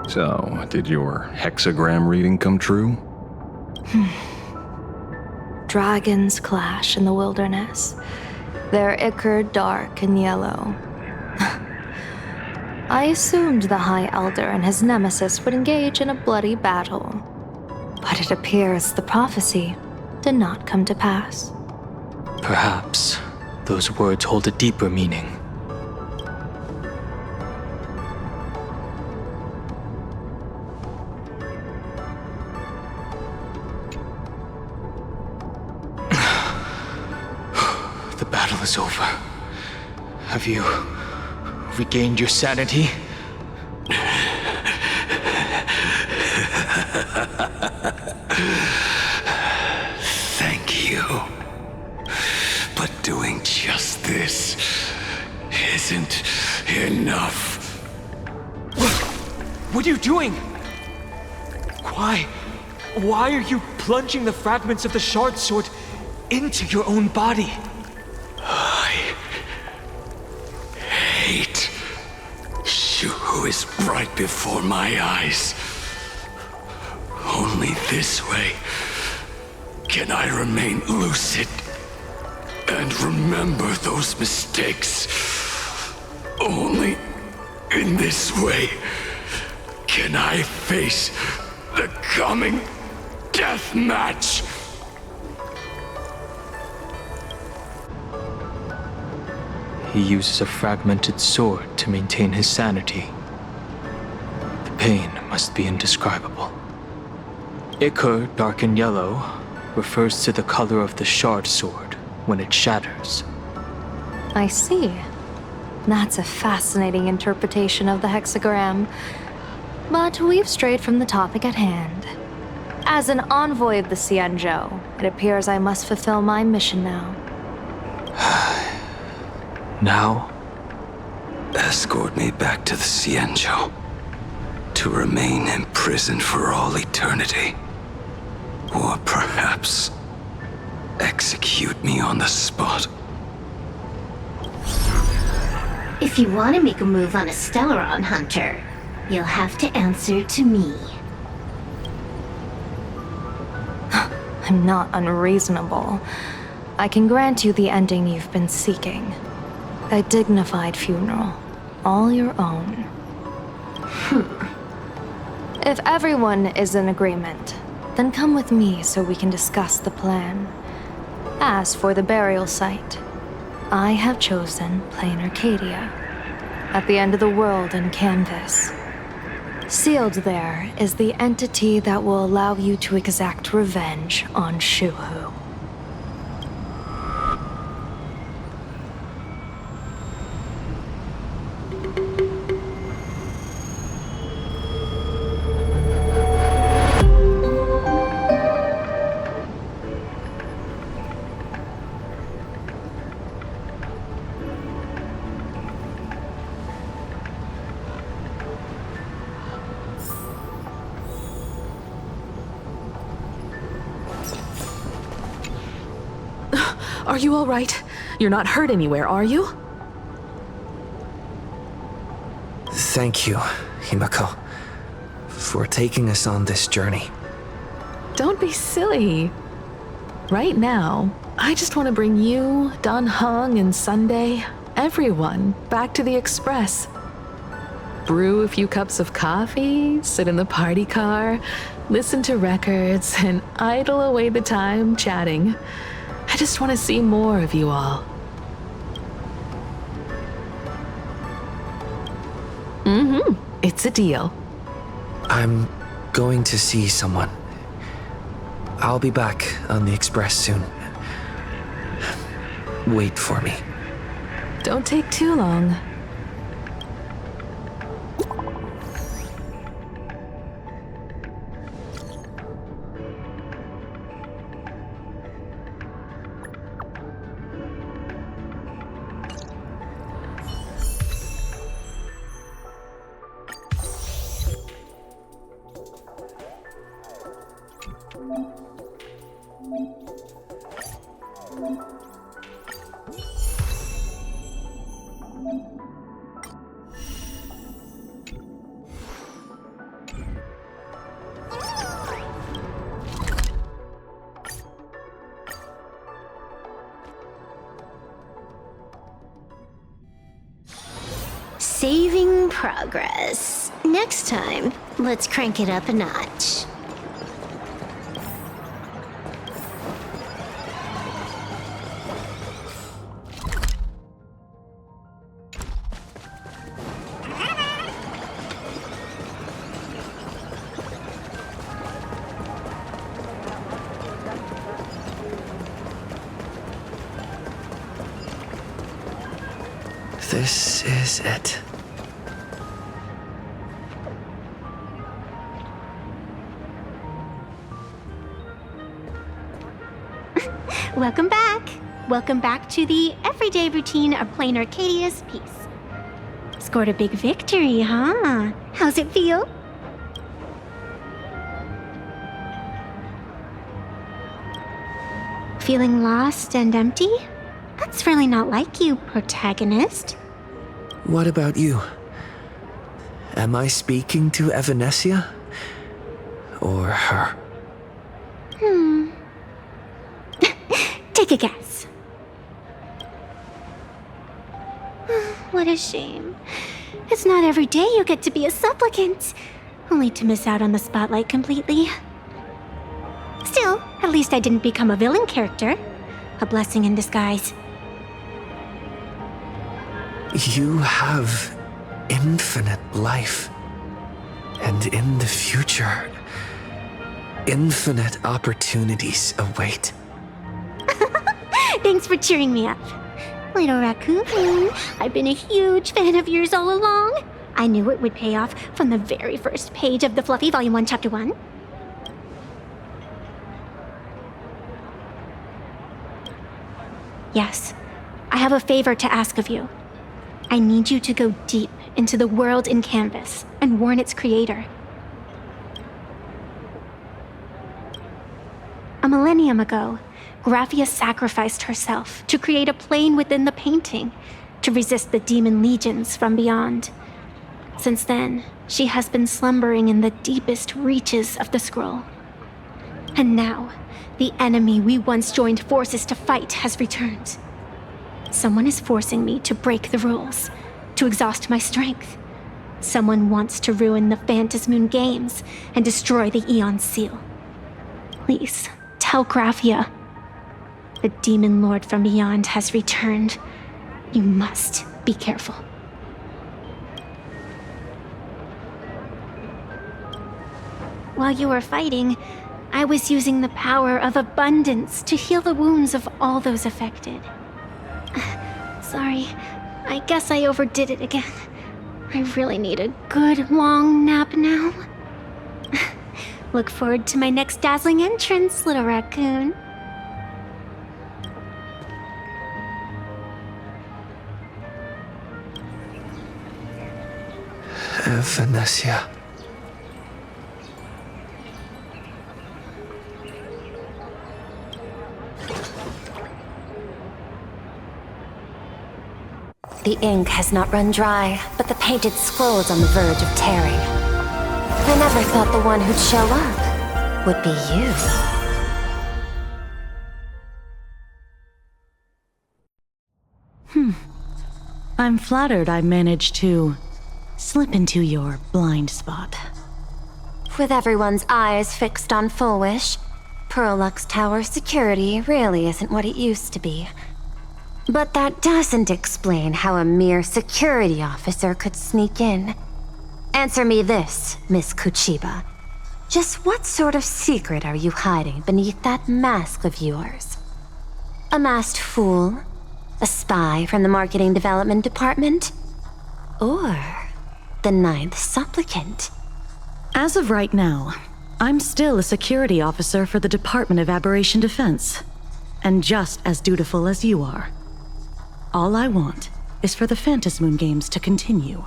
So, did your hexagram reading come true? Dragons clash in the wilderness, their ichor dark and yellow. I assumed the High Elder and his nemesis would engage in a bloody battle, but it appears the prophecy did not come to pass. Perhaps those words hold a deeper meaning. is over. Have you regained your sanity? Thank you. But doing just this isn't enough. What are you doing? Why are you plunging the fragments of the shard sword into your own body? I hate. Shuhu is right before my eyes. Only this way can I remain lucid and remember those mistakes. Only in this way can I face the coming death match. He uses a fragmented sword to maintain his sanity. The pain must be indescribable. Ichor, dark and yellow, refers to the color of the shard sword when it shatters. I see. That's a fascinating interpretation of the hexagram. But we've strayed from the topic at hand. As an envoy of the Xianzhou, it appears I must fulfill my mission now. Now? Escort me back to the Xianzhou, to remain imprisoned for all eternity. Or perhaps execute me on the spot. If you want to make a move on a Stellaron hunter, you'll have to answer to me. I'm not unreasonable. I can grant you the ending you've been seeking. A dignified funeral, all your own. If everyone is in agreement, then come with me so we can discuss the plan. As for the burial site, I have chosen Plain Arcadia, at the end of the world in Canvas. Sealed there is the entity that will allow you to exact revenge on Shuhu. Are you all right? You're not hurt anywhere, are you? Thank you, Himeko, for taking us on this journey. Don't be silly. Right now, I just want to bring you, Dan Heng, and Sunday, everyone, back to the Express. Brew a few cups of coffee, sit in the party car, listen to records, and idle away the time chatting. I just want to see more of you all. It's a deal. I'm going to see someone. I'll be back on the Express soon. Wait for me. Don't take too long. Saving progress. Next time, let's crank it up a notch. This is it. Welcome back. Welcome back to the everyday routine of playing Arcadia's piece. Scored a big victory, huh? How's it feel? Feeling lost and empty? That's really not like you, protagonist. What about you? Am I speaking to Evanescia? Or her? Take a guess. What a shame. It's not every day you get to be a supplicant, only to miss out on the spotlight completely. Still, at least I didn't become a villain character. A blessing in disguise. You have infinite life. And in the future, infinite opportunities await. Thanks for cheering me up. Little raccoon, I've been a huge fan of yours all along. I knew it would pay off from the very first page of the Fluffy Volume 1, Chapter 1. Yes, I have a favor to ask of you. I need you to go deep into the world in Canvas and warn its creator. A millennium ago, Graphia sacrificed herself to create a plane within the painting to resist the demon legions from beyond. Since then, she has been slumbering in the deepest reaches of the scroll. And now, the enemy we once joined forces to fight has returned. Someone is forcing me to break the rules, to exhaust my strength. Someone wants to ruin the Phantasmoon games and destroy the Eon Seal. Please, tell Graphia. The demon lord from beyond has returned. You must be careful. While you were fighting, I was using the power of abundance to heal the wounds of all those affected. Sorry, I guess I overdid it again. I really need a good long nap now. Look forward to my next dazzling entrance, little raccoon. Evanescia. The ink has not run dry, but the painted scroll is on the verge of tearing. I never thought the one who'd show up would be you. I'm flattered I managed to slip into your blind spot. With everyone's eyes fixed on Fulwish, Pearlux Tower security really isn't what it used to be. But that doesn't explain how a mere security officer could sneak in. Answer me this, Miss Kuchiba. Just what sort of secret are you hiding beneath that mask of yours? A masked fool? A spy from the Marketing Development Department? Or the Ninth Supplicant? As of right now, I'm still a security officer for the Department of Aberration Defense, and just as dutiful as you are. All I want is for the Phantasmoon games to continue.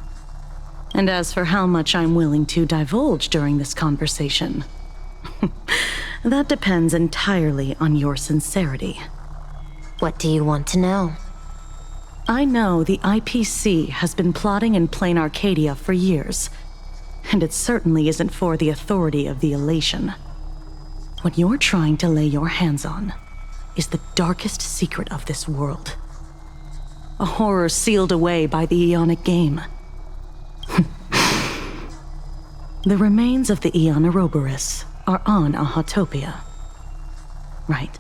And as for how much I'm willing to divulge during this conversation, that depends entirely on your sincerity. What do you want to know? I know the IPC has been plotting in plain Arcadia for years, and it certainly isn't for the authority of the Elation. What you're trying to lay your hands on is the darkest secret of this world. A horror sealed away by the Eonic game. The remains of the Eon Oroboros are on Ahatopia. Right.